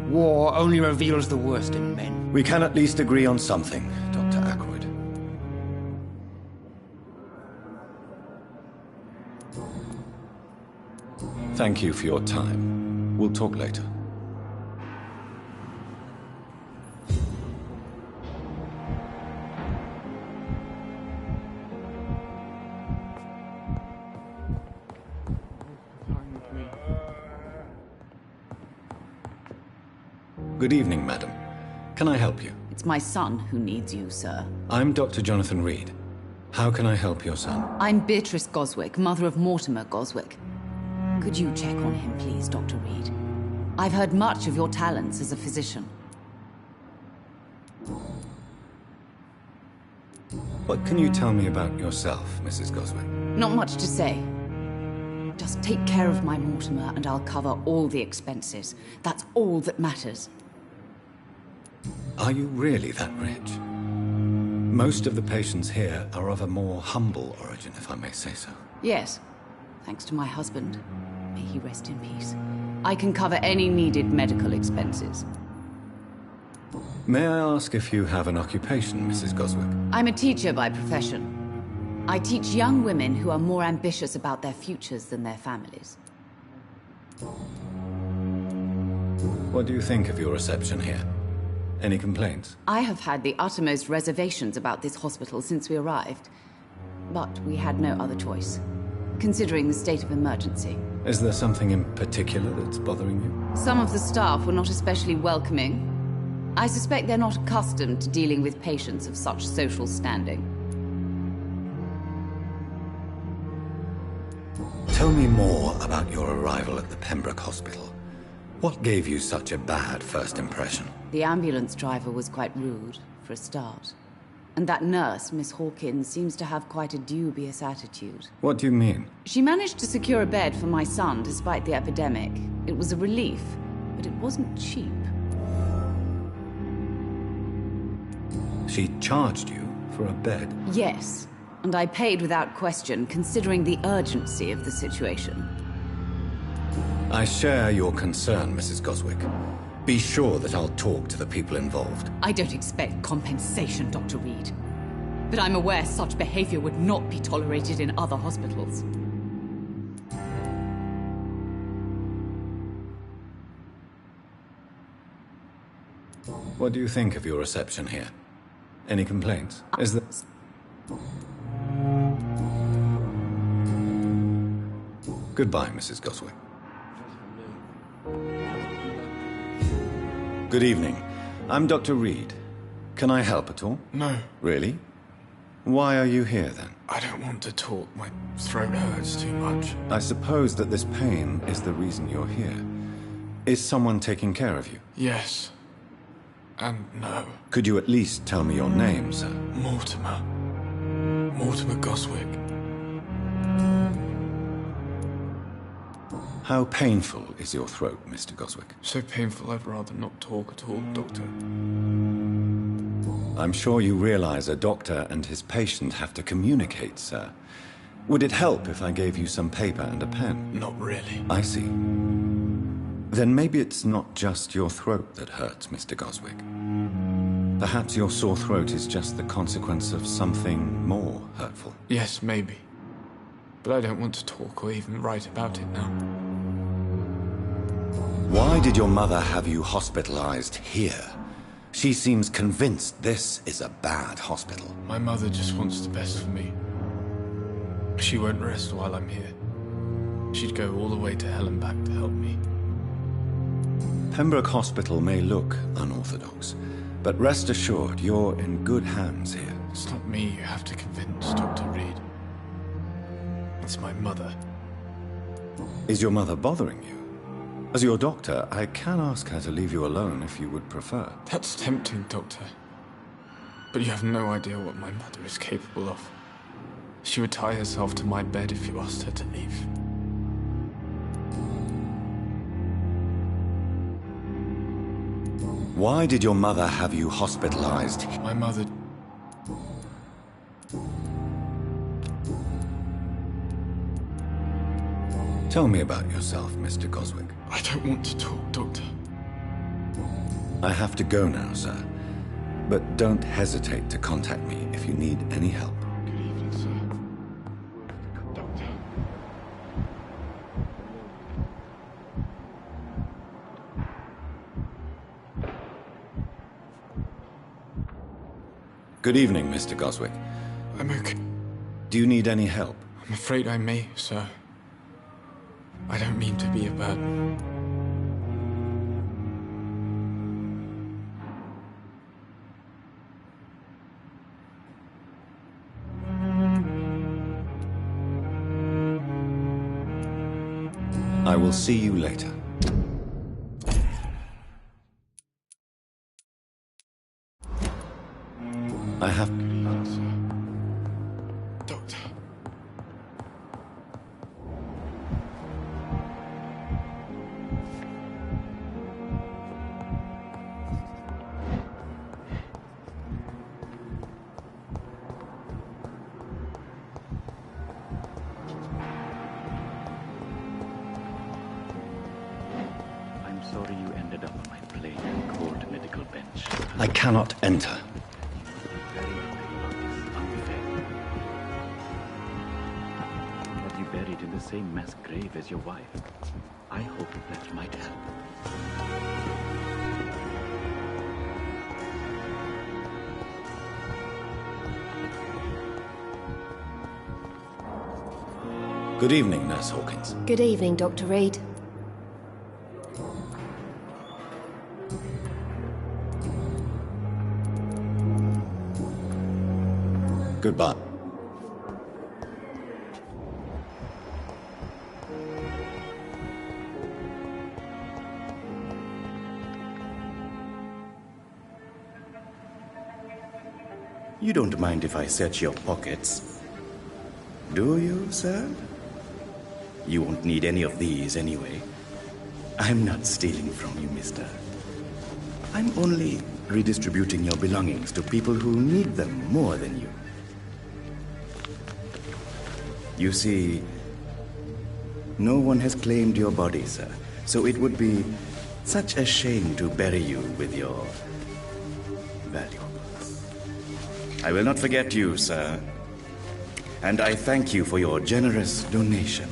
Speaker 13: War only reveals the worst in men.
Speaker 3: We can at least agree on something, Dr. Ackroyd. Thank you for your time. We'll talk later. Good evening, madam. Can I help you?
Speaker 12: It's my son who needs you, sir.
Speaker 3: I'm Dr. Jonathan Reed. How can I help your son?
Speaker 12: I'm Beatrice Goswick, mother of Mortimer Goswick. Could you check on him, please, Dr. Reed? I've heard much of your talents as a physician.
Speaker 3: What can you tell me about yourself, Mrs. Goswick?
Speaker 12: Not much to say. Just take care of my Mortimer and I'll cover all the expenses. That's all that matters.
Speaker 3: Are you really that rich? Most of the patients here are of a more humble origin, if I may say so.
Speaker 12: Yes, thanks to my husband. May he rest in peace. I can cover any needed medical expenses.
Speaker 3: May I ask if you have an occupation, Mrs. Goswick?
Speaker 12: I'm a teacher by profession. I teach young women who are more ambitious about their futures than their families.
Speaker 3: What do you think of your reception here? Any complaints?
Speaker 12: I have had the uttermost reservations about this hospital since we arrived. But we had no other choice, considering the state of emergency.
Speaker 3: Is there something in particular that's bothering you?
Speaker 12: Some of the staff were not especially welcoming. I suspect they're not accustomed to dealing with patients of such social standing.
Speaker 3: Tell me more about your arrival at the Pembroke Hospital. What gave you such a bad first impression?
Speaker 12: The ambulance driver was quite rude, for a start. And that nurse, Miss Hawkins, seems to have quite a dubious attitude.
Speaker 3: What do you mean?
Speaker 12: She managed to secure a bed for my son despite the epidemic. It was a relief, but it wasn't cheap.
Speaker 3: She charged you for a bed?
Speaker 12: Yes, and I paid without question, considering the urgency of the situation.
Speaker 3: I share your concern, Mrs. Goswick. Be sure that I'll talk to the people involved.
Speaker 12: I don't expect compensation, Dr. Reed. But I'm aware such behavior would not be tolerated in other hospitals.
Speaker 3: What do you think of your reception here? Any complaints? Is there... Goodbye, Mrs. Goswick. Good evening. I'm Dr. Reed. Can I help at all?
Speaker 15: No.
Speaker 3: Really? Why are you here, then?
Speaker 15: I don't want to talk. My throat hurts too much.
Speaker 3: I suppose that this pain is the reason you're here. Is someone taking care of you?
Speaker 15: Yes. And no.
Speaker 3: Could you at least tell me your name, sir?
Speaker 15: Mortimer. Mortimer Goswick.
Speaker 3: How painful is your throat, Mr. Goswick?
Speaker 15: So painful I'd rather not talk at all, Doctor.
Speaker 3: I'm sure you realize a doctor and his patient have to communicate, sir. Would it help if I gave you some paper and a pen?
Speaker 15: Not really.
Speaker 3: I see. Then maybe it's not just your throat that hurts, Mr. Goswick. Perhaps your sore throat is just the consequence of something more hurtful.
Speaker 15: Yes, maybe. But I don't want to talk or even write about it now.
Speaker 3: Why did your mother have you hospitalized here? She seems convinced this is a bad hospital.
Speaker 15: My mother just wants the best for me. She won't rest while I'm here. She'd go all the way to hell and back to help me.
Speaker 3: Pembroke Hospital may look unorthodox, but rest assured you're in good hands here.
Speaker 15: It's not me you have to convince, Dr. Reed. It's my mother.
Speaker 3: Is your mother bothering you? As your doctor, I can ask her to leave you alone if you would prefer.
Speaker 15: That's tempting, Doctor. But you have no idea what my mother is capable of. She would tie herself to my bed if you asked her to leave.
Speaker 3: Why did your mother have you hospitalized?
Speaker 15: My mother...
Speaker 3: Tell me about yourself, Mr. Goswick.
Speaker 15: I don't want to talk, Doctor.
Speaker 3: I have to go now, sir. But don't hesitate to contact me if you need any help.
Speaker 15: Good evening, sir. Doctor.
Speaker 3: Good evening, Mr. Goswick.
Speaker 15: I'm okay.
Speaker 3: Do you need any help?
Speaker 15: I'm afraid I may, sir. I don't mean to be a burden.
Speaker 3: I will see you later. I have...
Speaker 15: Doctor.
Speaker 3: I cannot enter.
Speaker 5: Have you buried in the same mass grave as your wife? I hope that might help.
Speaker 3: Good evening, Nurse Hawkins.
Speaker 21: Good evening, Dr. Reed.
Speaker 3: Goodbye.
Speaker 5: You don't mind if I search your pockets, do you, sir? You won't need any of these anyway. I'm not stealing from you, mister. I'm only redistributing your belongings to people who need them more than you. You see, no one has claimed your body, sir, so it would be such a shame to bury you with your valuables. I will not forget you, sir, and I thank you for your generous donation.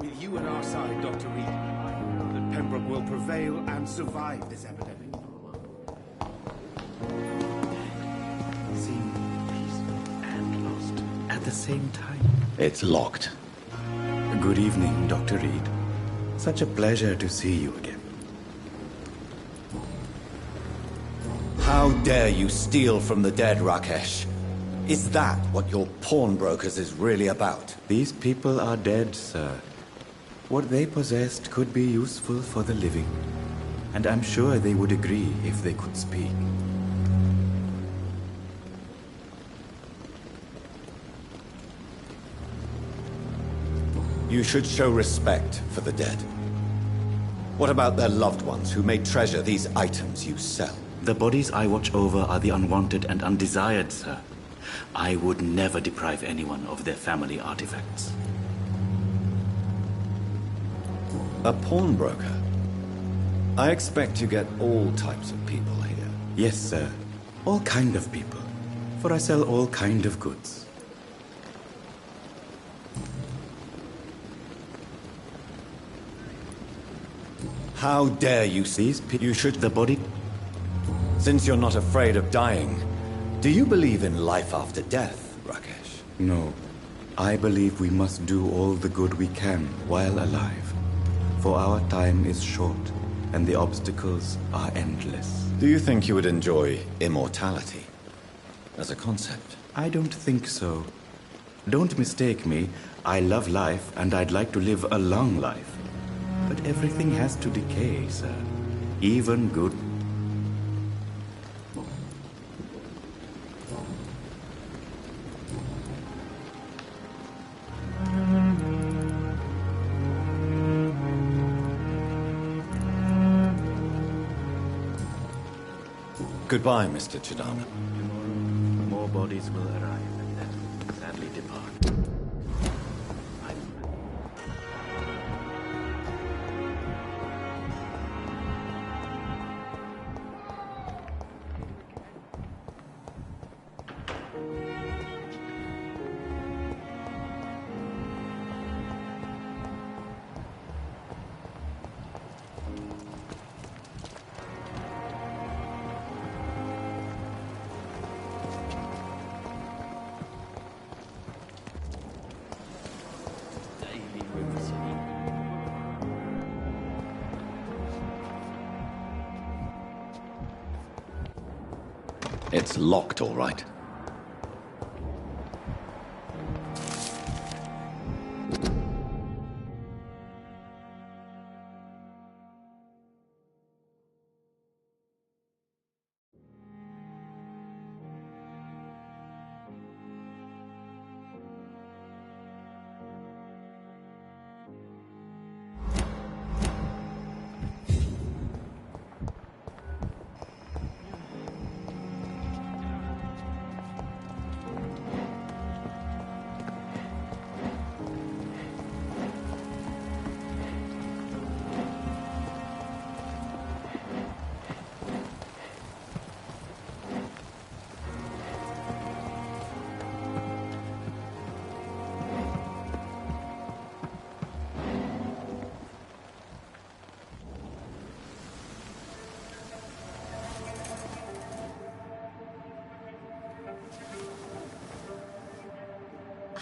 Speaker 9: With you at our side, Dr. Reed, that Pembroke will prevail and survive this epidemic.
Speaker 5: Seem peaceful and lost at the same time.
Speaker 3: It's locked.
Speaker 5: Good evening, Dr. Reed. Such a pleasure to see you again.
Speaker 3: How dare you steal from the dead, Rakesh? Is that what your pawnbrokers is really about?
Speaker 5: These people are dead, sir. What they possessed could be useful for the living, and I'm sure they would agree if they could speak.
Speaker 3: You should show respect for the dead. What about their loved ones who may treasure these items you sell?
Speaker 5: The bodies I watch over are the unwanted and undesired, sir. I would never deprive anyone of their family artifacts.
Speaker 3: A pawnbroker? I expect you get all types of people here.
Speaker 5: Yes, sir. All kind of people. For I sell all kind of goods.
Speaker 3: How dare you seize you should the body? Since you're not afraid of dying, do you believe in life after death, Rakesh?
Speaker 5: No. I believe we must do all the good we can while alive. For our time is short, and the obstacles are endless.
Speaker 3: Do you think you would enjoy immortality as a concept?
Speaker 5: I don't think so. Don't mistake me. I love life, and I'd like to live a long life. But everything has to decay, sir. Even good.
Speaker 3: Goodbye, Mr. Chidana.
Speaker 5: More bodies will arrive and then sadly depart.
Speaker 3: It's locked, all right.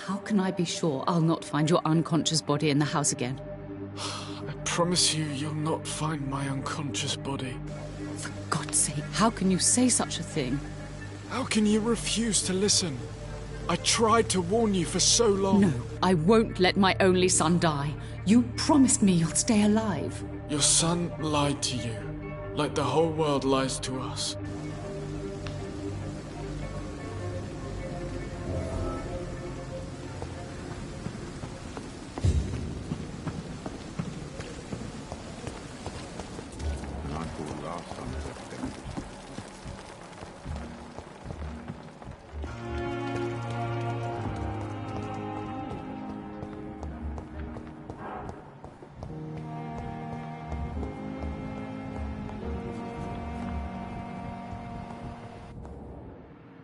Speaker 12: How can I be sure I'll not find your unconscious body in the house again?
Speaker 15: I promise you, you'll not find my unconscious body.
Speaker 12: For God's sake, how can you say such a thing?
Speaker 15: How can you refuse to listen? I tried to warn you for so long.
Speaker 12: No, I won't let my only son die. You promised me you'll stay alive.
Speaker 15: Your son lied to you, like the whole world lies to us.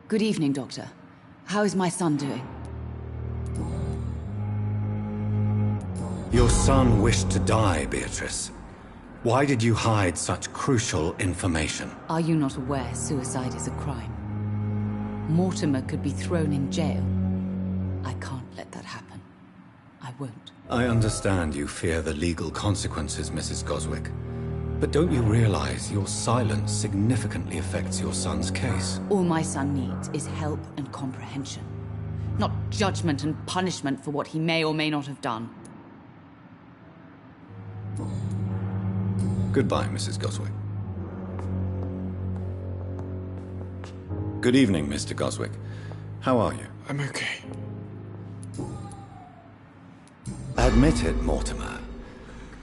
Speaker 12: Good evening, Doctor. How is my son doing?
Speaker 3: Your son wished to die, Beatrice. Why did you hide such crucial information?
Speaker 12: Are you not aware suicide is a crime? Mortimer could be thrown in jail. I can't let that happen. I won't.
Speaker 3: I understand you fear the legal consequences, Mrs. Goswick. But don't you realize your silence significantly affects your son's case?
Speaker 12: All my son needs is help and comprehension. Not judgment and punishment for what he may or may not have done.
Speaker 3: Goodbye, Mrs. Goswick. Good evening, Mr. Goswick. How are you?
Speaker 15: I'm okay.
Speaker 3: Admit it, Mortimer.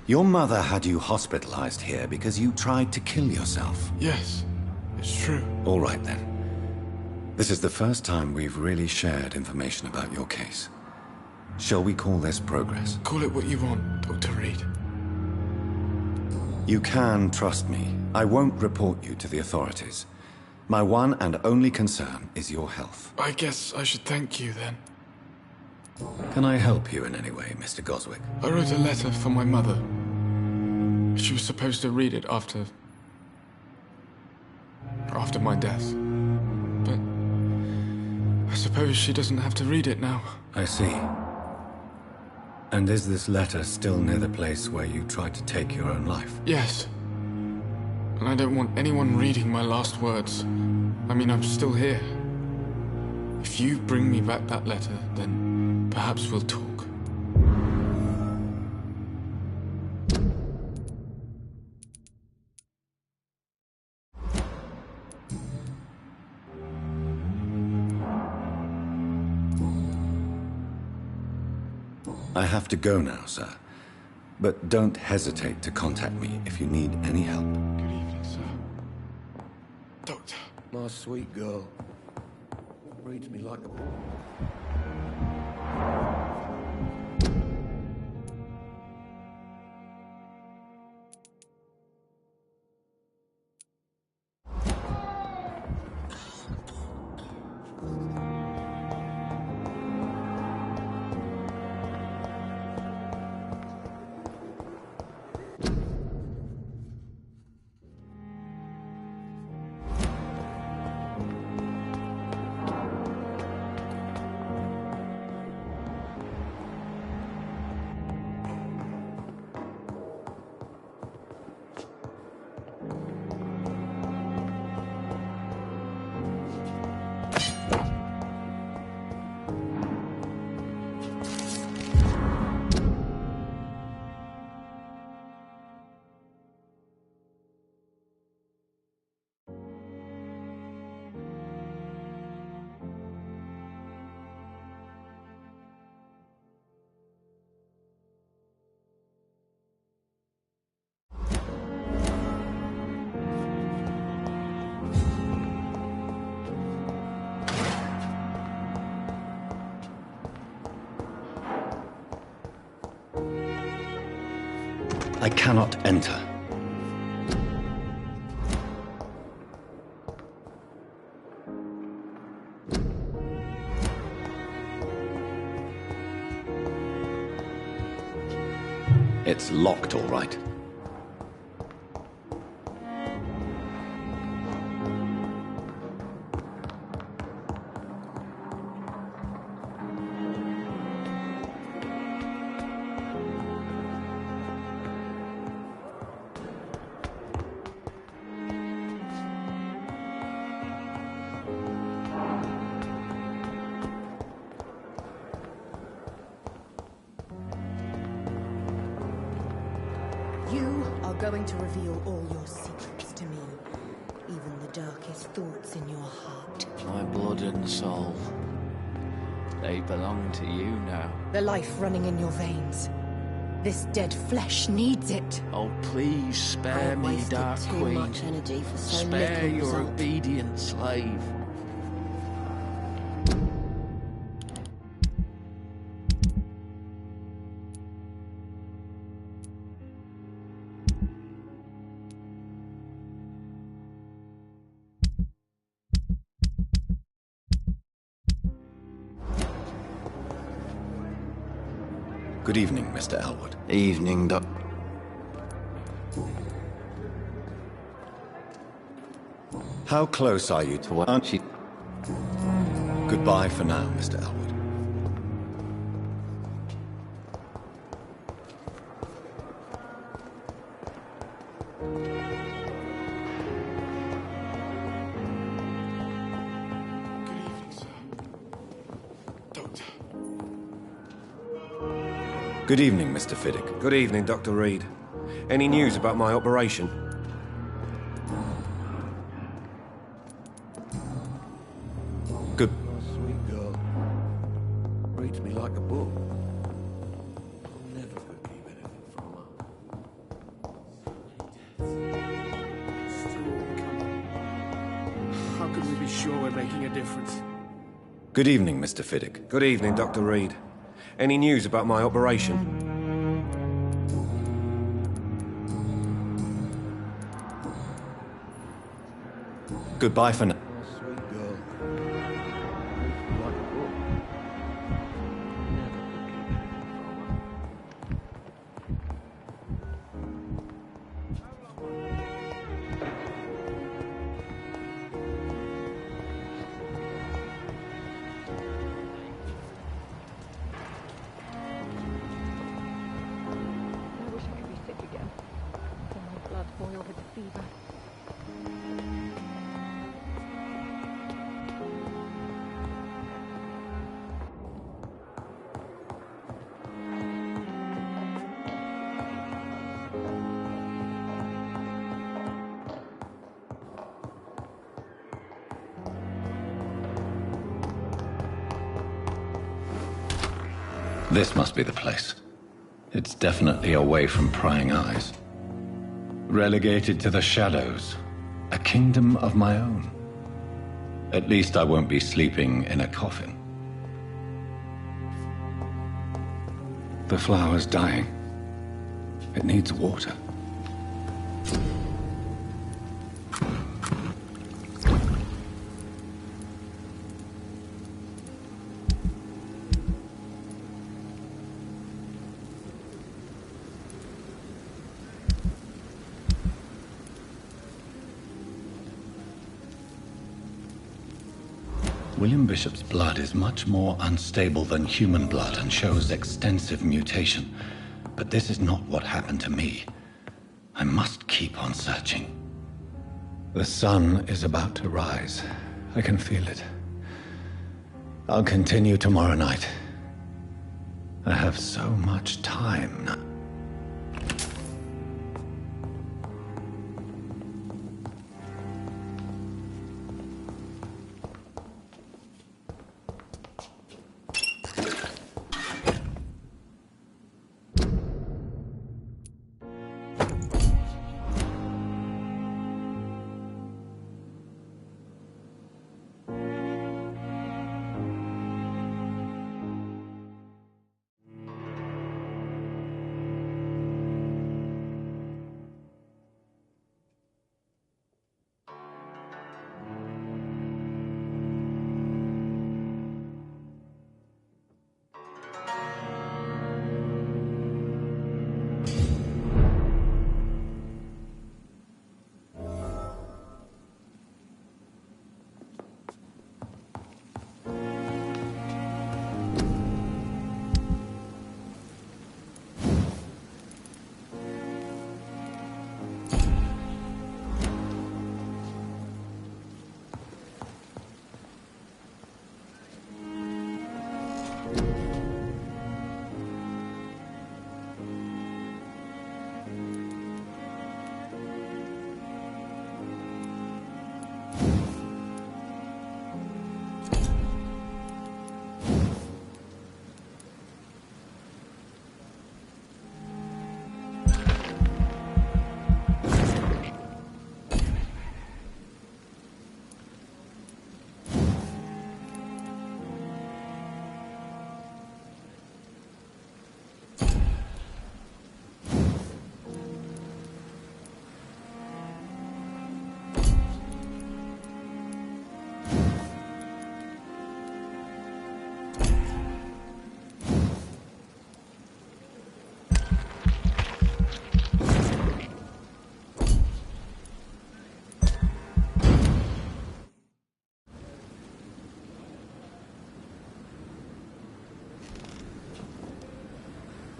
Speaker 3: Your mother had you hospitalized here because you tried to kill yourself.
Speaker 15: Yes, it's true.
Speaker 3: All right, then. This is the first time we've really shared information about your case. Shall we call this progress?
Speaker 15: Call it what you want, Dr. Reed.
Speaker 3: You can trust me. I won't report you to the authorities. My one and only concern is your health.
Speaker 15: I guess I should thank you, then.
Speaker 3: Can I help you in any way, Mr. Goswick?
Speaker 15: I wrote a letter for my mother. She was supposed to read it after my death. But I suppose she doesn't have to read it now.
Speaker 3: I see. And is this letter still near the place where you tried to take your own life?
Speaker 15: Yes. And I don't want anyone reading my last words. I mean, I'm still here. If you bring me back that letter, then perhaps we'll talk.
Speaker 3: I have to go now, sir. But don't hesitate to contact me if you need any help.
Speaker 15: Good evening, sir. Doctor.
Speaker 4: My sweet girl. Reads me like a book.
Speaker 3: I cannot enter. It's locked, all right.
Speaker 14: going to reveal all your secrets to me, even the darkest thoughts in your heart.
Speaker 8: My blood and soul. They belong to you now.
Speaker 14: The life running in your veins. This dead flesh needs it.
Speaker 8: Oh, please spare me, Dark
Speaker 14: too
Speaker 8: Queen.
Speaker 14: much energy for so
Speaker 8: Spare
Speaker 14: little
Speaker 8: your
Speaker 14: result.
Speaker 8: obedient slave.
Speaker 3: Good evening, Mr. Elwood.
Speaker 8: Evening, Doc.
Speaker 3: How close are you to what? Goodbye for now, Mr. Elwood. Good evening, Mr. Fiddick.
Speaker 4: Good evening, Dr. Reed. Any news about my operation?
Speaker 3: Good.
Speaker 4: Sweet girl. Reads me like a book. I'll never forgive anything from her.
Speaker 9: How can we be sure we're making a difference?
Speaker 3: Good evening, Mr. Fiddick.
Speaker 4: Good evening, Dr. Reed. Any news about my operation?
Speaker 3: Goodbye for now.
Speaker 4: Sweet girl. Reads me like a book. Never forgive anything from her.
Speaker 20: I wish I could be sick again. Till my blood boiled with the fever.
Speaker 3: This must be the place. It's definitely away from prying eyes. Relegated to the shadows. A kingdom of my own. At least I won't be sleeping in a coffin. The flower's dying. It needs water. William Bishop's blood is much more unstable than human blood and shows extensive mutation. But this is not what happened to me. I must keep on searching. The sun is about to rise. I can feel it. I'll continue tomorrow night. I have so much time now.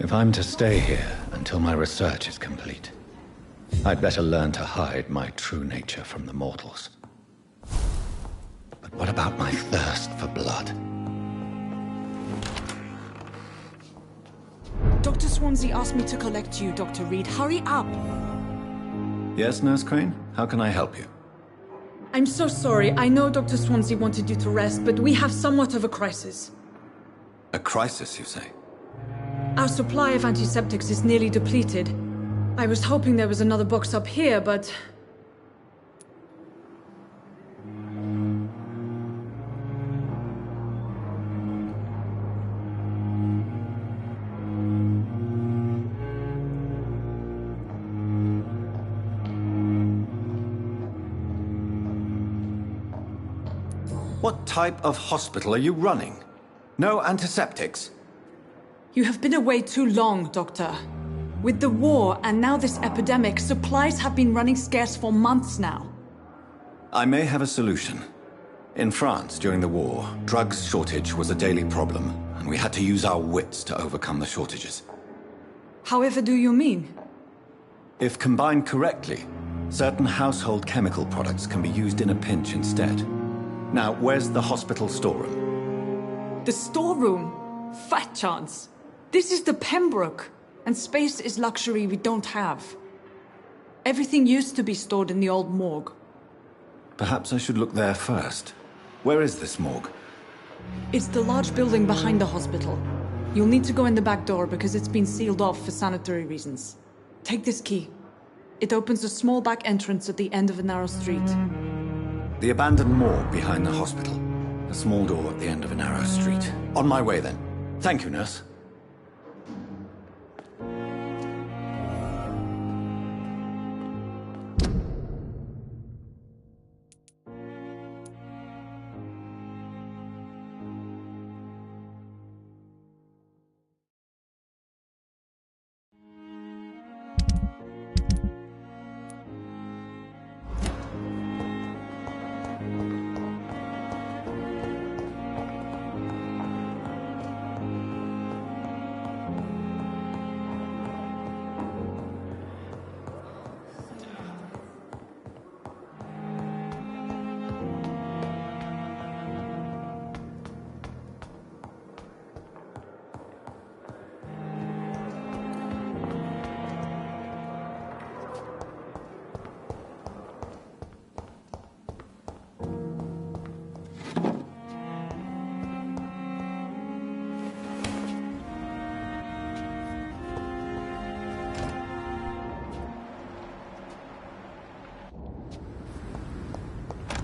Speaker 3: If I'm to stay here until my research is complete, I'd better learn to hide my true nature from the mortals. But what about my thirst for blood?
Speaker 16: Dr. Swansea asked me to collect you, Dr. Reed. Hurry up!
Speaker 3: Yes, Nurse Crane? How can I help you?
Speaker 16: I'm so sorry. I know Dr. Swansea wanted you to rest, but we have somewhat of a crisis.
Speaker 3: A crisis, you say?
Speaker 16: Our supply of antiseptics is nearly depleted. I was hoping there was another box up here, but...
Speaker 3: What type of hospital are you running? No antiseptics?
Speaker 16: You have been away too long, Doctor. With the war and now this epidemic, supplies have been running scarce for months now.
Speaker 3: I may have a solution. In France, during the war, drugs shortage was a daily problem, and we had to use our wits to overcome the shortages.
Speaker 16: However do you mean?
Speaker 3: If combined correctly, certain household chemical products can be used in a pinch instead. Now, where's the hospital storeroom?
Speaker 16: The storeroom? Fat chance. This is the Pembroke, and space is luxury we don't have. Everything used to be stored in the old morgue.
Speaker 3: Perhaps I should look there first. Where is this morgue?
Speaker 16: It's the large building behind the hospital. You'll need to go in the back door because it's been sealed off for sanitary reasons. Take this key. It opens a small back entrance at the end of a narrow street.
Speaker 3: The abandoned morgue behind the hospital. A small door at the end of a narrow street. On my way, then. Thank you, nurse.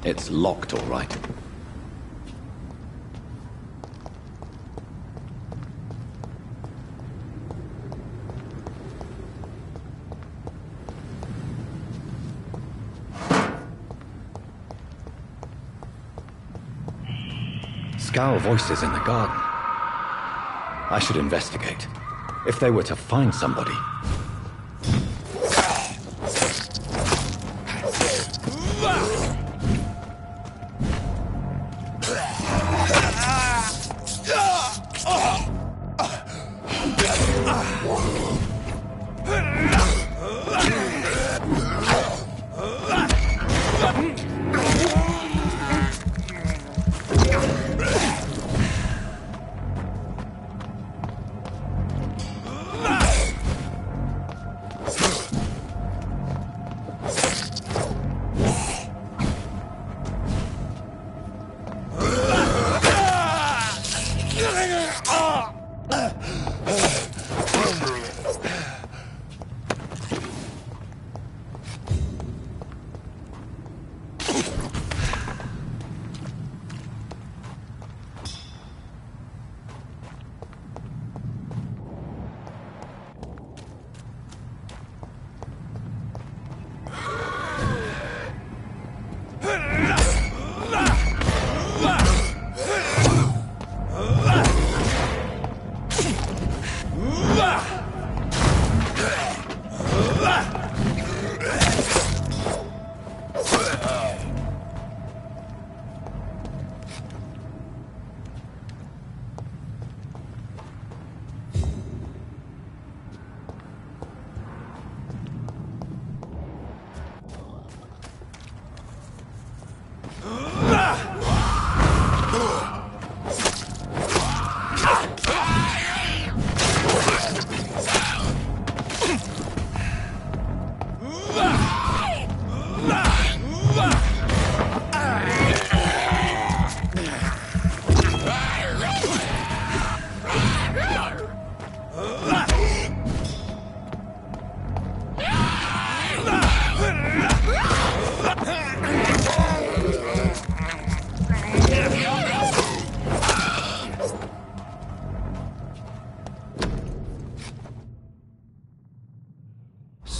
Speaker 3: It's locked, all right. Scowl voices in the garden. I should investigate. If they were to find somebody...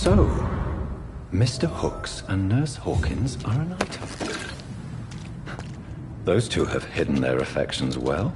Speaker 3: So, Mr. Hooks and Nurse Hawkins are an item. Those two have hidden their affections well.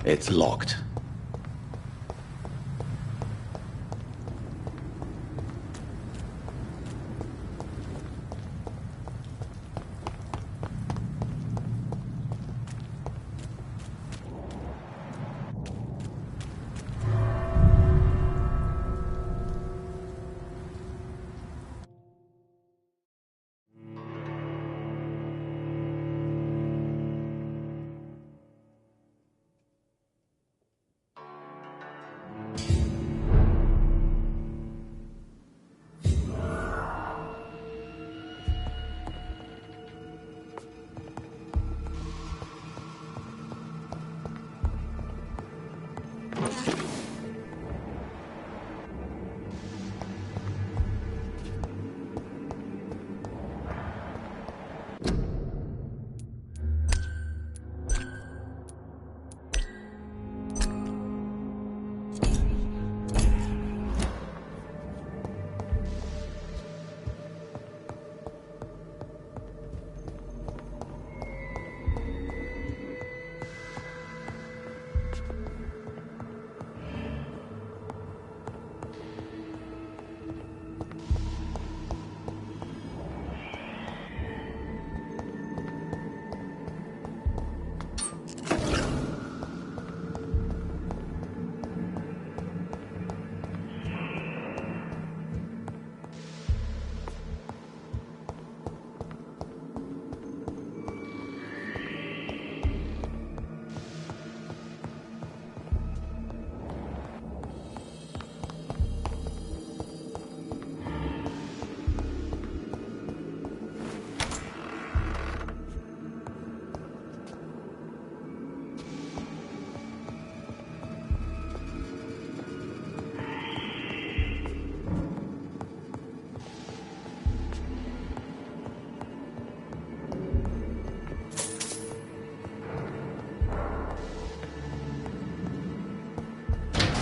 Speaker 3: It's locked.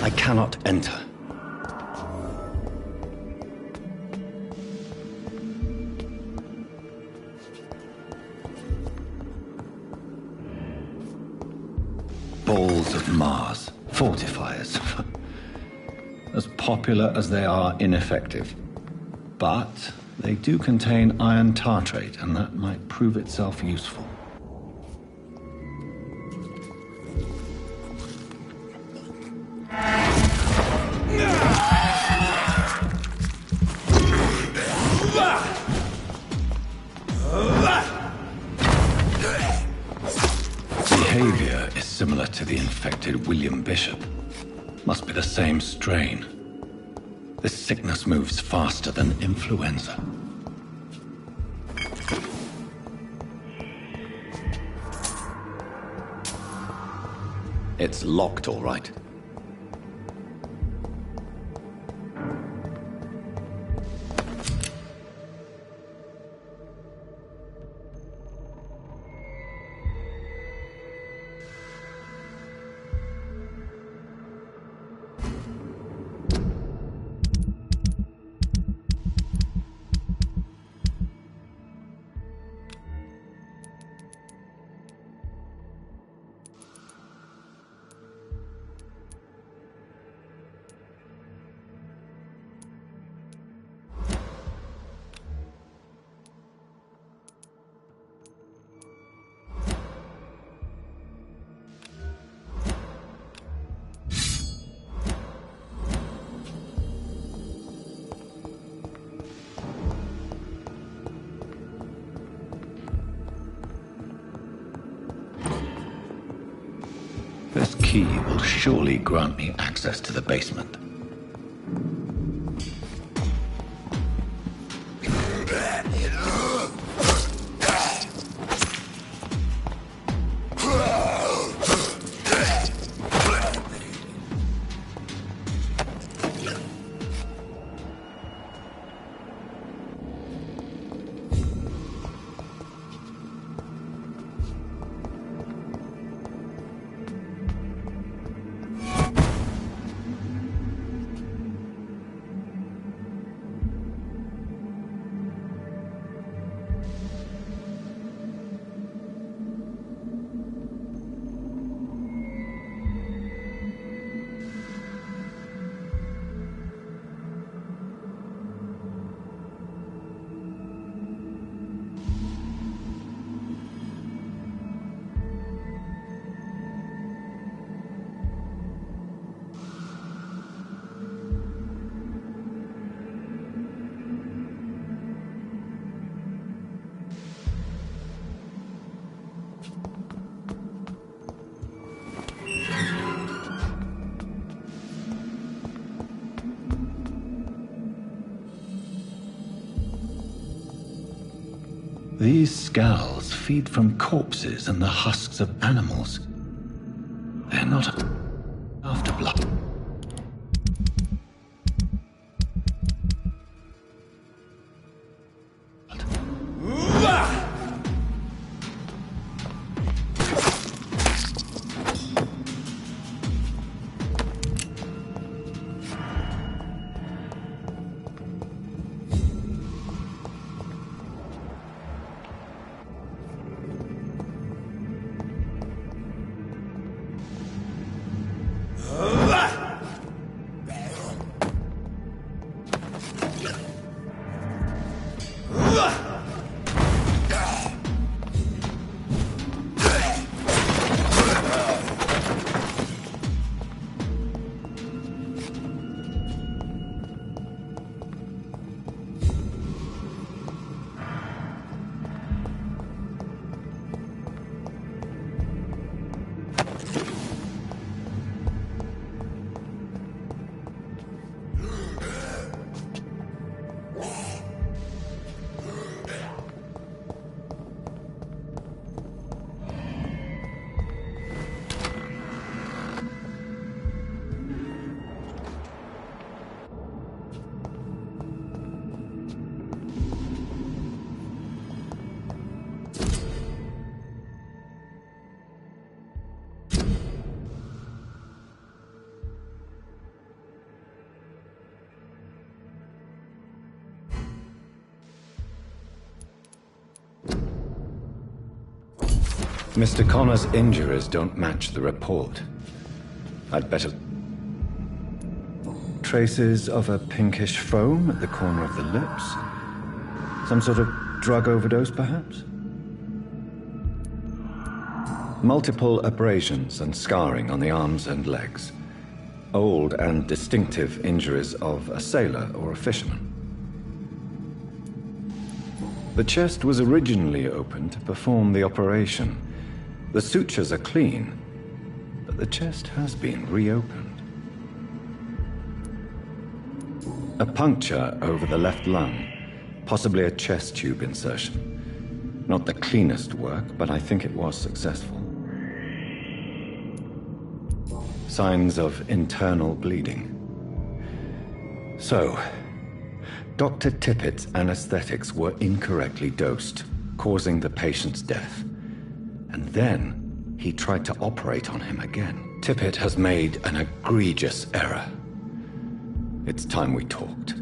Speaker 3: I cannot enter. Balls of Mars, fortifiers. As popular as they are ineffective. But they do contain iron tartrate, and that might prove itself useful. Behavior is similar to the infected William Bishop. Must be the same strain. This sickness moves faster than influenza. It's locked, all right. key will surely grant me access to the basement. These scowls feed from corpses and the husks of animals. They're not after blood. Mr. Connor's injuries don't match the report. I'd better... Traces of a pinkish foam at the corner of the lips? Some sort of drug overdose, perhaps? Multiple abrasions and scarring on the arms and legs. Old and distinctive injuries of a sailor or a fisherman. The chest was originally opened to perform the operation. The sutures are clean, but the chest has been reopened. A puncture over the left lung, possibly a chest tube insertion. Not the cleanest work, but I think it was successful. Signs of internal bleeding. So, Dr. Tippett's anesthetics were incorrectly dosed, causing the patient's death. And then he tried to operate on him again. Tippett has made an egregious error. It's time we talked.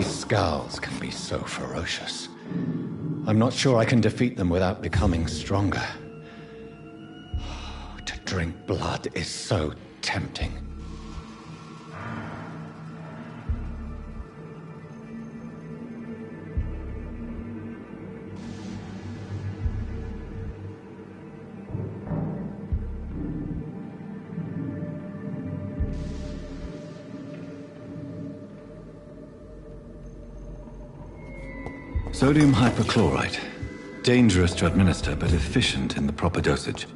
Speaker 3: These scowls can be so ferocious. I'm not sure I can defeat them without becoming stronger. To drink blood is so tempting. Sodium hypochlorite. Dangerous to administer, but efficient in the proper dosage.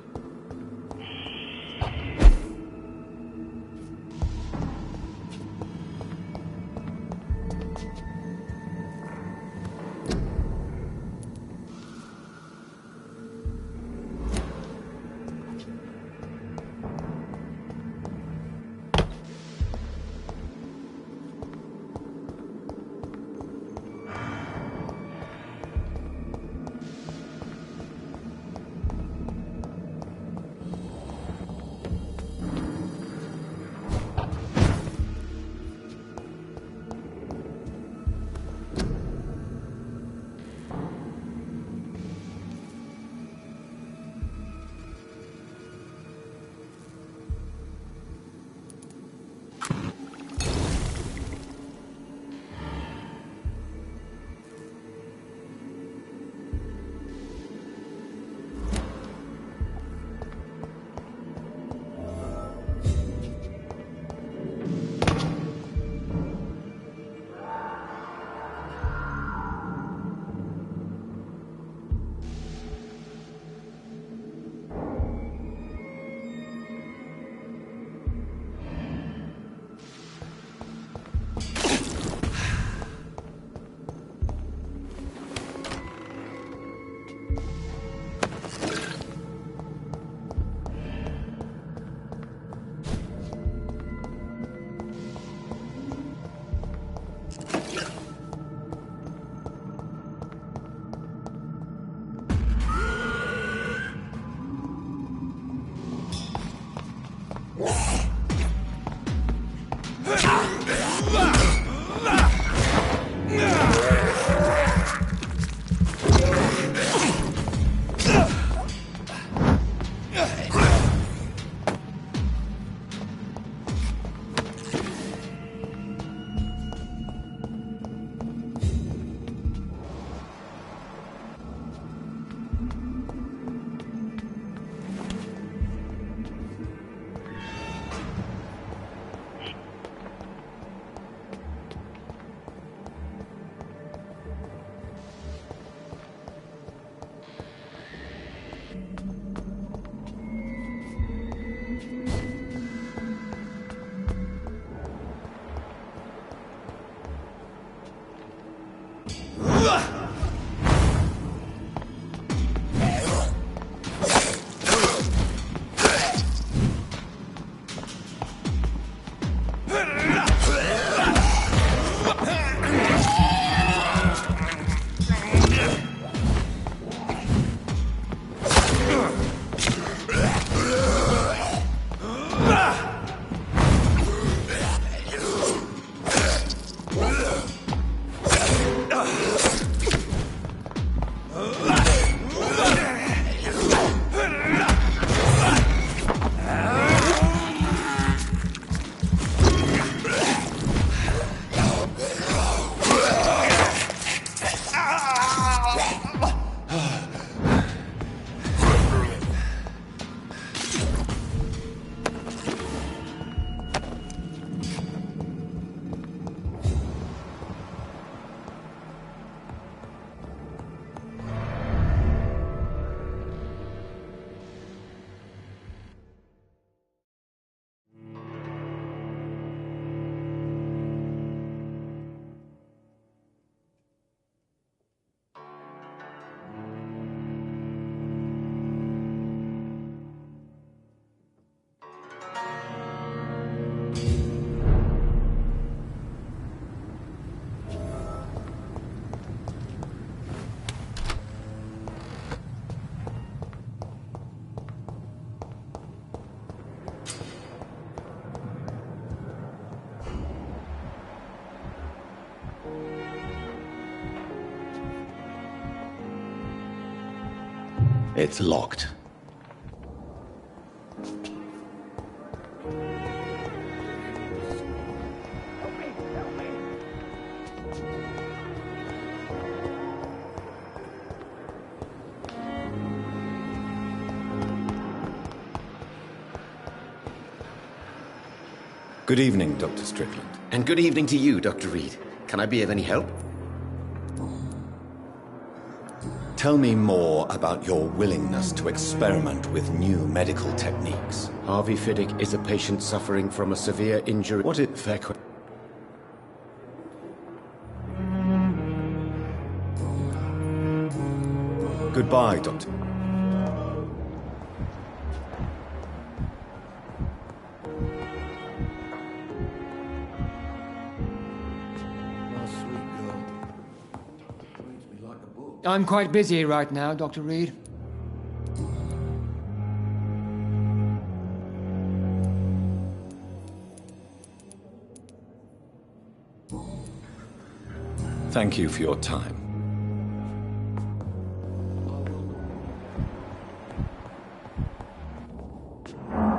Speaker 3: It's locked. Good evening, Dr. Strickland.
Speaker 7: And good evening to you, Dr. Reed. Can I be of any help?
Speaker 3: Tell me more about your willingness to experiment with new medical techniques.
Speaker 7: Harvey Fiddick is a patient suffering from a severe injury.
Speaker 3: What it fair que- Goodbye, Doctor.
Speaker 13: I'm quite busy right now, Dr. Reed.
Speaker 3: Thank you for your time.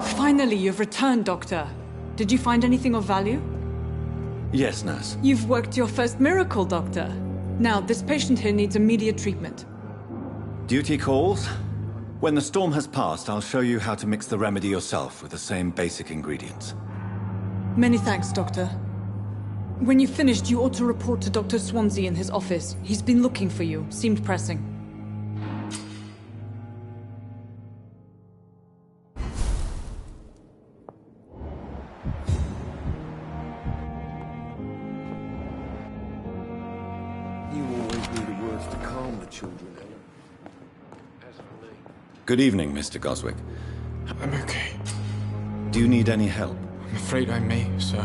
Speaker 16: Finally, you've returned, Doctor. Did you find anything of value?
Speaker 3: Yes, nurse.
Speaker 16: You've worked your first miracle, Doctor. Now, this patient here needs immediate treatment.
Speaker 3: Duty calls. When the storm has passed, I'll show you how to mix the remedy yourself with the same basic ingredients.
Speaker 16: Many thanks, Doctor. When you've finished, you ought to report to Dr. Swansea in his office. He's been looking for you. Seemed pressing.
Speaker 3: Good evening, Mr. Goswick.
Speaker 15: I'm okay.
Speaker 3: Do you need any help?
Speaker 15: I'm afraid I may, sir.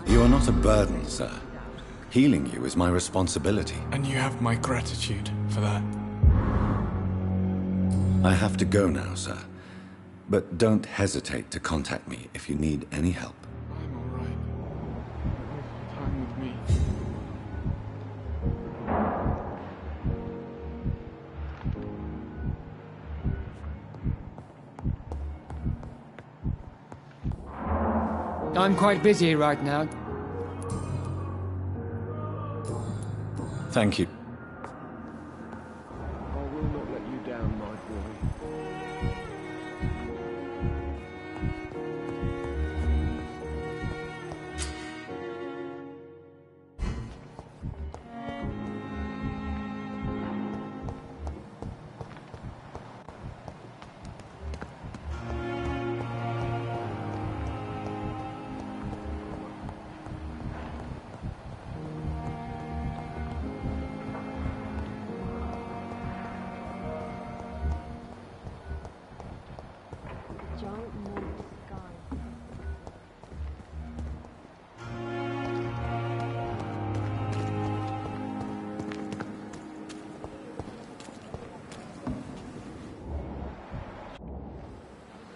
Speaker 3: You are not a burden, sir. Healing you is my responsibility.
Speaker 15: And you have my gratitude for that.
Speaker 3: I have to go now, sir. But don't hesitate to contact me if you need any help.
Speaker 15: I'm all right. Time with me.
Speaker 13: I'm quite busy right now.
Speaker 3: Thank you.
Speaker 4: I will not let you down, my boy.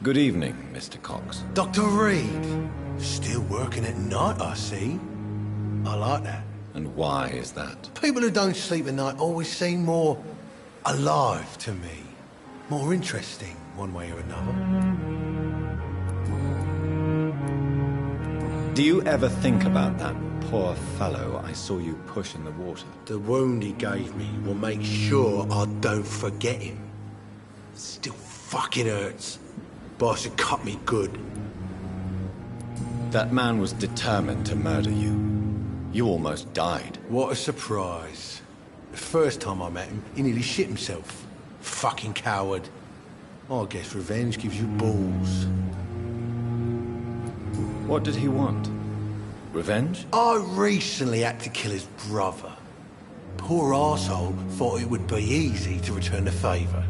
Speaker 3: Good evening, Mr. Cox.
Speaker 9: Dr. Reed. Still working at night, I see. I like that.
Speaker 3: And why is that?
Speaker 9: People who don't sleep at night always seem more alive to me. More interesting, one way or another.
Speaker 3: Do you ever think about that poor fellow I saw you push in the water?
Speaker 9: The wound he gave me will make sure I don't forget him. Still fucking hurts. Boss had cut me good.
Speaker 3: That man was determined to murder you. You almost died.
Speaker 9: What a surprise. The first time I met him, he nearly shit himself. Fucking coward. I guess revenge gives you balls.
Speaker 3: What did he want? Revenge?
Speaker 9: I recently had to kill his brother. Poor arsehole thought it would be easy to return the favour.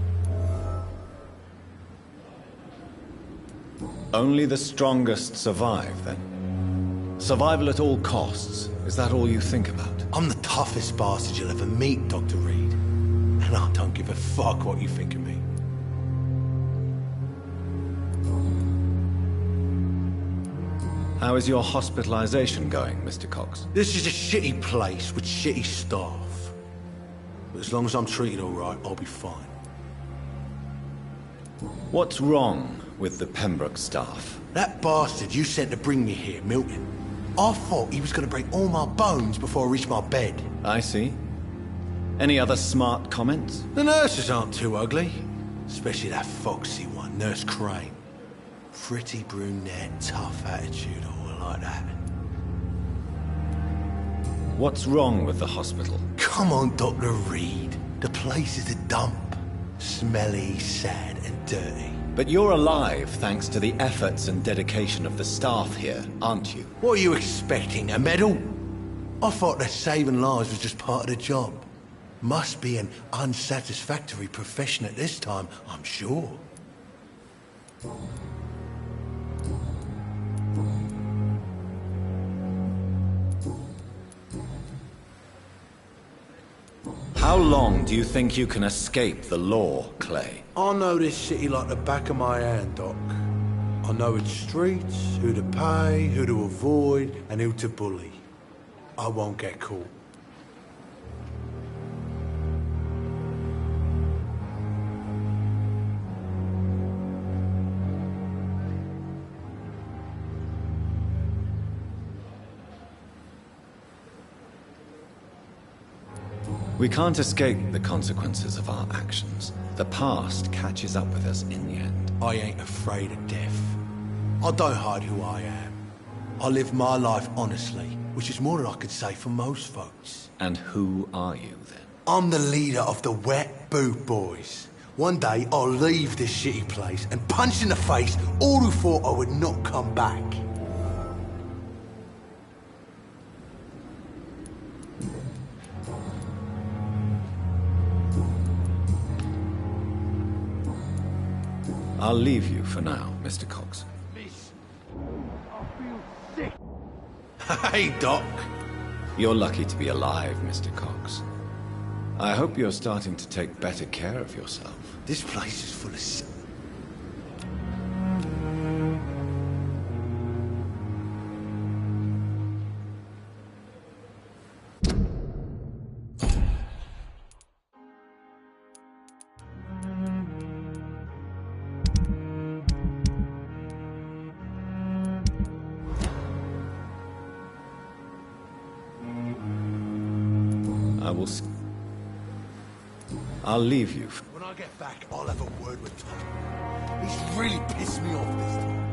Speaker 3: Only the strongest survive, then? Survival at all costs. Is that all you think about?
Speaker 9: I'm the toughest bastard you'll ever meet, Dr. Reed. And I don't give a fuck what you think of me.
Speaker 3: How is your hospitalization going, Mr. Cox?
Speaker 9: This is a shitty place with shitty staff. But as long as I'm treated all right, I'll be fine.
Speaker 3: What's wrong with the Pembroke staff?
Speaker 2: That bastard you sent to bring me here, Milton. I thought he was going to break all my bones before I reached my bed.
Speaker 3: I see. Any other smart comments?
Speaker 2: The nurses aren't too ugly. Especially that foxy one, Nurse Crane. Pretty brunette, tough attitude, all like that.
Speaker 3: What's wrong with the hospital?
Speaker 2: Come on, Dr. Reed. The place is a dump. Smelly, sad, and dirty.
Speaker 3: But you're alive thanks to the efforts and dedication of the staff here, aren't you?
Speaker 2: What are you expecting, a medal? I thought that saving lives was just part of the job. Must be an unsatisfactory profession at this time, I'm sure.
Speaker 3: How long do you think you can escape the law, Clay?
Speaker 2: I know this city like the back of my hand, Doc. I know its streets, who to pay, who to avoid, and who to bully. I won't get caught.
Speaker 3: We can't escape the consequences of our actions. The past catches up with us in the end.
Speaker 2: I ain't afraid of death. I don't hide who I am. I live my life honestly, which is more than I could say for most folks.
Speaker 3: And who are you, then?
Speaker 2: I'm the leader of the Wet Boot Boys. One day, I'll leave this shitty place and punch in the face all who thought I would not come back.
Speaker 3: I'll leave you for now, Mr. Cox.
Speaker 2: Hey, Doc.
Speaker 3: You're lucky to be alive, Mr. Cox. I hope you're starting to take better care of yourself.
Speaker 2: This place is full of...
Speaker 3: I'll leave you.
Speaker 2: When I get back, I'll have a word with Tom. He's really pissed me off this time.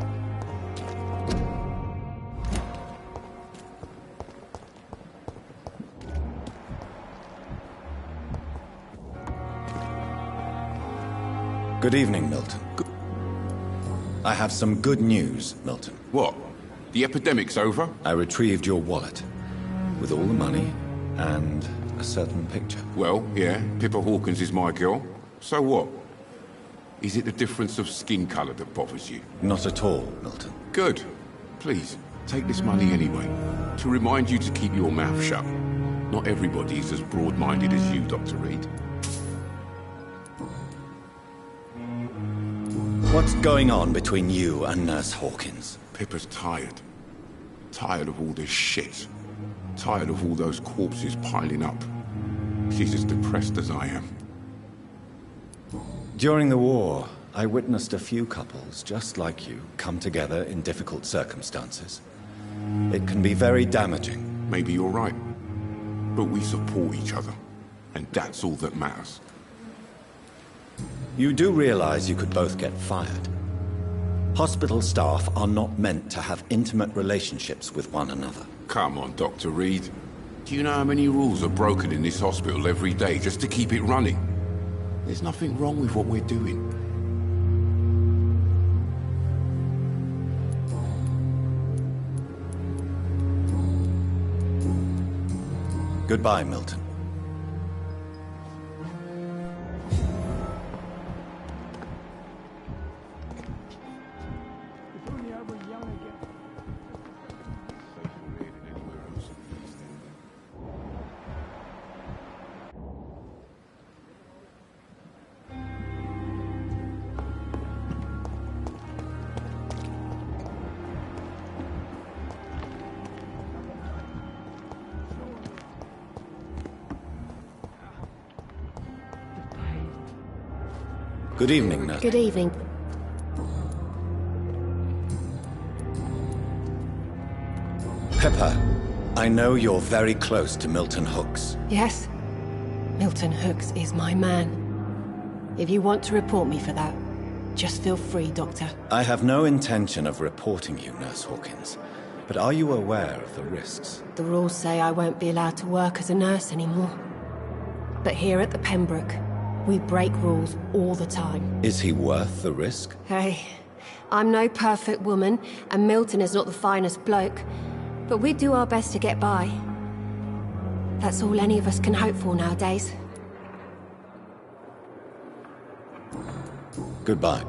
Speaker 3: Good evening, Milton. I have some good news, Milton.
Speaker 17: What? The epidemic's over?
Speaker 3: I retrieved your wallet with all the money and a certain picture.
Speaker 17: Well, yeah, Pippa Hawkins is my girl. So what? Is it the difference of skin colour that bothers you?
Speaker 3: Not at all, Milton.
Speaker 17: Good. Please, take this money anyway. To remind you to keep your mouth shut. Not everybody is as broad-minded as you, Dr. Reed.
Speaker 3: What's going on between you and Nurse Hawkins?
Speaker 17: Pippa's tired. Tired of all this shit. Tired of all those corpses piling up. She's as depressed as I am.
Speaker 3: During the war, I witnessed a few couples, just like you, come together in difficult circumstances. It can be very damaging.
Speaker 17: Maybe you're right. But we support each other. And that's all that matters.
Speaker 3: You do realize you could both get fired. Hospital staff are not meant to have intimate relationships with one another.
Speaker 17: Come on, Dr. Reed. Do you know how many rules are broken in this hospital every day just to keep it running? There's nothing wrong with what we're doing.
Speaker 3: Goodbye, Milton. Good evening, nurse.
Speaker 21: Good evening.
Speaker 3: Pepper, I know you're very close to Milton Hooks.
Speaker 21: Yes? Milton Hooks is my man. If you want to report me for that, just feel free, Doctor.
Speaker 3: I have no intention of reporting you, Nurse Hawkins. But are you aware of the risks?
Speaker 21: The rules say I won't be allowed to work as a nurse anymore. But here at the Pembroke, we break rules all the time.
Speaker 3: Is he worth the risk?
Speaker 21: Hey, I'm no perfect woman, and Milton is not the finest bloke. But we do our best to get by. That's all any of us can hope for nowadays.
Speaker 3: Goodbye.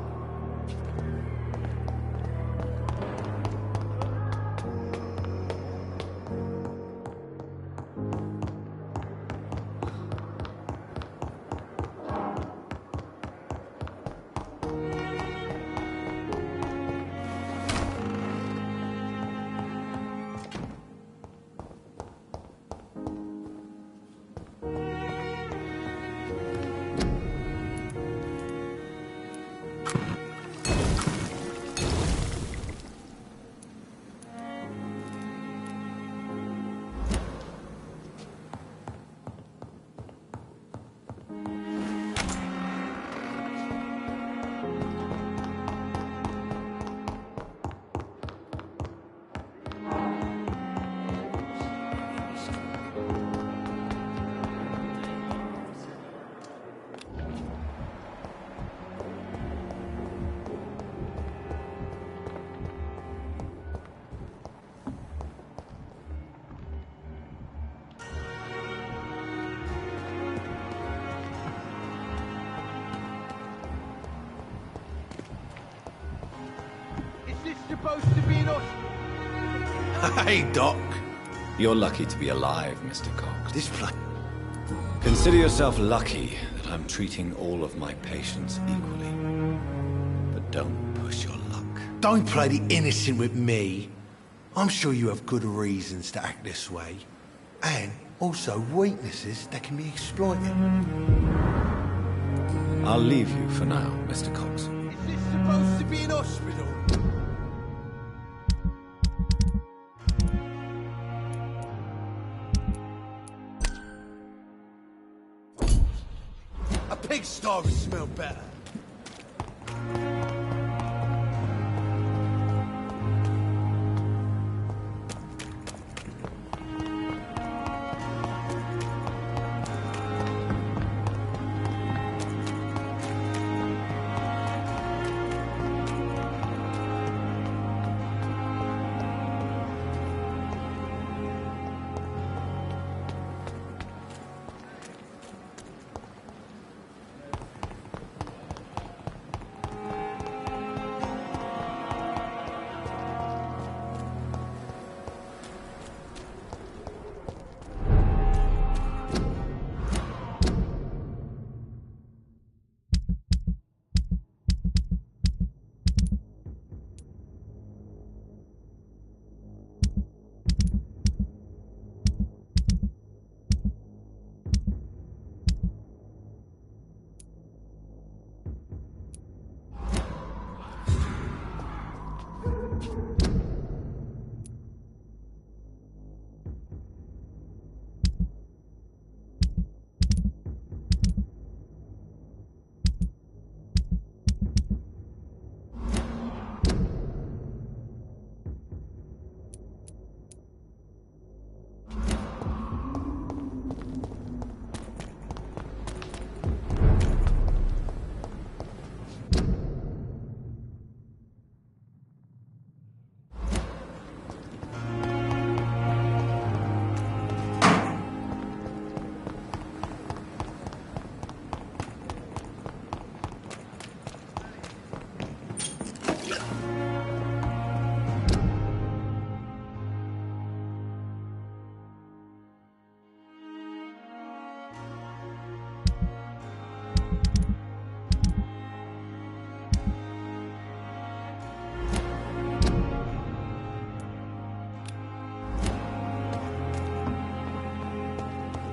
Speaker 2: Supposed to be an Hey, Doc.
Speaker 3: You're lucky to be alive, Mr. Cox.
Speaker 2: This place...
Speaker 3: Consider yourself lucky that I'm treating all of my patients equally. But don't push your luck.
Speaker 2: Don't play the innocent with me. I'm sure you have good reasons to act this way. And also weaknesses that can be exploited.
Speaker 3: I'll leave you for now, Mr. Cox.
Speaker 2: Is this supposed to be an hospital? A pigsty would smell better.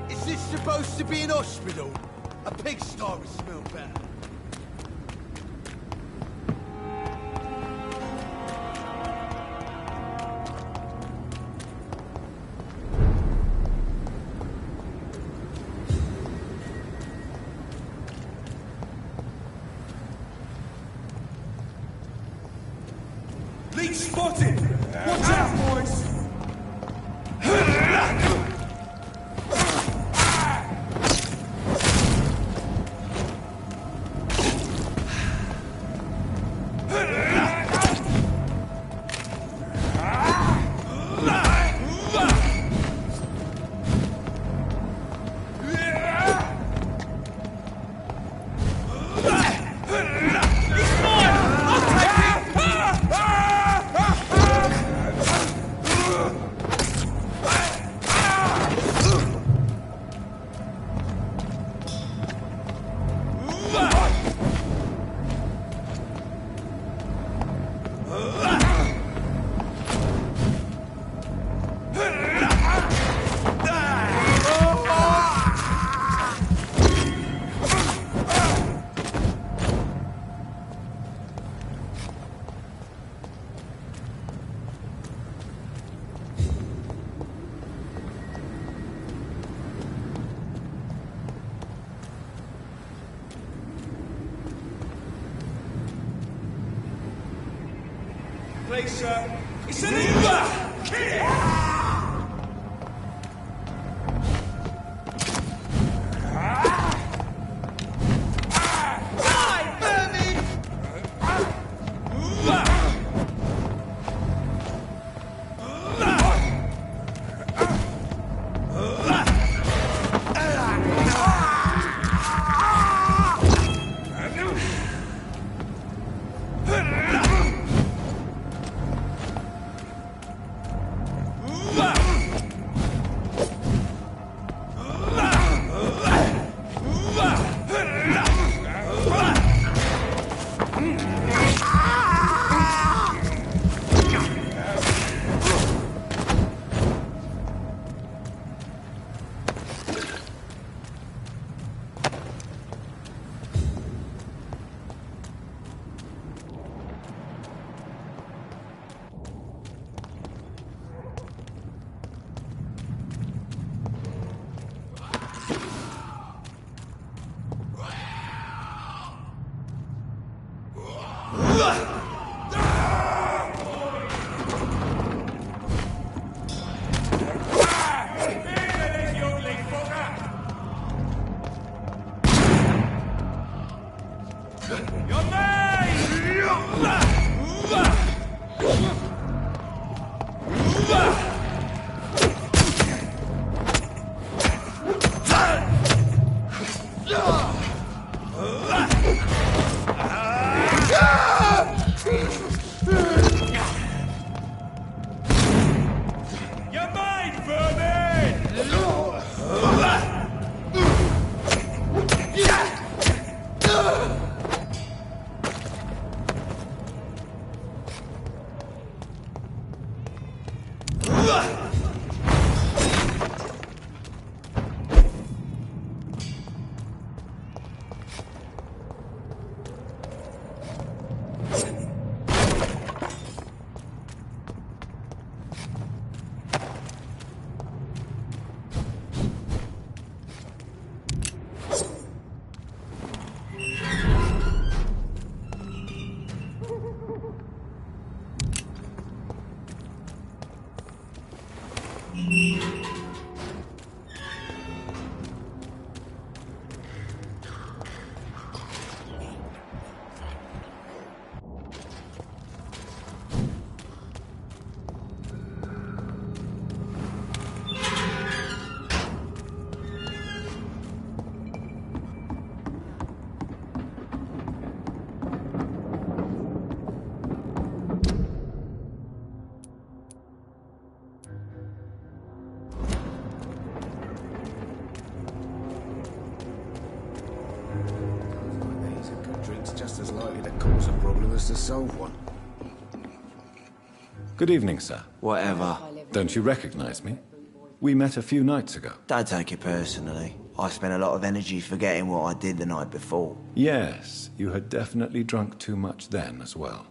Speaker 2: Is this supposed to be an hospital? A pigsty would smell better.
Speaker 19: Leech spotted! Watch out, boys! Please, sir. It's an Uber!
Speaker 9: To solve one.
Speaker 3: Good evening, sir.
Speaker 10: Whatever.
Speaker 3: Don't you recognize me? We met a few nights ago.
Speaker 10: Don't take it personally. I spent a lot of energy forgetting what I did the night before.
Speaker 3: Yes, you had definitely drunk too much then as well.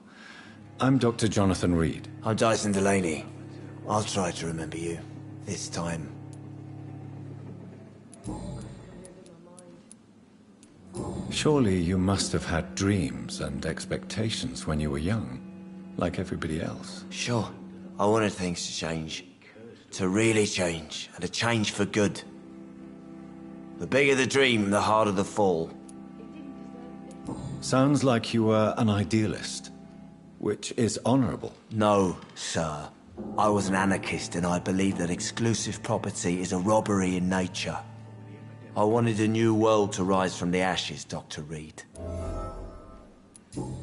Speaker 3: I'm Dr. Jonathan Reed.
Speaker 10: I'm Dyson Delaney. I'll try to remember you. This time.
Speaker 3: Surely you must have had dreams and expectations when you were young. like everybody else.
Speaker 10: Sure. I wanted things to change. To really change, and to change for good. The bigger the dream, the harder the fall.
Speaker 3: Sounds like you were an idealist, which is honorable.
Speaker 10: No, sir. I was an anarchist, and I believed that exclusive property is a robbery in nature. I wanted a new world to rise from the ashes, Dr. Reed.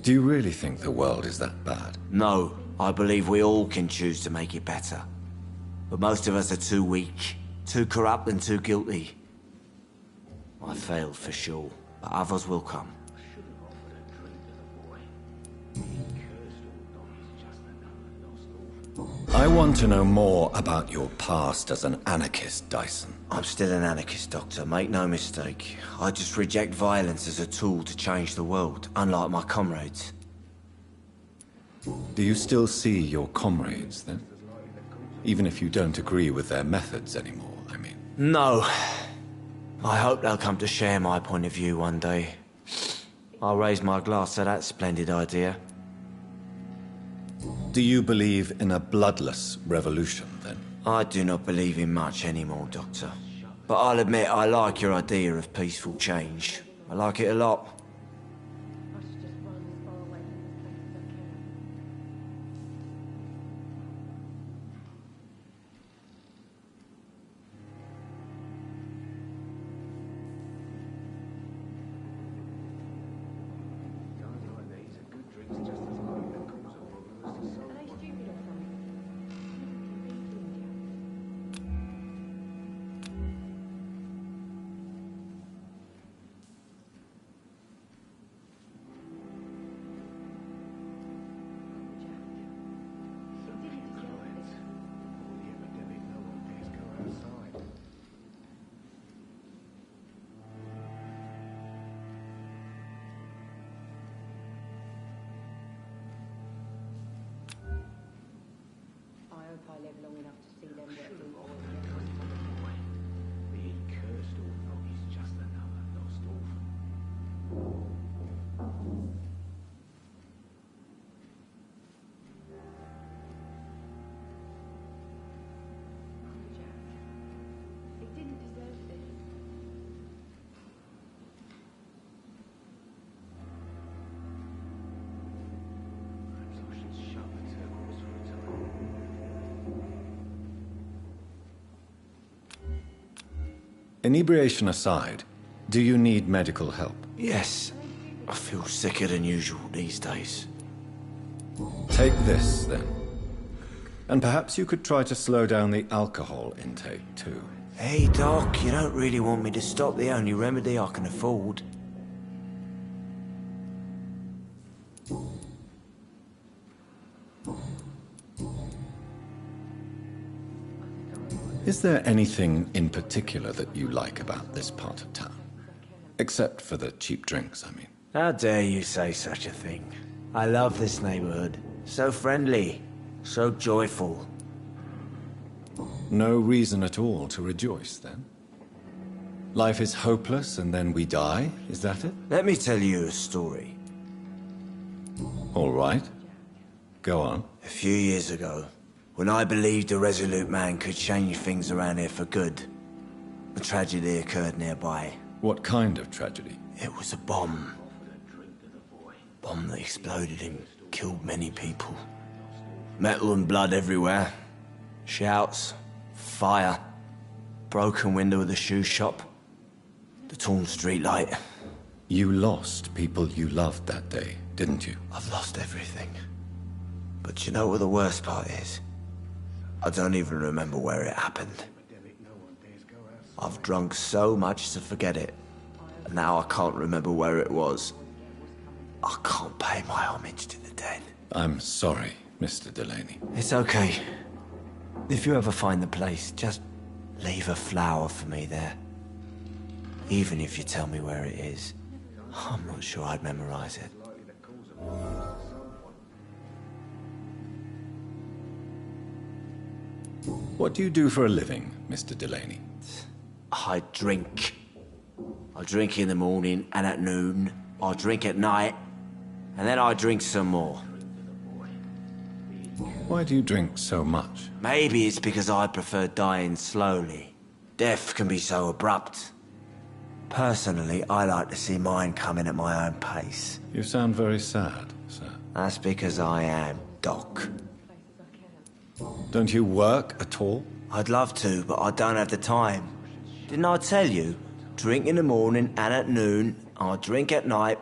Speaker 3: Do you really think the world is that bad?
Speaker 10: No, I believe we all can choose to make it better. But most of us are too weak, too corrupt and too guilty. I failed for sure, but others will come.
Speaker 3: I want to know more about your past as an anarchist, Dyson.
Speaker 10: I'm still an anarchist, Doctor, make no mistake. I just reject violence as a tool to change the world, unlike my comrades.
Speaker 3: Do you still see your comrades, then? Even if you don't agree with their methods anymore, I mean.
Speaker 10: No. I hope they'll come to share my point of view one day. I'll raise my glass to that splendid idea.
Speaker 3: Do you believe in a bloodless revolution, then?
Speaker 10: I do not believe in much anymore, Doctor. But I'll admit I like your idea of peaceful change. I like it a lot.
Speaker 3: Inebriation aside, do you need medical help?
Speaker 10: Yes. I feel sicker than usual these days.
Speaker 3: Take this, then. And perhaps you could try to slow down the alcohol intake, too.
Speaker 10: Hey, Doc, you don't really want me to stop the only remedy I can afford.
Speaker 3: Is there anything in particular that you like about this part of town? Except for the cheap drinks, I mean.
Speaker 10: How dare you say such a thing? I love this neighborhood. So friendly, so joyful.
Speaker 3: No reason at all to rejoice, then? Life is hopeless and then we die, is that it?
Speaker 10: Let me tell you a story.
Speaker 3: All right. Go on.
Speaker 10: A few years ago, when I believed a resolute man could change things around here for good, a tragedy occurred nearby.
Speaker 3: What kind of tragedy?
Speaker 10: It was a bomb. Bomb that exploded and killed many people. Metal and blood everywhere. Shouts, fire, broken window of the shoe shop, the torn streetlight.
Speaker 3: You lost people you loved that day, didn't you?
Speaker 10: I've lost everything. But you know what the worst part is? I don't even remember where it happened. I've drunk so much to forget it. And now I can't remember where it was. I can't pay my homage to the dead.
Speaker 3: I'm sorry, Mr. Delaney.
Speaker 10: It's okay. If you ever find the place, just leave a flower for me there. Even if you tell me where it is. I'm not sure I'd memorize it.
Speaker 3: What do you do for a living, Mr. Delaney?
Speaker 10: I drink. I drink in the morning and at noon. I drink at night. And then I drink some more.
Speaker 3: Why do you drink so much?
Speaker 10: Maybe it's because I prefer dying slowly. Death can be so abrupt. Personally, I like to see mine coming at my own pace.
Speaker 3: You sound very sad, sir.
Speaker 10: That's because I am, Doc.
Speaker 3: Don't you work at all?
Speaker 10: I'd love to, but I don't have the time. Didn't I tell you? Drink in the morning and at noon. I drink at night.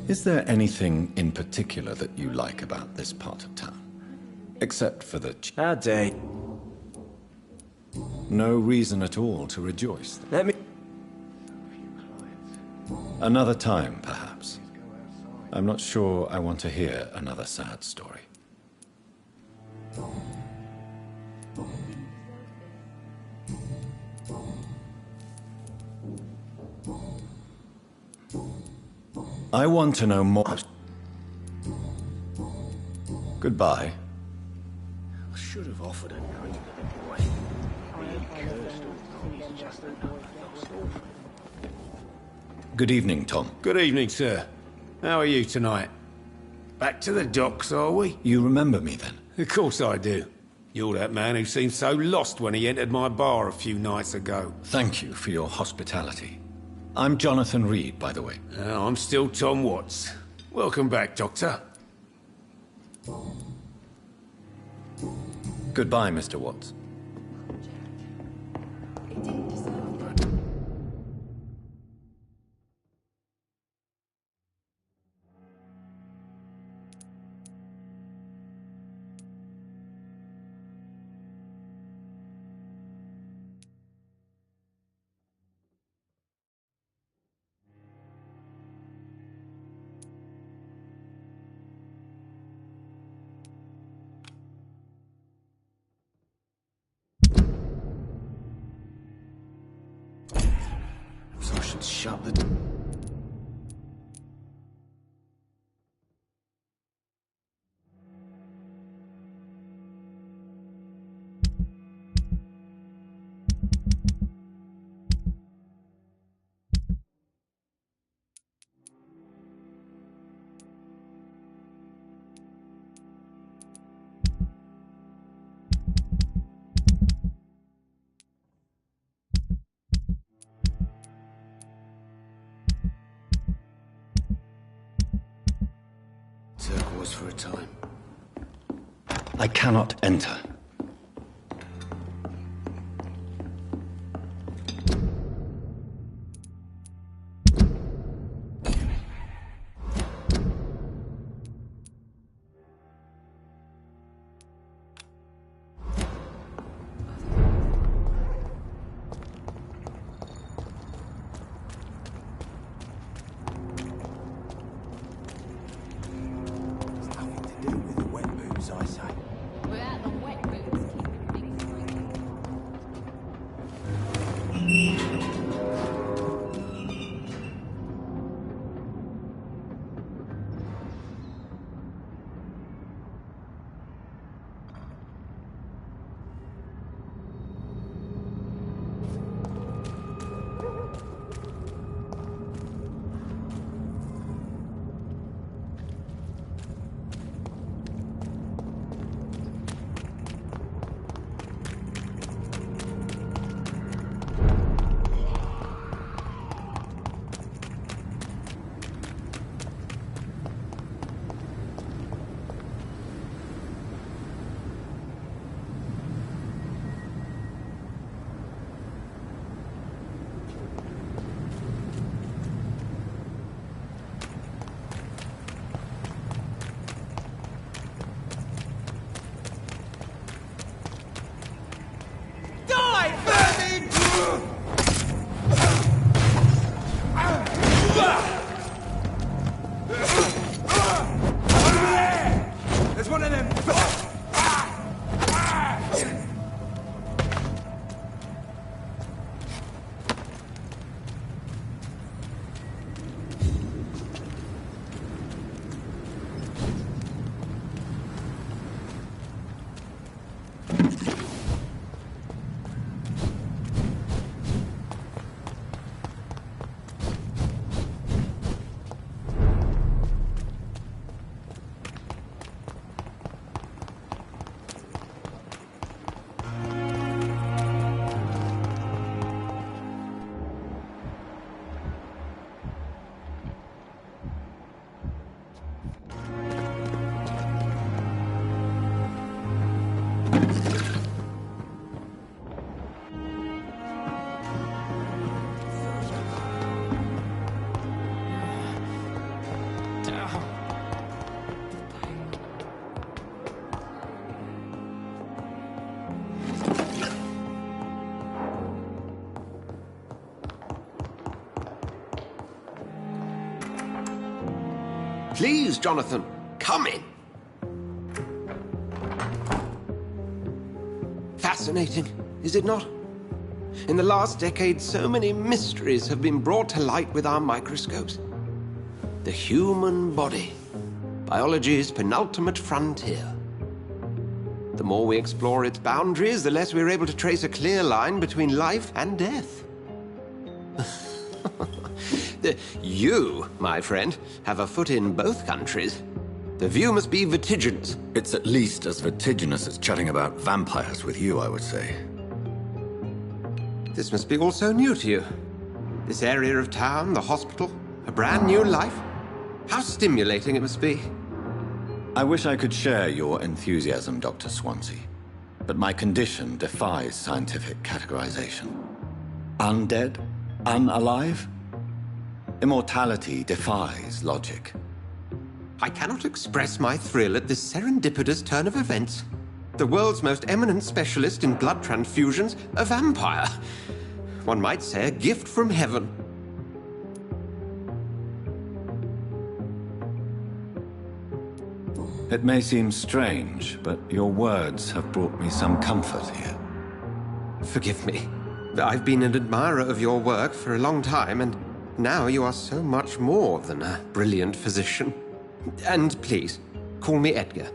Speaker 3: Is there anything in particular that you like about this part of town? Except for the...
Speaker 10: How dare you?
Speaker 3: No reason at all to rejoice.
Speaker 10: Let me...
Speaker 3: Another time, perhaps. I'm not sure I want to hear another sad story. I want to know more. Goodbye.
Speaker 9: I should have offered a drink to the boy.
Speaker 3: Good evening, Tom.
Speaker 9: Good evening, sir. How are you tonight? Back to the docks, are we?
Speaker 3: You remember me, then?
Speaker 9: Of course I do. You're that man who seemed so lost when he entered my bar a few nights ago.
Speaker 3: Thank you for your hospitality. I'm Jonathan Reed, by the way.
Speaker 9: I'm still Tom Watts. Welcome back, Doctor.
Speaker 3: Goodbye, Mr. Watts.
Speaker 9: I should shut the... Turquoise for a time.
Speaker 3: I cannot enter.
Speaker 10: I say.
Speaker 12: We're at the wet
Speaker 6: Please, Jonathan, come in. Fascinating, is it not? In the last decade, so many mysteries have been brought to light with our microscopes. The human body, biology's penultimate frontier. The more we explore its boundaries, the less we're able to trace a clear line between life and death. You, my friend, have a foot in both countries. The view must be vertiginous.
Speaker 3: It's at least as vertiginous as chatting about vampires with you, I would say.
Speaker 6: This must be all so new to you. This area of town, the hospital, a brand new life. How stimulating it must be.
Speaker 3: I wish I could share your enthusiasm, Dr. Swansea, but my condition defies scientific categorization. Undead? Unalive? Immortality defies logic.
Speaker 6: I cannot express my thrill at this serendipitous turn of events. The world's most eminent specialist in blood transfusions, a vampire. One might say a gift from heaven.
Speaker 3: It may seem strange, but your words have brought me some comfort here.
Speaker 6: Forgive me. I've been an admirer of your work for a long time, and now you are so much more than a brilliant physician. And please, call me Edgar.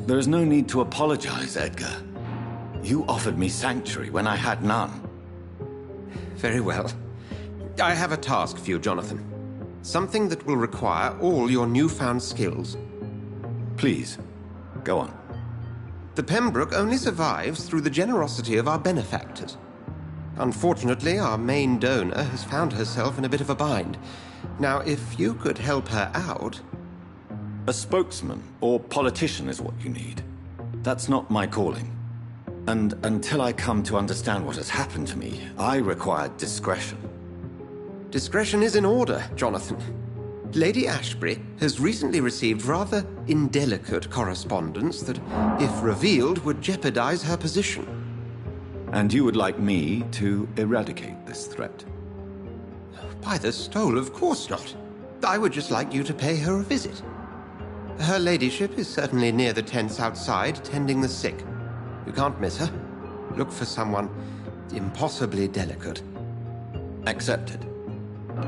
Speaker 3: There is no need to apologize, Edgar. You offered me sanctuary when I had none.
Speaker 6: Very well. I have a task for you, Jonathan. Something that will require all your newfound skills.
Speaker 3: Please, go on.
Speaker 6: The Pembroke only survives through the generosity of our benefactors. Unfortunately, our main donor has found herself in a bit of a bind. Now, if you could help her out...
Speaker 3: A spokesman or politician is what you need. That's not my calling. And until I come to understand what has happened to me, I require discretion.
Speaker 6: Discretion is in order, Jonathan. Lady Ashbury has recently received rather indelicate correspondence that, if revealed, would jeopardize her position.
Speaker 3: And you would like me to eradicate this threat?
Speaker 6: By the stole, of course not. I would just like you to pay her a visit. Her ladyship is certainly near the tents outside, tending the sick. You can't miss her. Look for someone impossibly delicate.
Speaker 3: Accepted.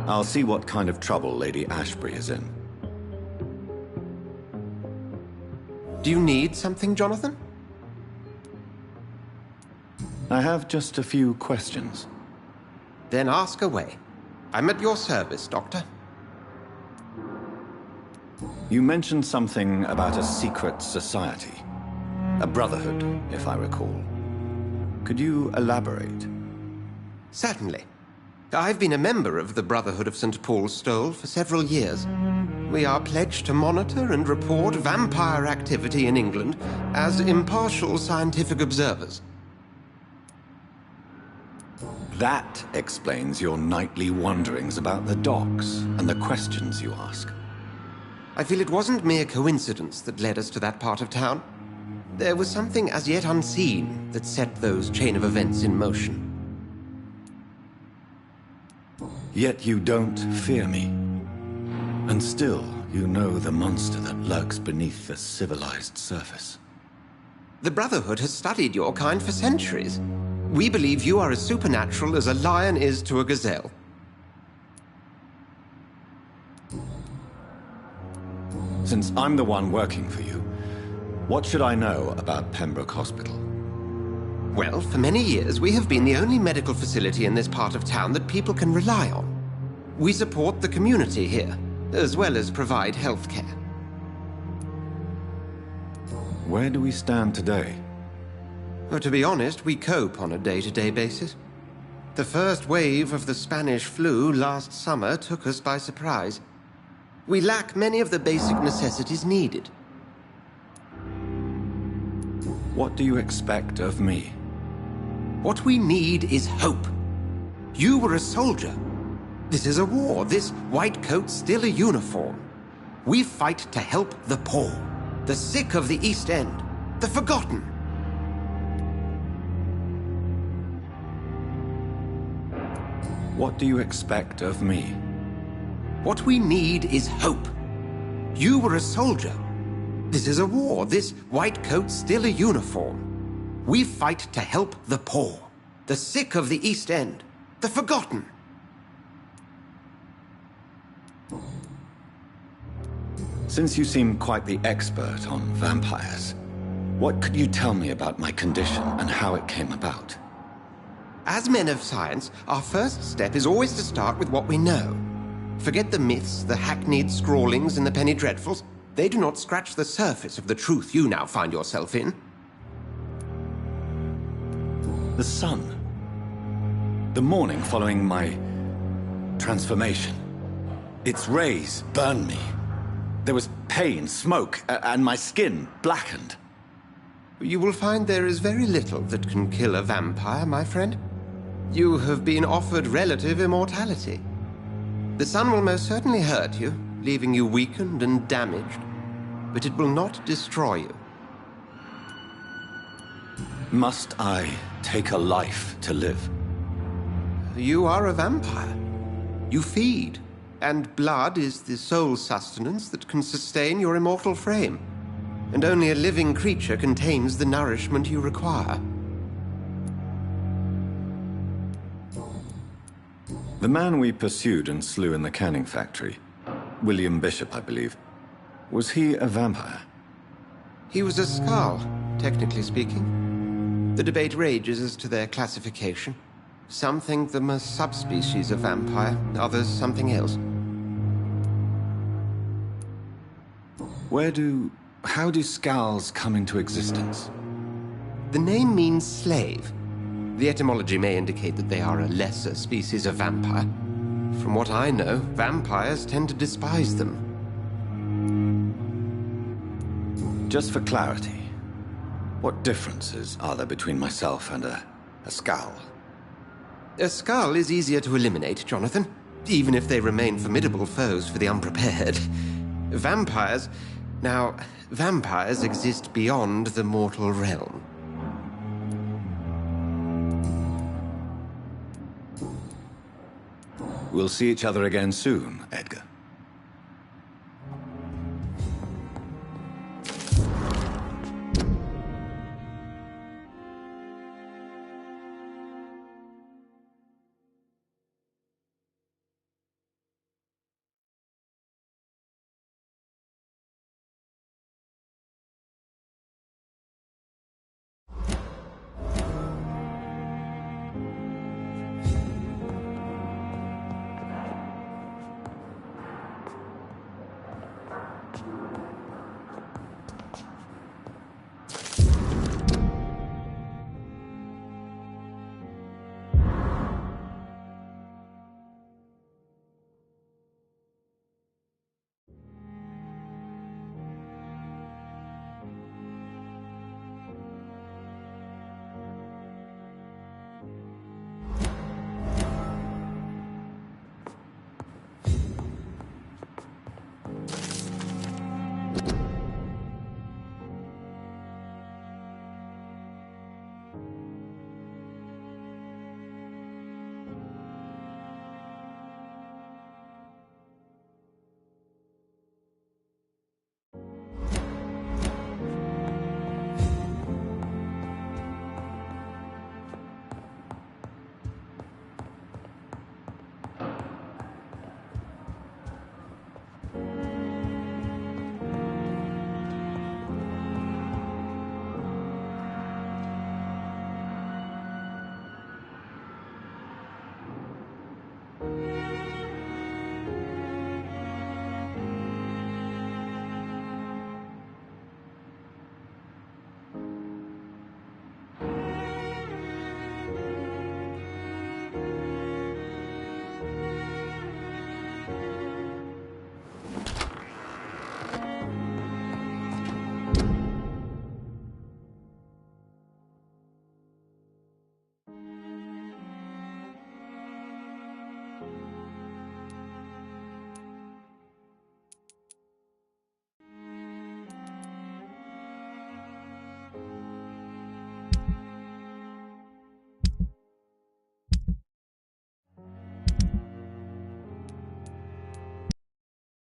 Speaker 3: I'll see what kind of trouble Lady Ashbury is in.
Speaker 6: Do you need something, Jonathan?
Speaker 3: I have just a few questions.
Speaker 6: Then ask away. I'm at your service, Doctor.
Speaker 3: You mentioned something about a secret society. A brotherhood, if I recall. Could you elaborate?
Speaker 6: Certainly. I've been a member of the Brotherhood of St. Paul's Stole for several years. We are pledged to monitor and report vampire activity in England as impartial scientific observers.
Speaker 3: That explains your nightly wanderings about the docks and the questions you ask.
Speaker 6: I feel it wasn't mere coincidence that led us to that part of town. There was something as yet unseen that set those chain of events in motion.
Speaker 3: Yet you don't fear me. And still, you know the monster that lurks beneath the civilized surface.
Speaker 6: The Brotherhood has studied your kind for centuries. We believe you are as supernatural as a lion is to a gazelle.
Speaker 3: Since I'm the one working for you, what should I know about Pembroke Hospital?
Speaker 6: Well, for many years, we have been the only medical facility in this part of town that people can rely on. We support the community here, as well as provide health care.
Speaker 3: Where do we stand today?
Speaker 6: Well, to be honest, we cope on a day-to-day basis. The first wave of the Spanish flu last summer took us by surprise. We lack many of the basic necessities needed.
Speaker 3: What do you expect of me?
Speaker 6: What we need is hope. You were a soldier. This is a war. This white coat's still a uniform. We fight to help the poor, the sick of the East End, the forgotten.
Speaker 3: What do you expect of me?
Speaker 6: What we need is hope. You were a soldier. This is a war. This white coat's still a uniform. We fight to help the poor, the sick of the East End, the forgotten.
Speaker 3: Since you seem quite the expert on vampires, what could you tell me about my condition and how it came about?
Speaker 6: As men of science, our first step is always to start with what we know. Forget the myths, the hackneyed scrawlings, and the penny dreadfuls. They do not scratch the surface of the truth you now find yourself in.
Speaker 3: The sun. The morning following my transformation. Its rays burned me. There was pain, smoke, and my skin blackened.
Speaker 6: You will find there is very little that can kill a vampire, my friend. You have been offered relative immortality. The sun will most certainly hurt you, leaving you weakened and damaged, but it will not destroy you.
Speaker 3: Must I take a life to live?
Speaker 6: You are a vampire. You feed, and blood is the sole sustenance that can sustain your immortal frame. And only a living creature contains the nourishment you require.
Speaker 3: The man we pursued and slew in the canning factory, William Bishop, I believe, was he a vampire?
Speaker 6: He was a Skald, technically speaking. The debate rages as to their classification. Some think them a subspecies of vampire, others something else.
Speaker 3: How do Skalds come into existence?
Speaker 6: The name means slave. The etymology may indicate that they are a lesser species of vampire. From what I know, vampires tend to despise them.
Speaker 3: Just for clarity, what differences are there between myself and a Skald?
Speaker 6: A Skald is easier to eliminate, Jonathan, even if they remain formidable foes for the unprepared. Vampires... Now, vampires exist beyond the mortal realm.
Speaker 3: We'll see each other again soon, Edgar.